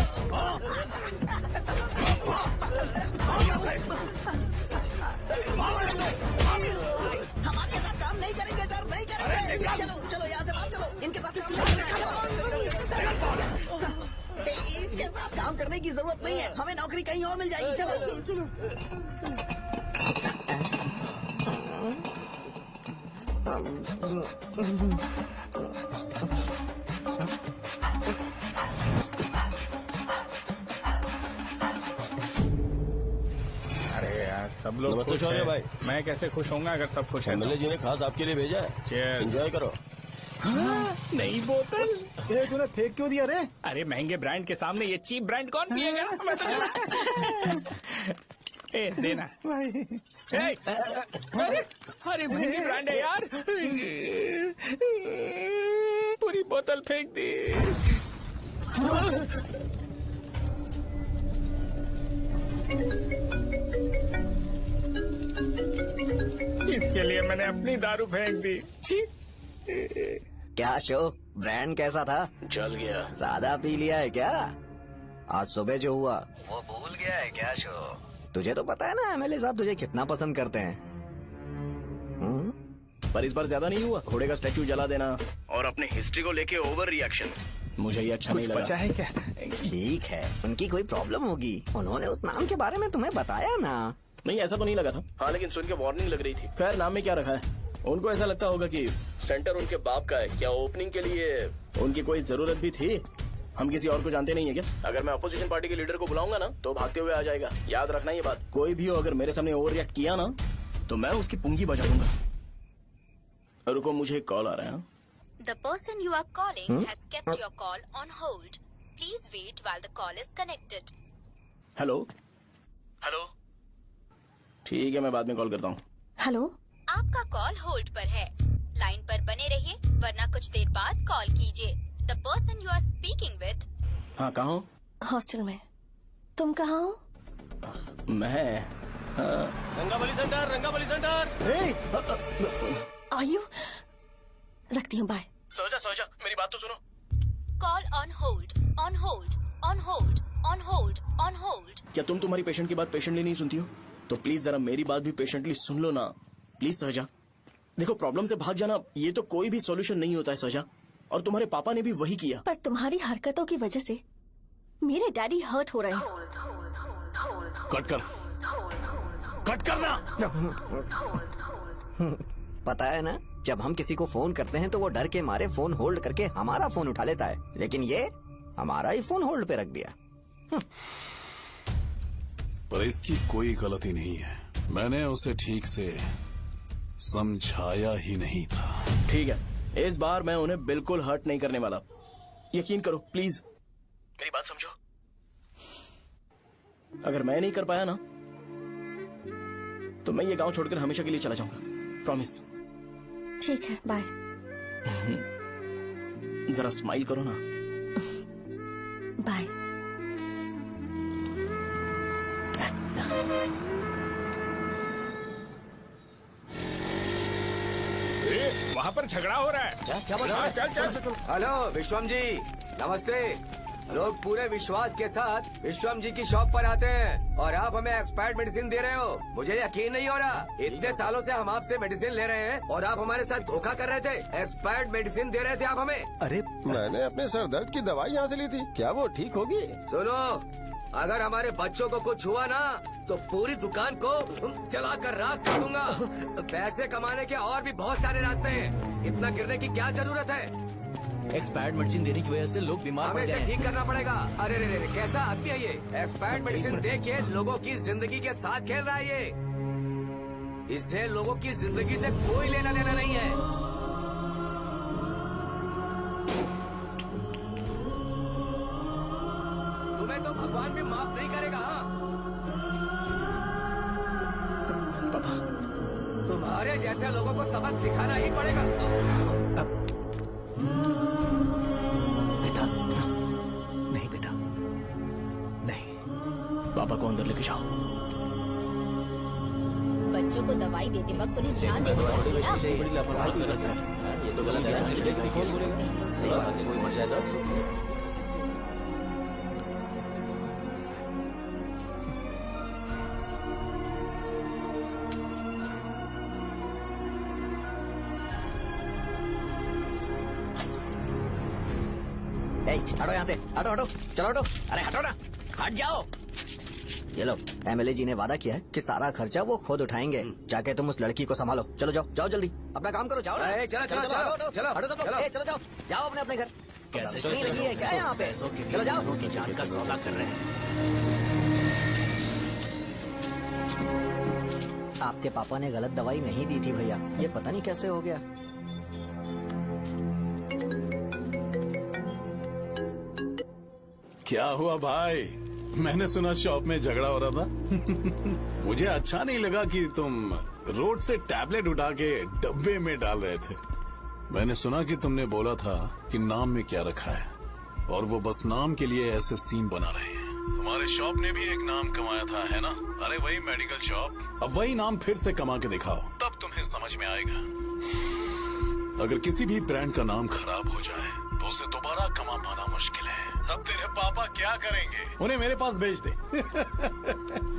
काम करने की जरूरत नहीं है, हमें नौकरी कहीं और मिल जाएगी। चलो चलो। अरे यार सब लोग नमस्ते खुश शौर्य हैं। भाई। मैं कैसे खुश होऊंगा अगर सब खुश हैं तो? एमएलए जी ने खास आपके लिए भेजा है, Cheers। एंजॉय करो। नई बोतल। ये तूने फेंक क्यों दिया रे? अरे महंगे ब्रांड के सामने ये चीप ब्रांड कौन पिएगा? मैं तो ए देना भाई। ए, अरे महंगी ब्रांड है यार, पूरी बोतल फेंक दी। इसके लिए मैंने अपनी दारू फेंक दी। छी। क्या शो, ब्रांड कैसा था? चल गया। ज्यादा पी लिया है क्या? आज सुबह जो हुआ वो भूल गया है क्या शो? तुझे तो पता है ना एमएलए साहब तुझे कितना पसंद करते हैं। पर इस बार ज्यादा नहीं हुआ। घोड़े का स्टैचू जला देना और अपने हिस्ट्री को लेके ओवर रिएक्शन, मुझे ये अच्छा नहीं लगा। बचा है क्या? ठीक है, उनकी कोई प्रॉब्लम होगी, उन्होंने उस नाम के बारे में तुम्हें बताया ना? नहीं ऐसा तो नहीं लगा था। हाँ लेकिन सुन के वार्निंग लग रही थी। खैर नाम में क्या रखा है, उनको ऐसा लगता होगा कि सेंटर उनके बाप का है। क्या ओपनिंग के लिए उनकी कोई जरूरत भी थी? हम किसी और को जानते नहीं है क्या? अगर मैं अपोजिशन पार्टी के लीडर को बुलाऊंगा ना तो भागते हुए आ जाएगा। याद रखना ये बात, कोई भी हो अगर मेरे सामने ओवर रिएक्ट किया ना तो मैं उसकी पुंगी बजा दूंगा। रुको मुझे एक कॉल आ रहा है। The person you are calling has kept your call on hold. Please wait while the call is connected. Hello hello, ठीक है मैं बाद में कॉल करता हूँ। हेलो, आपका कॉल होल्ड पर है, लाइन पर बने रहिए वरना कुछ देर बाद कॉल कीजिए। The person you are speaking with। हाँ कहाँ हो? हॉस्टल में। तुम कहाँ हो? मैं रंगाबली सेंटर, रंगाबली सेंटर। आयु, रखती हूँ, बाय। सोचा मेरी बात तो सुनो। Call on hold, on hold, on hold, on hold, on hold। क्या तुम तुम्हारी पेशेंट की बात पेशेंटली नहीं सुनती हो? तो प्लीज जरा मेरी बात भी पेशेंटली सुन लो ना प्लीज। सहजा देखो, प्रॉब्लम से भाग जाना ये तो कोई भी सॉल्यूशन नहीं होता है सहजा, और तुम्हारे पापा ने भी वही किया। पर तुम्हारी हरकतों की वजह से मेरे डैडी हर्ट हो रहे हैं। कट करना। पता है ना, जब हम किसी को फोन करते हैं तो वो डर के मारे फोन होल्ड करके हमारा फोन उठा लेता है, लेकिन ये हमारा ही फोन होल्ड पे रख दिया। पर इसकी कोई गलती नहीं है, मैंने उसे ठीक से समझाया ही नहीं था। ठीक है, इस बार मैं उन्हें बिल्कुल हर्ट नहीं करने वाला, यकीन करो प्लीज, मेरी बात समझो। अगर मैं नहीं कर पाया ना तो मैं ये गांव छोड़कर हमेशा के लिए चला जाऊंगा, प्रॉमिस। ठीक है, बाय। जरा स्माइल करो ना। बाय। वहाँ पर झगड़ा हो रहा है। क्या बोल रहा है? चल। हेलो विश्वम जी, नमस्ते। लोग पूरे विश्वास के साथ विश्वम जी की शॉप पर आते हैं और आप हमें एक्सपायर्ड मेडिसिन दे रहे हो। मुझे यकीन नहीं हो रहा, इतने सालों से हम आपसे मेडिसिन ले रहे हैं और आप हमारे साथ धोखा कर रहे थे। एक्सपायर्ड मेडिसिन दे रहे थे आप हमें। अरे मैंने अपने सर दर्द की दवाई यहाँ से ली थी, क्या वो ठीक होगी? सुनो, अगर हमारे बच्चों को कुछ हुआ ना तो पूरी दुकान को जलाकर राख कर दूंगा। पैसे कमाने के और भी बहुत सारे रास्ते हैं, इतना गिरने की क्या जरूरत है? एक्सपायर्ड मेडिसिन देने की वजह से लोग बीमार पड़ हमें गए इसे हैं। ठीक करना पड़ेगा। अरे रे रे, कैसा आदमी है ये? एक्सपायर्ड मेडिसिन दे के लोगों की जिंदगी के साथ खेल रहा है ये। इससे लोगों की जिंदगी से कोई लेना देना नहीं है। तुम्हें तो भगवान भी माफ नहीं करेगा। तुम्हारे जैसे लोगों को सबक सिखाना ही पड़ेगा। नहीं बेटा, नहीं। पापा को अंदर लेके जाओ। बच्चों को दवाई देते वक्त उन्हें ध्यान देना चाहिए ना। ये तो गलत है। कोई मर जाएगा। हटो यहाँ से, हटो हटो, चलो हटो, अरे हटो ना, हट जाओ। ये लो, एमएलए जी ने वादा किया है कि सारा खर्चा वो खुद उठाएंगे। जाके तुम उस लड़की को संभालो। चलो जाओ, जाओ जल्दी, अपना काम करो, जाओ ना। चलो चलो चलो हटो सब लोग, चलो जाओ, जाओ अपने घर। कैसे नहीं लगी है क्या यहाँ पे? चलो जाओ। की जान का सौदा कर रहे हैं। आपके पापा ने गलत दवाई नहीं दी थी भैया, ये पता नहीं कैसे हो गया। क्या हुआ भाई? मैंने सुना शॉप में झगड़ा हो रहा था। मुझे अच्छा नहीं लगा कि तुम रोड से टैबलेट उठा के डब्बे में डाल रहे थे। मैंने सुना कि तुमने बोला था कि नाम में क्या रखा है, और वो बस नाम के लिए ऐसे सीन बना रहे हैं। तुम्हारे शॉप ने भी एक नाम कमाया था, है ना? अरे वही मेडिकल शॉप, अब वही नाम फिर से कमा के दिखाओ, तब तुम्हें समझ में आएगा। अगर किसी भी ब्रांड का नाम खराब हो जाए तो उसे दोबारा कमा पाना मुश्किल है। अब तेरे पापा क्या करेंगे? उन्हें मेरे पास भेज दे।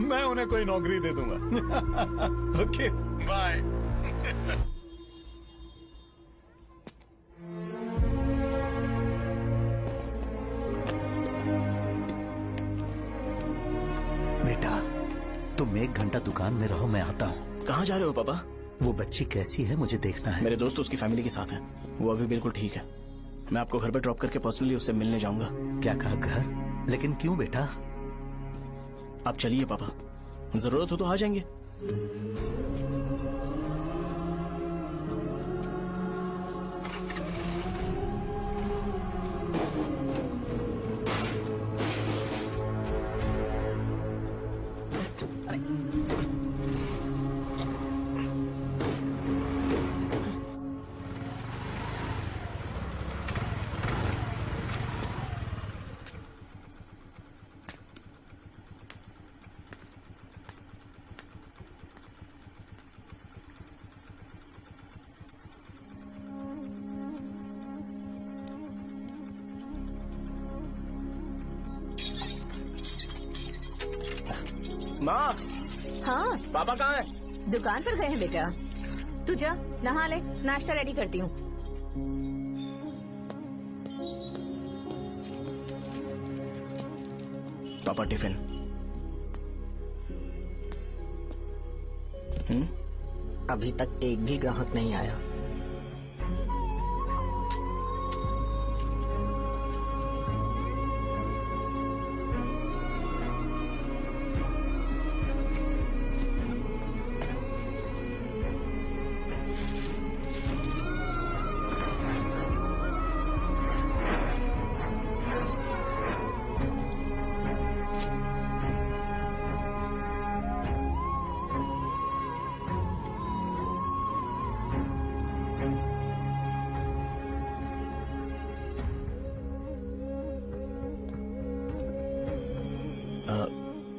मैं उन्हें कोई नौकरी दे दूंगा। Okay bye. बेटा तुम 1 घंटा दुकान में रहो, मैं आता हूँ। कहाँ जा रहे हो पापा? वो बच्ची कैसी है मुझे देखना है। मेरे दोस्त उसकी फैमिली के साथ हैं, वो अभी बिल्कुल ठीक है। मैं आपको घर पे ड्रॉप करके पर्सनली उससे मिलने जाऊंगा। क्या कहा घर? लेकिन क्यों बेटा? आप चलिए पापा, जरूरत हो तो आ जाएंगे। माँ, हाँ पापा कहाँ हैं? दुकान पर गए हैं बेटा। तू जा नहा ले, नाश्ता रेडी करती हूँ। पापा टिफिन। अभी तक एक भी ग्राहक नहीं आया।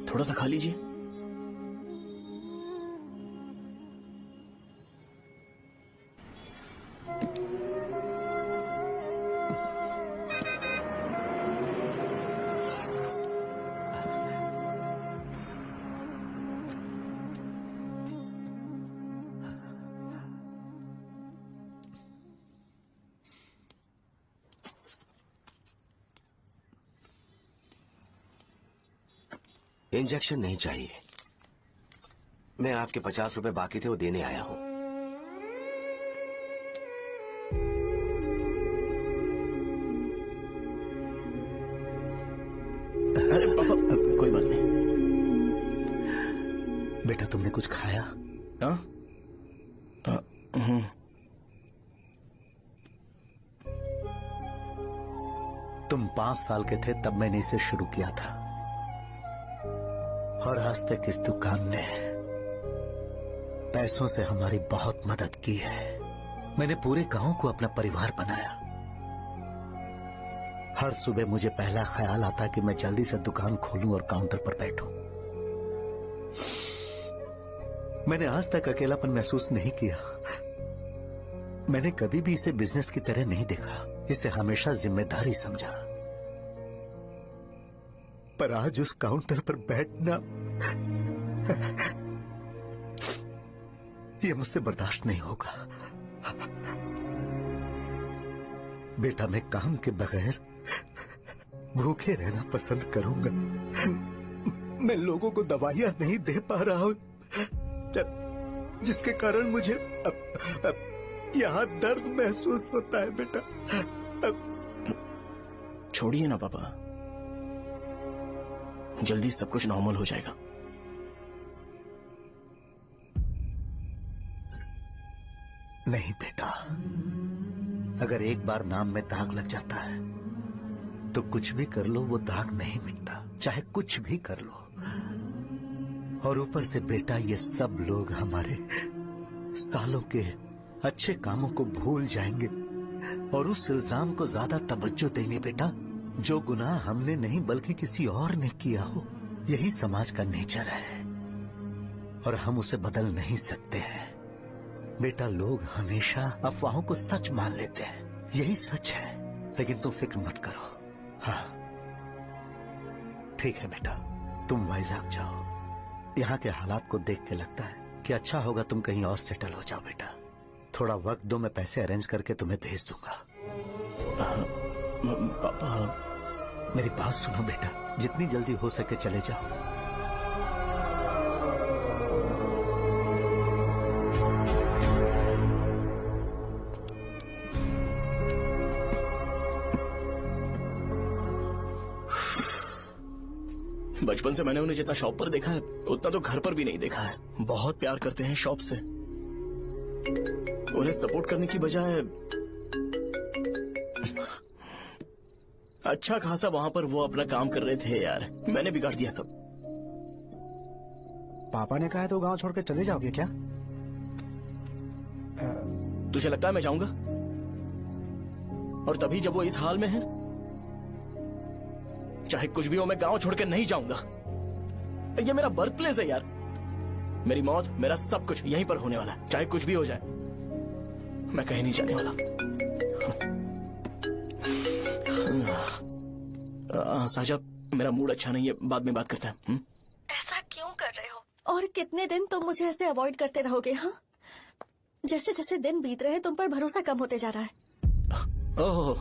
थोड़ा सा खा लीजिए। इंजेक्शन नहीं चाहिए। मैं आपके 50 रुपए बाकी थे, वो देने आया हूँ। अरे पापा कोई बात नहीं। बेटा तुमने कुछ खाया? हाँ? तुम 5 साल के थे तब मैंने इसे शुरू किया था, और आज तक इस दुकान ने पैसों से हमारी बहुत मदद की है। मैंने पूरे गांव को अपना परिवार बनाया। हर सुबह मुझे पहला ख्याल आता कि मैं जल्दी से दुकान खोलूं और काउंटर पर बैठूं। मैंने आज तक अकेलापन महसूस नहीं किया। मैंने कभी भी इसे बिजनेस की तरह नहीं देखा, इसे हमेशा जिम्मेदारी समझा। पर आज उस काउंटर पर बैठना ये मुझसे बर्दाश्त नहीं होगा। बेटा मैं काम के बगैर भूखे रहना पसंद करूंगा। मैं लोगों को दवाइयां नहीं दे पा रहा हूँ, जिसके कारण मुझे यहाँ दर्द महसूस होता है बेटा। छोड़िए ना पापा, जल्दी सब कुछ नॉर्मल हो जाएगा। नहीं बेटा, अगर एक बार नाम में दाग लग जाता है तो कुछ भी कर लो वो दाग नहीं मिटता, चाहे कुछ भी कर लो। और ऊपर से बेटा ये सब लोग हमारे सालों के अच्छे कामों को भूल जाएंगे और उस इल्जाम को ज्यादा तवज्जो देंगे बेटा, जो गुनाह हमने नहीं बल्कि किसी और ने किया हो। यही समाज का नेचर है और हम उसे बदल नहीं सकते हैं बेटा। लोग हमेशा अफवाहों को सच मान लेते हैं, यही सच है। लेकिन तुम फिक्र मत करो। हाँ ठीक है बेटा, तुम वाइजाग जाओ। यहाँ के हालात को देख के लगता है कि अच्छा होगा तुम कहीं और सेटल हो जाओ बेटा। थोड़ा वक्त दो, मैं पैसे अरेंज करके तुम्हें भेज दूंगा। पापा मेरी बात सुनो बेटा, जितनी जल्दी हो सके चले जाओ। बचपन से मैंने उन्हें जितना शॉप पर देखा है उतना तो घर पर भी नहीं देखा है। बहुत प्यार करते हैं शॉप से। उन्हें सपोर्ट करने की बजाय अच्छा खासा वहां पर वो अपना काम कर रहे थे यार। मैंने बिगाड़ दिया सब। पापा ने कहा है तो गांव छोड़कर चले जाओगे क्या? तुझे लगता है मैं जाऊंगा? और तभी जब वो इस हाल में है, चाहे कुछ भी हो मैं गांव छोड़कर नहीं जाऊंगा। ये मेरा बर्थ प्लेस है यार। मेरी मौत, मेरा सब कुछ यहीं पर होने वाला है। चाहे कुछ भी हो जाए मैं कहीं नहीं जाने वाला। साजा, मेरा मूड अच्छा नहीं है, बाद में बात करते हैं। ऐसा क्यों कर रहे हो? और कितने दिन तुम मुझे ऐसे अवॉइड करते रहोगे? हाँ, जैसे जैसे दिन बीत रहे हैं तुम पर भरोसा कम होते जा रहा है। ओह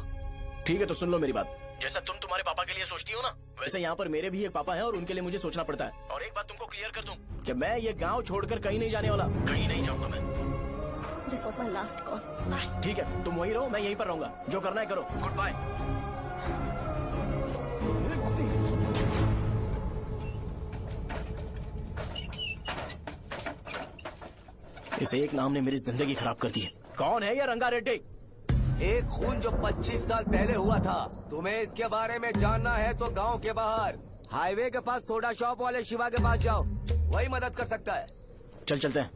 ठीक है, तो सुन लो मेरी बात। जैसा तुम तुम्हारे पापा के लिए सोचती हो ना, वैसे यहाँ पर मेरे भी एक पापा हैं और उनके लिए मुझे सोचना पड़ता है। और एक बात तुमको क्लियर कर दूं कि मैं ये गांव छोड़कर कहीं नहीं जाने वाला, कहीं नहीं जाऊंगा मैं। This was my last call. Bye. ठीक है, तुम वहीं रहो, मैं यहीं पर रहूंगा। जो करना है करो। Good bye. इस एक नाम ने मेरी जिंदगी खराब कर दी है। कौन है ये रंगा रेड्डी? एक खून जो 25 साल पहले हुआ था। तुम्हें इसके बारे में जानना है तो गांव के बाहर हाईवे के पास सोडा शॉप वाले शिवा के पास जाओ, वही मदद कर सकता है। चल चलते हैं।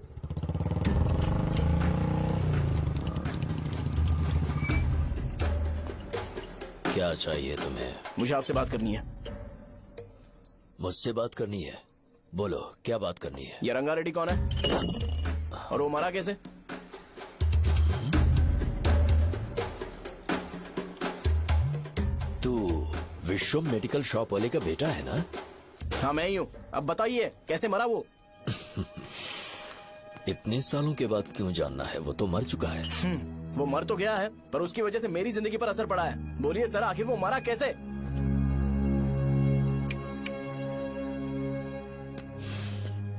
क्या चाहिए तुम्हें? मुझे आपसे बात करनी है। मुझसे बात करनी है? बोलो क्या बात करनी है? ये रंगा रेड्डी कौन है और वो मरा कैसे? तू विश्वम मेडिकल शॉप वाले का बेटा है ना? हाँ मैं ही हूँ। अब बताइए कैसे मरा वो? इतने सालों के बाद क्यों जानना है? वो तो मर चुका है। वो मर तो गया है पर उसकी वजह से मेरी जिंदगी पर असर पड़ा है। बोलिए सर, आखिर वो मरा कैसे?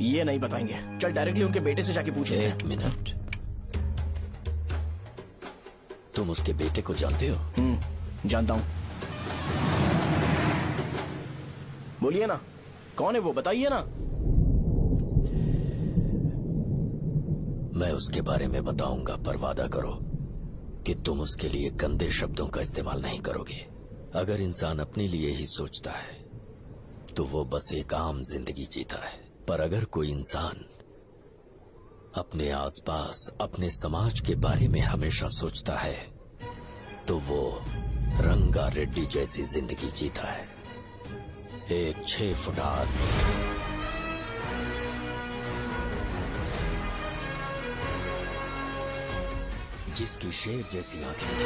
ये नहीं बताएंगे। चल डायरेक्टली उनके बेटे से जाके पूछे। एक मिनट, तुम उसके बेटे को जानते हो? जानता हूँ। बोलिए ना, कौन है वो? बताइए ना। मैं उसके बारे में बताऊंगा, पर वादा करो कि तुम उसके लिए गंदे शब्दों का इस्तेमाल नहीं करोगे। अगर इंसान अपने लिए ही सोचता है तो वो बस एक आम जिंदगी जीता है, पर अगर कोई इंसान अपने आसपास, अपने समाज के बारे में हमेशा सोचता है तो वो रंगा रेड्डी जैसी जिंदगी जीता है। एक 6 फुट आदमी, जिसकी शेर जैसी आंखें थी।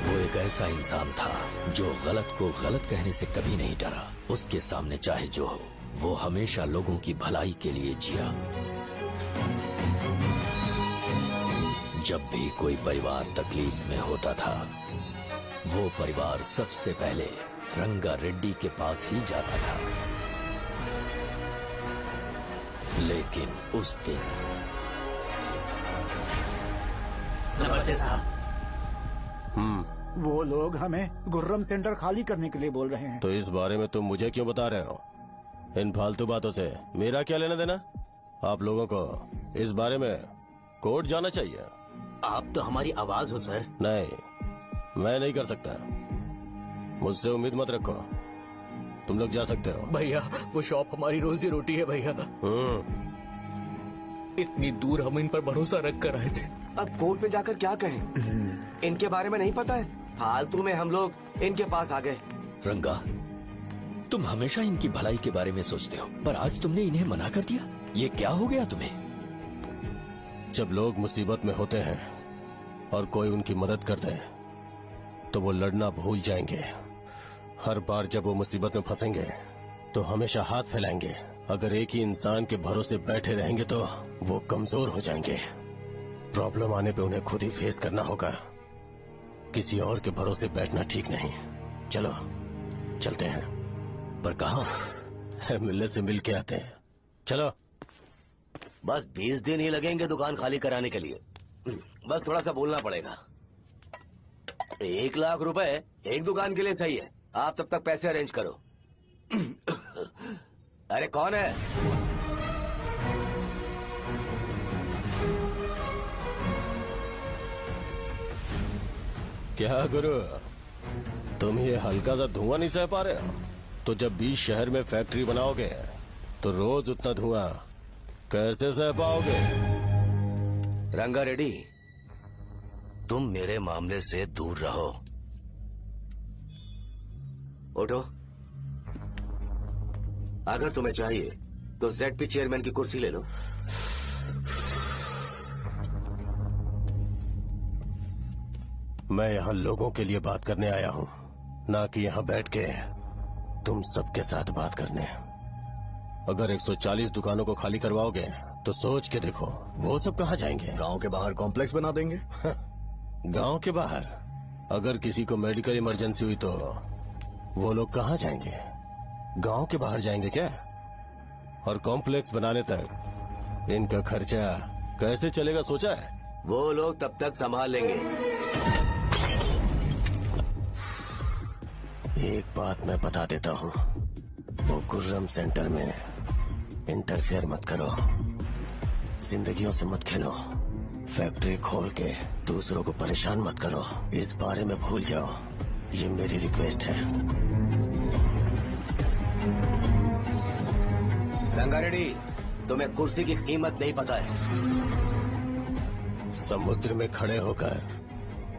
वो एक ऐसा इंसान था जो गलत को गलत कहने से कभी नहीं डरा। उसके सामने चाहे जो हो, वो हमेशा लोगों की भलाई के लिए जिया। जब भी कोई परिवार तकलीफ में होता था वो परिवार सबसे पहले रंगा रेड्डी के पास ही जाता था, लेकिन उस दिन नमस्ते साहब। वो लोग हमें गुर्रम सेंटर खाली करने के लिए बोल रहे हैं। तो इस बारे में तुम मुझे क्यों बता रहे हो? इन फालतू बातों से मेरा क्या लेना देना? आप लोगों को इस बारे में कोर्ट जाना चाहिए। आप तो हमारी आवाज हो सर। नहीं, मैं नहीं कर सकता। मुझसे उम्मीद मत रखो। तुम लोग जा सकते हो। भैया वो शॉप हमारी रोजी रोटी है भैया। इतनी दूर हम इन पर भरोसा रख कर आए थे। अब कोर्ट पे जाकर क्या कहें? इनके बारे में नहीं पता है। फालतू में हम लोग इनके पास आ गए। रंगा, तुम हमेशा इनकी भलाई के बारे में सोचते हो, पर आज तुमने इन्हें मना कर दिया। ये क्या हो गया तुम्हें? जब लोग मुसीबत में होते हैं और कोई उनकी मदद कर दे तो वो लड़ना भूल जाएंगे। हर बार जब वो मुसीबत में फंसेंगे तो हमेशा हाथ फैलाएंगे। अगर एक ही इंसान के भरोसे बैठे रहेंगे तो वो कमजोर हो जाएंगे। प्रॉब्लम आने पे उन्हें खुद ही फेस करना होगा। किसी और के भरोसे बैठना ठीक नहीं। चलो चलते हैं। पर कहाँ? मिलने से मिल के आते हैं। चलो। बस 20 दिन ही लगेंगे दुकान खाली कराने के लिए। बस थोड़ा सा बोलना पड़ेगा। 1 लाख रुपए एक दुकान के लिए सही है। आप तब तक पैसे अरेंज करो। अरे कौन है? क्या गुरु, तुम ये हल्का सा धुआं नहीं सह पा रहे हो? तो जब 20 शहर में फैक्ट्री बनाओगे तो रोज उतना धुआं कैसे सह पाओगे? रंगा रेड्डी, तुम मेरे मामले से दूर रहो। उठो। अगर तुम्हें चाहिए तो ZP चेयरमैन की कुर्सी ले लो। मैं यहाँ लोगों के लिए बात करने आया हूँ, ना कि यहाँ बैठ के तुम सबके साथ बात करने। अगर 140 दुकानों को खाली करवाओगे तो सोच के देखो वो सब कहाँ जाएंगे? गांव के बाहर कॉम्प्लेक्स बना देंगे। गांव के बाहर? अगर किसी को मेडिकल इमरजेंसी हुई तो वो लोग कहाँ जाएंगे? गांव के बाहर जाएंगे क्या? और कॉम्प्लेक्स बनाने तक इनका खर्चा कैसे चलेगा सोचा है? वो लोग तब तक संभाल लेंगे। एक बात मैं बता देता हूँ, वो गुर्रम सेंटर में इंटरफेयर मत करो। जिंदगियों से मत खेलो। फैक्ट्री खोल के दूसरों को परेशान मत करो। इस बारे में भूल जाओ। ये मेरी रिक्वेस्ट है। रंगा रेड्डी, तुम्हें कुर्सी की कीमत नहीं पता है। समुद्र में खड़े होकर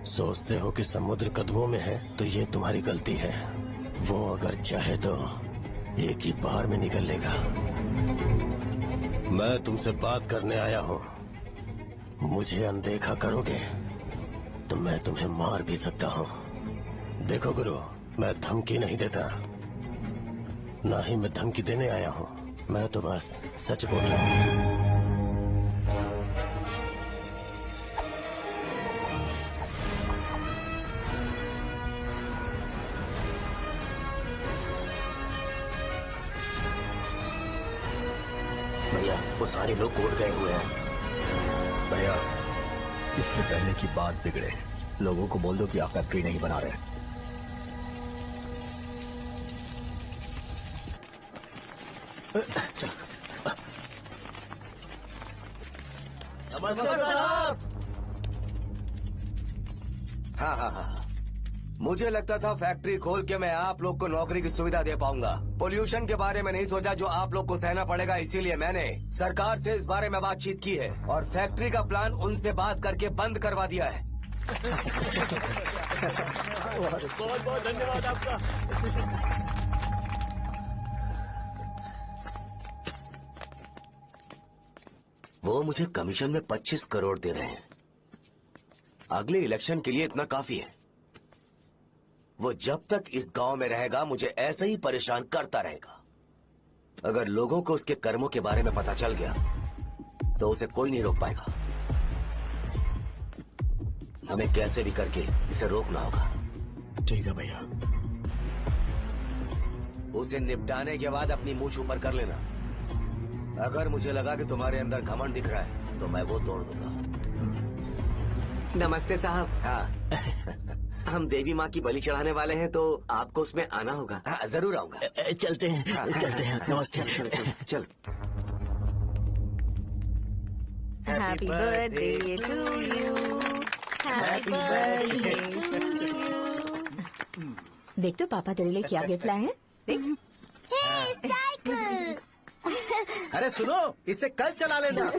सोचते हो कि समुद्र कदमों में है तो ये तुम्हारी गलती है। वो अगर चाहे तो एक ही बार में निकल लेगा। मैं तुमसे बात करने आया हूँ। मुझे अनदेखा करोगे तो मैं तुम्हें मार भी सकता हूँ। देखो गुरु, मैं धमकी नहीं देता, ना ही मैं धमकी देने आया हूँ। मैं तो बस सच बोल रहा हूँ। भैया वो सारे लोग कोर्ट गए हुए हैं। भैया इससे पहले की बात बिगड़े, लोगों को बोल दो कि आप फैक्ट्री नहीं बना रहे। नमस्ते साहब। हाँ, मुझे लगता था फैक्ट्री खोल के मैं आप लोग को नौकरी की सुविधा दे पाऊंगा। पोल्यूशन के बारे में नहीं सोचा जो आप लोग को सहना पड़ेगा, इसीलिए मैंने सरकार से इस बारे में बातचीत की है और फैक्ट्री का प्लान उनसे बात करके बंद करवा दिया है। बहुत बहुत धन्यवाद आपका। वो मुझे कमीशन में 25 करोड़ दे रहे हैं। अगले इलेक्शन के लिए इतना काफी है। वो जब तक इस गांव में रहेगा मुझे ऐसे ही परेशान करता रहेगा। अगर लोगों को उसके कर्मों के बारे में पता चल गया तो उसे कोई नहीं रोक पाएगा। हमें कैसे भी करके इसे रोकना होगा। ठीक है भैया। उसे निपटाने के बाद अपनी मूंछ ऊपर कर लेना। अगर मुझे लगा कि तुम्हारे अंदर घमंड दिख रहा है तो मैं वो तोड़ दूंगा। नमस्ते साहब। हाँ हम देवी माँ की बलि चढ़ाने वाले हैं तो आपको उसमें आना होगा। हाँ जरूर आऊंगा। चलते हैं चलते हैं। नमस्ते। चल। Happy birthday to you, happy birthday to you. देख तो पापा तेरे लिए क्या गिफ्ट लाए हैं। देख। साइकिल। अरे सुनो, इसे कल चला लेना।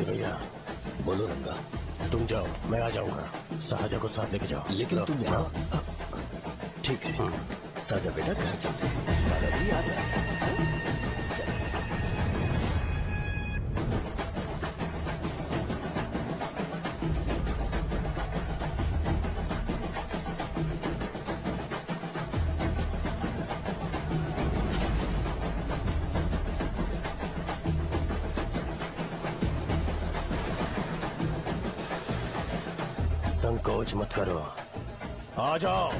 भैया बोलो रंगा, तुम जाओ मैं आ जाऊंगा। साजा को साथ लेके जाओ। लेकिन तुम यहाँ। ठीक है साजा बेटा घर चलते हैं। दादाजी आ जाए। संकोच मत करो, आ जाओ।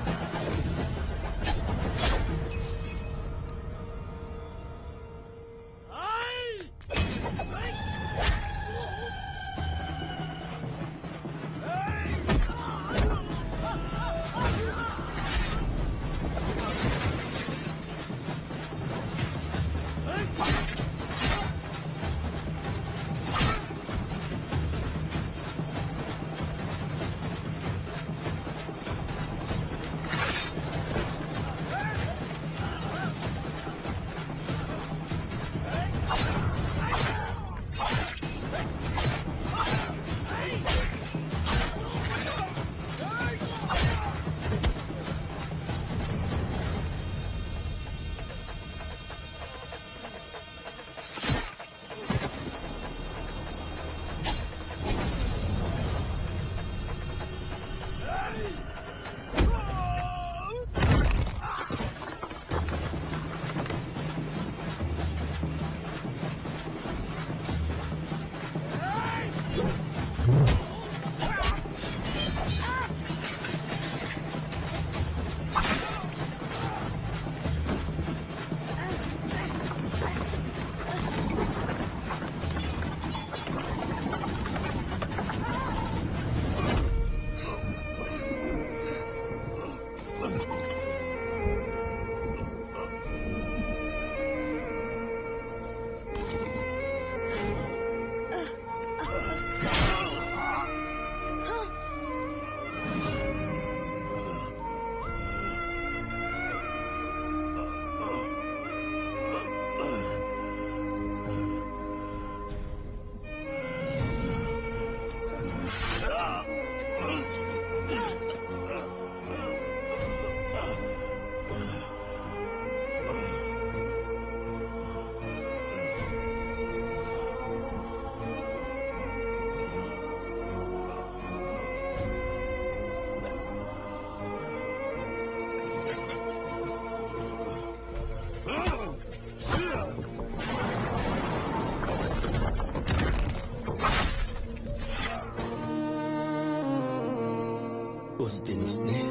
उस दिन उसने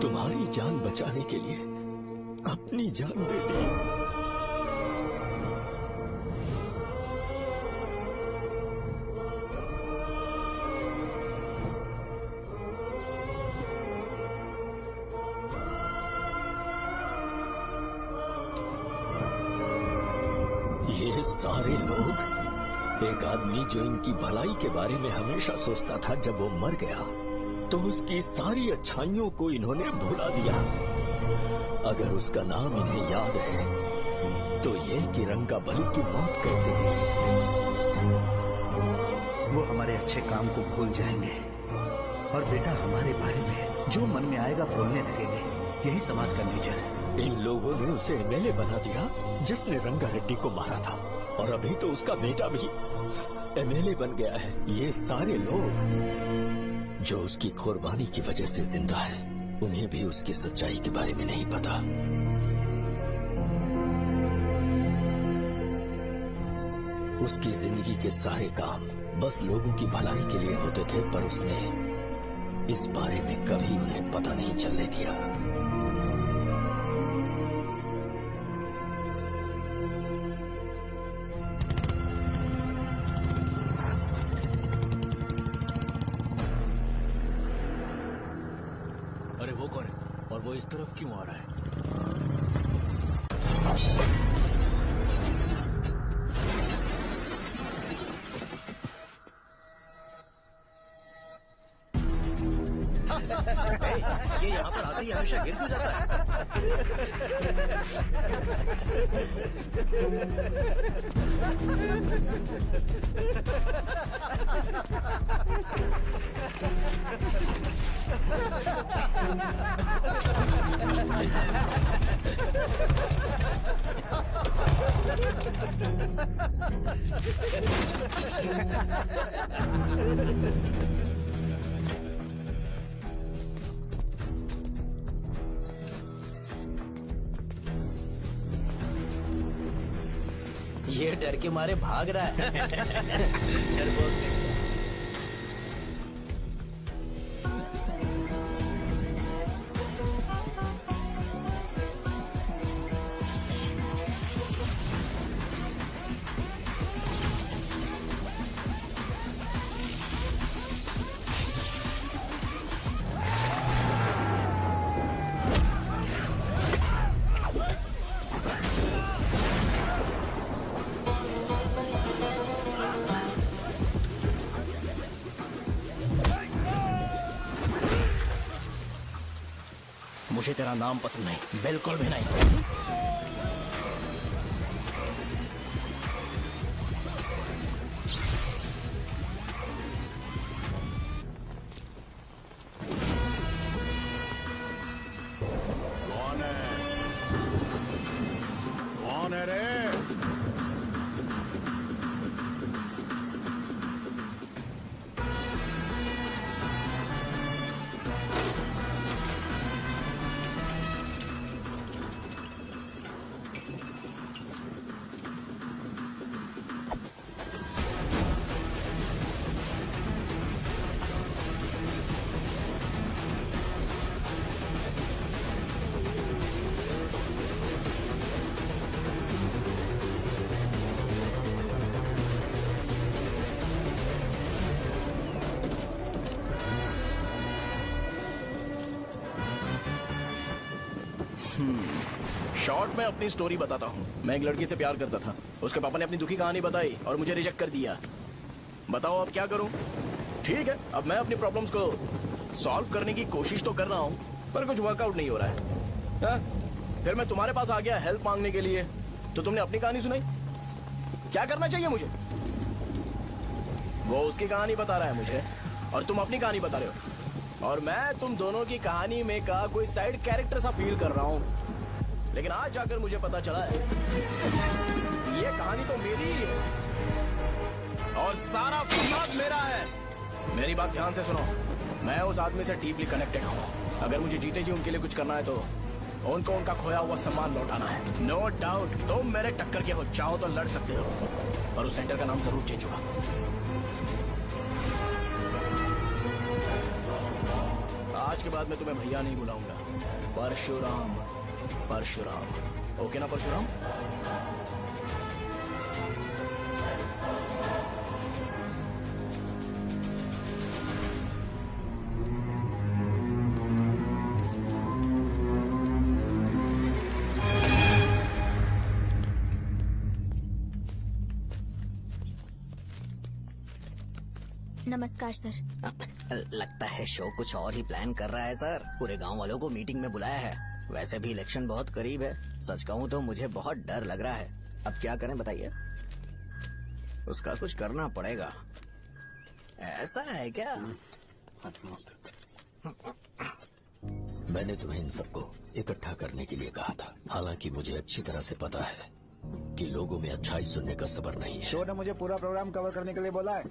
तुम्हारी जान बचाने के लिए अपनी जान दे दी। ये सारे लोग, एक आदमी जो इनकी भलाई के बारे में हमेशा सोचता था, जब वो मर गया तो उसकी सारी अच्छाइयों को इन्होंने भुला दिया। अगर उसका नाम इन्हें याद है तो ये कि रंगाबली की मौत कैसे हुई। वो हमारे अच्छे काम को भूल जाएंगे और बेटा हमारे बारे में जो मन में आएगा बोलने लगेंगे। यही समाज का नेचर है। इन लोगों ने उसे एमएलए बना दिया जिसने रंगा रेड्डी को मारा था, और अभी तो उसका बेटा भी एमएलए बन गया है। ये सारे लोग जो उसकी कुर्बानी की वजह से जिंदा है, उन्हें भी उसकी सच्चाई के बारे में नहीं पता। उसकी जिंदगी के सारे काम बस लोगों की भलाई के लिए होते थे, पर उसने इस बारे में कभी उन्हें पता नहीं चलने दिया। अरे वो कौन है और वो इस तरफ क्यों आ रहा है? ये यहाँ पर आते ही हमेशा गिर क्यों जाता ये डर के मारे भाग रहा है। चल बोल दे। मुझे तेरा नाम पसंद नहीं, बिल्कुल भी नहीं। कौन है रे? शॉर्ट में अपनी स्टोरी बताता हूँ। मैं एक लड़की से प्यार करता था। उसके पापा ने अपनी दुखी कहानी बताई और मुझे रिजेक्ट कर दिया। बताओ अब क्या करूँ? ठीक है, अब मैं अपनी प्रॉब्लम्स को सॉल्व करने की कोशिश तो कर रहा हूँ, पर कुछ वर्कआउट नहीं हो रहा है। हा? फिर मैं तुम्हारे पास आ गया हेल्प मांगने के लिए, तो तुमने अपनी कहानी सुनाई। क्या करना चाहिए मुझे? वो उसकी कहानी बता रहा है मुझे और तुम अपनी कहानी बता रहे हो, और मैं तुम दोनों की कहानी में का कोई साइड कैरेक्टर सा फील कर रहा हूँ। लेकिन आज जाकर मुझे पता चला है ये कहानी तो मेरी ही है और सारा फसाद मेरा है। मेरी बात ध्यान से सुनो, मैं उस आदमी से डीपली कनेक्टेड हूँ। अगर मुझे जीते जी उनके लिए कुछ करना है तो उनको उनका खोया हुआ सम्मान लौटाना है। नो डाउट तुम मेरे टक्कर के हो, चाहो तो लड़ सकते हो, पर उस सेंटर का नाम जरूर चेंज होगा। आज के बाद मैं तुम्हें भैया नहीं बुलाऊंगा, परशुराम। परशुराम, ओके ना परशुराम? नमस्कार सर। लगता है शो कुछ और ही प्लान कर रहा है सर। पूरे गांव वालों को मीटिंग में बुलाया है। वैसे भी इलेक्शन बहुत करीब है। सच कहूँ तो मुझे बहुत डर लग रहा है। अब क्या करें बताइए? उसका कुछ करना पड़ेगा। ऐसा है क्या? मैंने तुम्हें इन सबको इकट्ठा करने के लिए कहा था। हालांकि मुझे अच्छी तरह से पता है कि लोगों में अच्छाई सुनने का सब्र नहीं है। शो ने मुझे पूरा प्रोग्राम कवर करने के लिए बोला है।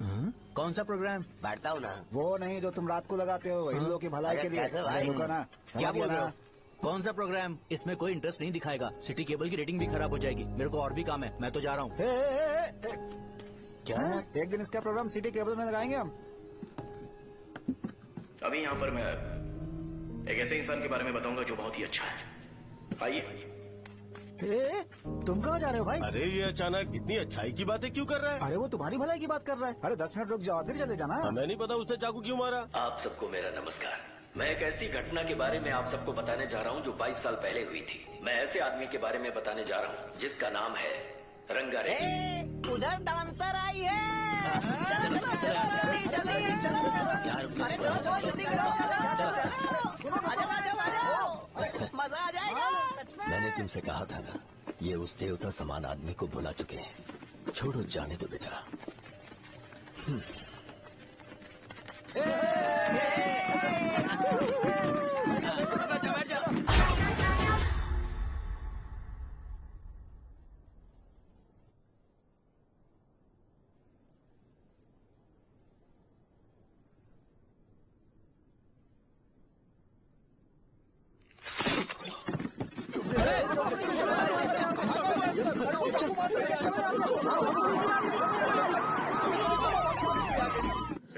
कौन सा प्रोग्राम? बैठता हूँ ना। वो नहीं जो तुम रात को लगाते हो इन लोगों की भलाई के लिए। रुको ना, क्या बोल रहे हो? कौन सा प्रोग्राम? इसमें कोई इंटरेस्ट नहीं दिखाएगा। सिटी केबल की रेटिंग भी खराब हो जाएगी। मेरे को और भी काम है, मैं तो जा रहा हूँ। क्या? एक दिन इसका प्रोग्राम सिटी केबल में लगाएंगे हम। अभी यहाँ पर मैं एक ऐसे इंसान के बारे में बताऊंगा जो बहुत ही अच्छा है। आइए। तुम कहाँ जा रहे हो भाई? अरे ये अचानक इतनी अच्छाई की बातें क्यों कर रहा है? अरे वो तुम्हारी भलाई की बात कर रहा है। अरे 10 मिनट रुक जाओ फिर चले जाना। हमें नहीं पता उसने चाकू क्यों मारा। आप सबको मेरा नमस्कार। मैं एक ऐसी घटना के बारे में आप सबको बताने जा रहा हूँ जो 22 साल पहले हुई थी। मैं ऐसे आदमी के बारे में बताने जा रहा हूँ जिसका नाम है रंगारेड्डी। उधर डांसर आई है। चलो चलो जल्दी जल्दी चलो। अरे चलो जल्दी करो। मजा आ जाएगा। मैंने तुमसे कहा था ना, ये उस देवता समान आदमी को भुला चुके हैं। छोड़ो, जाने दो बेटा।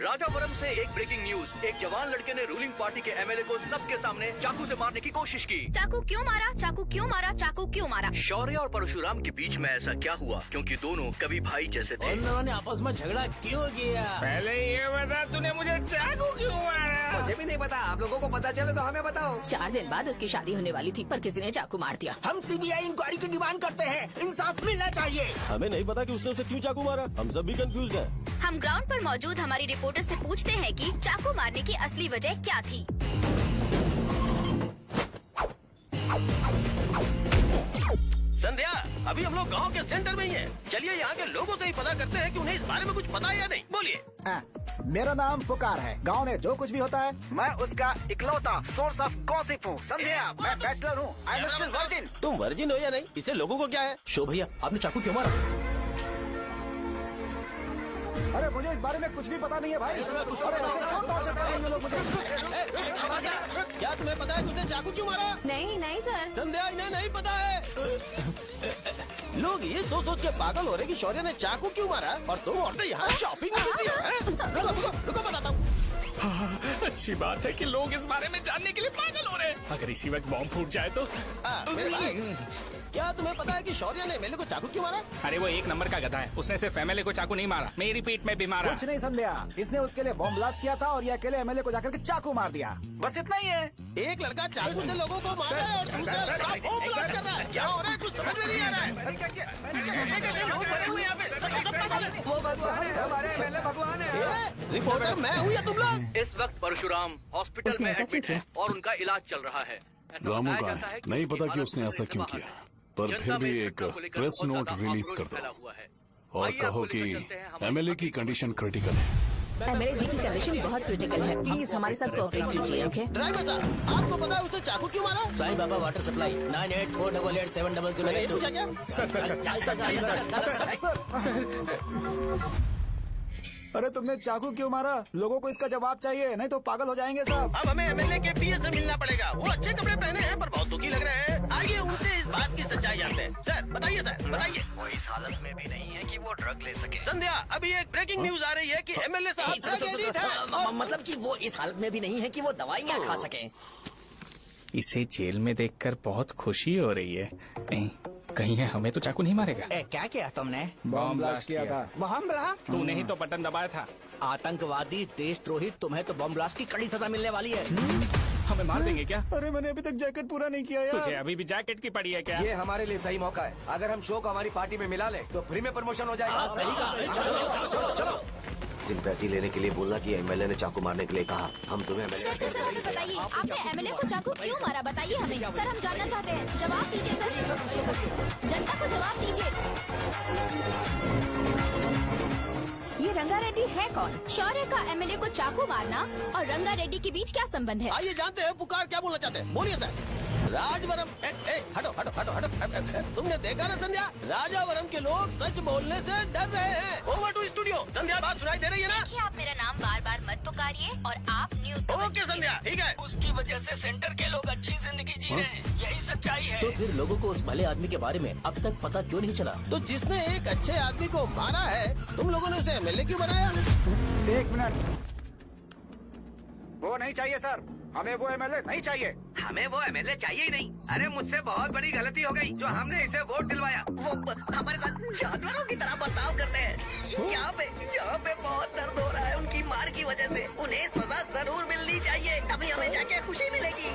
राजापुरम से एक ब्रेकिंग न्यूज। एक जवान लड़के ने रूलिंग पार्टी के एमएलए को सबके सामने चाकू से मारने की कोशिश की। चाकू क्यों मारा? चाकू क्यों मारा? चाकू क्यों मारा? शौर्य और परशुराम के बीच में ऐसा क्या हुआ? क्योंकि दोनों कभी भाई जैसे थे। उन दोनों ने आपस में झगड़ा क्यों किया? पहले ये बता, तूने मुझे चाकू क्यों मारा? मुझे भी नहीं पता। आप लोगों को पता चले तो हमें बताओ। 4 दिन बाद उसकी शादी होने वाली थी पर किसी ने चाकू मार दिया। हम सीबीआई इंक्वायरी की डिमांड करते हैं। इंसाफ मिलना चाहिए। हमें नहीं पता कि उसने उसे क्यों चाकू मारा। हम सब भी कंफ्यूज हैं। हम ग्राउंड पर मौजूद हमारी रिपोर्टर से पूछते हैं कि चाकू मारने की असली वजह क्या थी। संध्या, अभी हम लोग गांव के सेंटर में ही हैं। चलिए यहाँ के लोगों से ही पता करते हैं कि उन्हें इस बारे में कुछ पता है या नहीं। बोलिए। मेरा नाम पुकार है। गांव में जो कुछ भी होता है मैं उसका इकलौता सोर्स ऑफ गॉसिप हूँ। समझे आप? मैं बैचलर हूँ। I am still virgin. तुम वर्जिन हो या नहीं, इससे लोगों को क्या है? शो भैया, आपने चाकू क्यों मारा? अरे मुझे इस बारे में कुछ भी पता नहीं है भाई। अरे ऐसे कौन टॉर्चर कर रहे हैं ये लोग मुझे? क्या तुम्हें पता है कि उसने चाकू क्यों मारा? नहीं नहीं सर। संध्या, इन्हें नहीं पता है। लोग ये सोच सोच के पागल हो रहे कि शौर्य ने चाकू क्यों मारा और तुम औरतें यहाँ शॉपिंग करती हो। रुको बताता हूँ। अच्छी बात है कि लोग इस बारे में जानने के लिए पागल हो रहे हैं। अगर इसी वक्त बॉम्ब फूट जाए तो। मेरे भाई, क्या तुम्हें पता है कि शौर्य ने एमएलए को चाकू क्यों मारा? अरे वो एक नंबर का गधा है। उसने सिर्फ एमएलए को चाकू नहीं मारा, मेरी पीठ में भी मारा। कुछ नहीं संध्या, इसने उसके लिए बॉम्ब ब्लास्ट किया था और ये अकेले एमएलए को जाकर के चाकू मार दिया। बस इतना ही है। एक लड़का चाकू से लोगों को मार रहा है और दूसरा लड़का बॉम्ब ब्लास्ट कर रहा है। क्या हो रहा है? कुछ समझ में नहीं आ रहा है। लोग भरे हुए यहाँ पे। वो भगवान है, हमारे एमएलए भगवान है। रिपोर्टर मैं हूँ या तुम लोग? इस वक्त परशुराम हॉस्पिटल में एडमिट है और उनका इलाज चल रहा है। रामू का है, नहीं पता कि उसने ऐसा क्यों किया, पर फिर भी एक प्रेस नोट रिलीज कर दो और कहो कि एमएलए की कंडीशन क्रिटिकल है। एमएलए जी की कंडीशन बहुत क्रिटिकल है। प्लीज हमारे साथ कोऑपरेट कीजिए। ओके ड्राइवर साहब, आपको पता है उसने चाकू क्यों मारा? Sai Baba water supply 9848870082। पूछा क्या? अरे तुमने चाकू क्यों मारा? लोगों को इसका जवाब चाहिए, नहीं तो पागल हो जाएंगे सब। अब हमें एमएलए के पीए से मिलना पड़ेगा। वो अच्छे कपड़े पहने हैं पर बहुत दुखी लग रहे हैं। आइए उनसे इस बात की सच्चाई जानते हैं। सर, बताइए सर, बताइए। वो इस हालत में भी नहीं है कि वो ड्रग ले सके। संध्या, अभी एक ब्रेकिंग न्यूज आ रही है कि एमएलए साहब ड्रग एडिक्ट हैं और मतलब कि वो इस हालत में भी नहीं है कि वो दवाइयाँ खा सके। इसे जेल में देखकर बहुत खुशी हो रही है। नहीं, कहीं है हमें तो चाकू नहीं मारेगा। क्या किया तुमने? बम ब्लास्ट किया था। Bomb blast? तूने ही तो बटन दबाया था। आतंकवादी, देशद्रोही, तुम्हें तो बम ब्लास्ट की कड़ी सजा मिलने वाली है। हमें मार देंगे क्या? अरे मैंने अभी तक जैकेट पूरा नहीं किया यार। तुझे अभी भी जैकेट की पड़ी है क्या? ये हमारे लिए सही मौका है। अगर हम शो को हमारी पार्टी में मिला ले तो फ्री में प्रमोशन हो जाएगा। सही कहा। चलो चलो। सिंपैथी लेने के लिए बोलना कि एमएलए ने चाकू मारने के लिए कहा। हम तुम्हें एमएलए सर हमें बताइए, आपने एमएलए को चाकू क्यों मारा? बताइए हमें सर, हम जानना चाहते हैं। जवाब दीजिए सर, जनता को जवाब दीजिए। ये रंगा रेड्डी है कौन? शौर्य का एमएलए को चाकू मारना और रंगा रेड्डी के बीच क्या संबंध है? आइए जानते हैं पुकार क्या बोलना चाहते हैं। बोलिए सर। राजवरम, हटो हटो हटो हटो। तुमने देखा ना संध्या, राजावरम के लोग सच बोलने से डर रहे हैं। Over to studio. संध्या, बात सुनाई दे रही है ना? देखिए, आप मेरा नाम बार बार मत पुकारिए और आप न्यूज को ओके संध्या, ठीक है। उसकी वजह से सेंटर के लोग अच्छी जिंदगी जी रहे हैं, यही सच्चाई है। तो फिर लोगों को उस भले आदमी के बारे में अब तक पता क्यों नहीं चला? तो जिसने एक अच्छे आदमी को मारा है, तुम लोगों ने उसे एमएलए क्यों बनाया? 1 मिनट। वो नहीं चाहिए सर, हमें वो एमएलए नहीं चाहिए। हमें वो एमएलए चाहिए ही नहीं। अरे मुझसे बहुत बड़ी गलती हो गई जो हमने इसे वोट दिलवाया। वो हमारे साथ जानवरों की तरह बर्ताव करते हैं। यहाँ पे बहुत दर्द हो रहा है उनकी मार की वजह से। उन्हें सजा जरूर मिलनी चाहिए, तभी हमें जाके खुशी मिलेगी।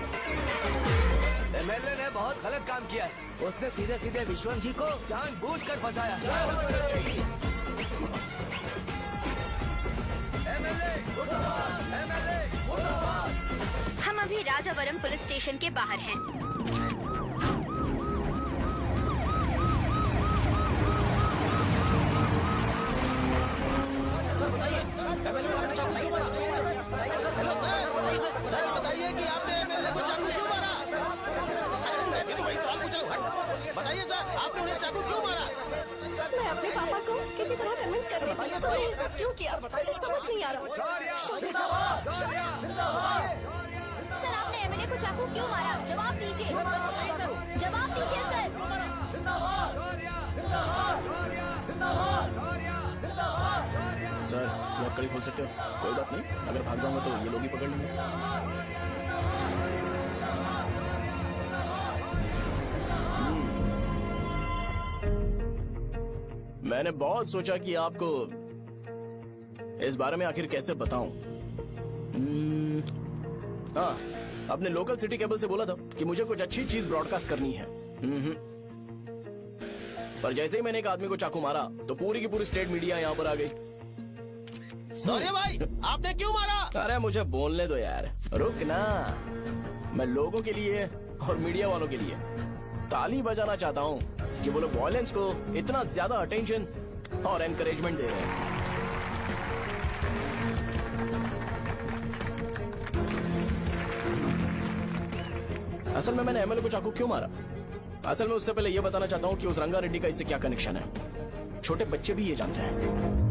एमएलए ने बहुत गलत काम किया है। उसने सीधे सीधे विश्वम जी को जानबूझकर फंसाया। हम अभी राजावरम पुलिस स्टेशन के बाहर हैं। सर बताइए कि आपने एमएलए को चाकू क्यों मारा? मैं तो वही सवाल पूछ रहा हूँ। बताइए सर, आपने उन्हें चाकू क्यों मारा? मैं अपने पापा को किसी तरह कन्विंस कर रही थी। तो ये सब क्यों किया मुझे समझ नहीं आ रहा। सर, आपने एमएलए को चाकू क्यों मारा? जवाब दीजिए, जवाब दीजिए सर, लकड़ी खोल सकते हो? कोई बात नहीं, अगर भाग जाऊंगा तो ये लोग ही पकड़ लेंगे। मैंने बहुत सोचा कि आपको इस बारे में आखिर कैसे बताऊं। हाँ, अपने लोकल सिटी केबल से बोला था कि मुझे कुछ अच्छी चीज ब्रॉडकास्ट करनी है। पर जैसे ही मैंने एक आदमी को चाकू मारा तो पूरी की पूरी स्टेट मीडिया यहाँ पर आ गई। सॉरी भाई, आपने क्यों मारा? अरे मुझे बोलने दो यार, रुक ना। मैं लोगों के लिए और मीडिया वालों के लिए ताली बजाना चाहता हूँ कि वो लोग वायलेंस को इतना ज्यादा अटेंशन और एनकरेजमेंट दे रहे हैं। असल में मैंने एमएलए को चाकू क्यों मारा? असल में उससे पहले ये बताना चाहता हूँ कि उस रंगा रेड्डी का इससे क्या कनेक्शन है। छोटे बच्चे भी ये जानते हैं।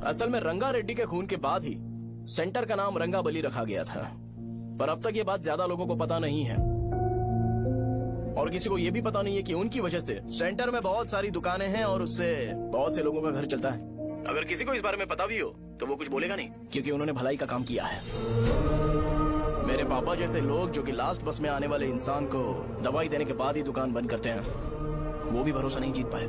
असल में रंगा रेड्डी के खून के बाद ही सेंटर का नाम रंगाबली रखा गया था, पर अब तक ये बात ज्यादा लोगों को पता नहीं है और किसी को ये भी पता नहीं है कि उनकी वजह से सेंटर में बहुत सारी दुकानें हैं और उससे बहुत से लोगों का घर चलता है। अगर किसी को इस बारे में पता भी हो तो वो कुछ बोलेगा नहीं, क्योंकि उन्होंने भलाई का काम किया है। मेरे पापा जैसे लोग जो कि लास्ट बस में आने वाले इंसान को दवाई देने के बाद ही दुकान बंद करते हैं, वो भी भरोसा नहीं जीत पाए।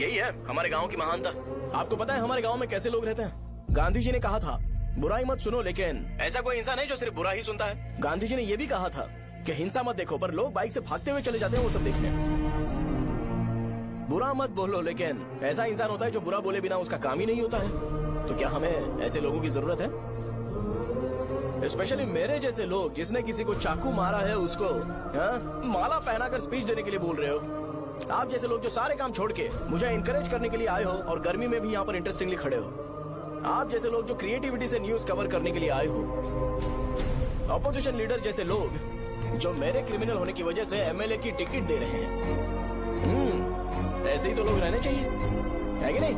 यही है हमारे गांव की महानता। आपको पता है हमारे गांव में कैसे लोग रहते हैं? गांधी जी ने कहा था बुराई मत सुनो, लेकिन ऐसा कोई इंसान है जो सिर्फ बुरा ही सुनता है। गांधी जी ने यह भी कहा था कि हिंसा मत देखो, पर लोग बाइक से भागते हुए चले जाते हैं वो सब देखने। बुरा मत बोलो, लेकिन ऐसा इंसान होता है जो बुरा बोले बिना उसका काम ही नहीं होता है। तो क्या हमें ऐसे लोगों की जरूरत है? स्पेशली मेरे जैसे लोग जिसने किसी को चाकू मारा है उसको माला पहनाकर स्पीच देने के लिए बोल रहे हो। आप जैसे लोग जो सारे काम छोड़ के मुझे इंकरेज करने के लिए आए हो और गर्मी में भी यहाँ पर इंटरेस्टिंगली खड़े हो। आप जैसे लोग जो क्रिएटिविटी से न्यूज कवर करने के लिए आए हो। अपोजिशन लीडर जैसे लोग जो मेरे क्रिमिनल होने की वजह से एमएलए की टिकट दे रहे हैं। ऐसे ही तो लोग रहने चाहिए, है कि नहीं?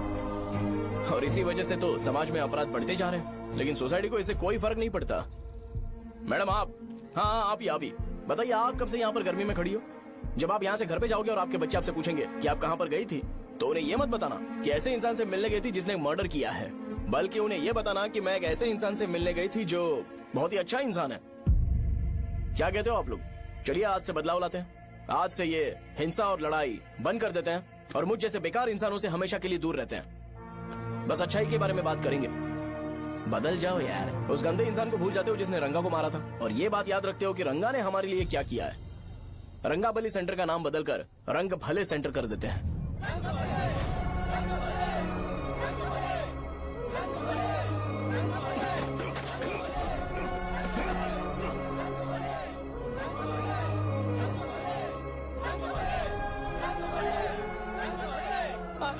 और इसी वजह से तो समाज में अपराध बढ़ते जा रहे हैं, लेकिन सोसाइटी को इससे कोई फर्क नहीं पड़ता। मैडम आप, हाँ आप ही बताइए, आप कब से यहाँ पर गर्मी में खड़ी हो? जब आप यहाँ से घर पे जाओगे और आपके बच्चे आपसे पूछेंगे कि आप कहाँ पर गई थी, तो उन्हें ये मत बताना कि ऐसे इंसान से मिलने गई थी जिसने मर्डर किया है, बल्कि उन्हें ये बताना कि मैं एक ऐसे इंसान से मिलने गई थी जो बहुत ही अच्छा इंसान है। क्या कहते हो आप लोग? चलिए आज से बदलाव लाते हैं। आज से ये हिंसा और लड़ाई बंद कर देते हैं और मुझ जैसे बेकार इंसानों से हमेशा के लिए दूर रहते हैं। बस अच्छाई के बारे में बात करेंगे। बदल जाओ यार। उस गंदे इंसान को भूल जाते हो जिसने रंगा को मारा था, और ये बात याद रखते हो कि रंगा ने हमारे लिए क्या किया है। रंगाबली सेंटर का नाम बदलकर रंग भले सेंटर कर देते हैं।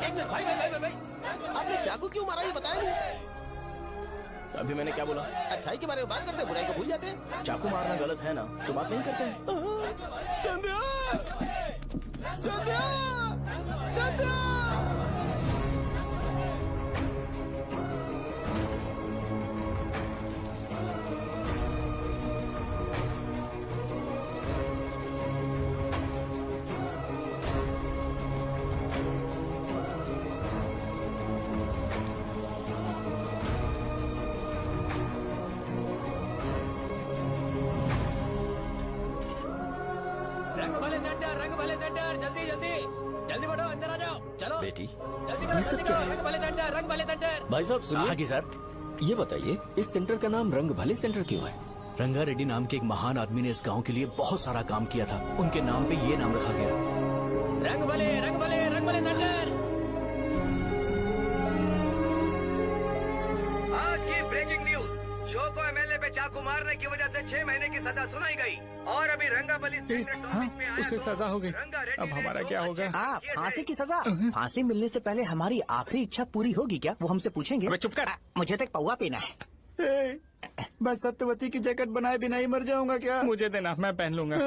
एक मिनट भाई, आपने चाकू क्यों मारा ये बताया नहीं? अभी मैंने क्या बोला? अच्छाई के बारे में बात करते हैं, बुराई को भूल जाते हैं। चाकू मारना गलत है ना, तो बात नहीं करते हैं। संध्या! संध्या! संध्या! रंग भले सेंटर, जल्दी जल्दी जल्दी बढ़ो, अंदर आ जाओ। चलो बेटी, जल्दी करो, जल्दी करो। रंग भले सेंटर, रंग भले सेंटर। भाई साहब सुनिए। हाँ जी सर। ये बताइए इस सेंटर का नाम रंग भले सेंटर क्यों है? रंगा रेड्डी नाम के एक महान आदमी ने इस गांव के लिए बहुत सारा काम किया था, उनके नाम पे ये नाम रखा गया। रंग भले, रंग भले, रंग भले सेंटर। आज की ब्रेकिंग न्यूज, शो को एमएलए पे चाकू मारने की वजह से 6 महीने की सजा सुनाई गई और अभी रंगाबली उसे सजा हो गई। अब हमारा क्या होगा? फांसी की सजा? फांसी मिलने से पहले हमारी आखिरी इच्छा पूरी होगी क्या? वो हमसे पूछेंगे। अबे चुप कर। मुझे तो एक पौवा पीना है। बस सत्यवती की जैकेट बनाए बिना ही मर जाऊंगा क्या? मुझे देना, मैं पहन लूंगा।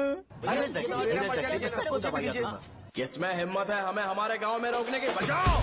किसमें हिम्मत है हमें हमारे गांव में रोकने की? बचाओ!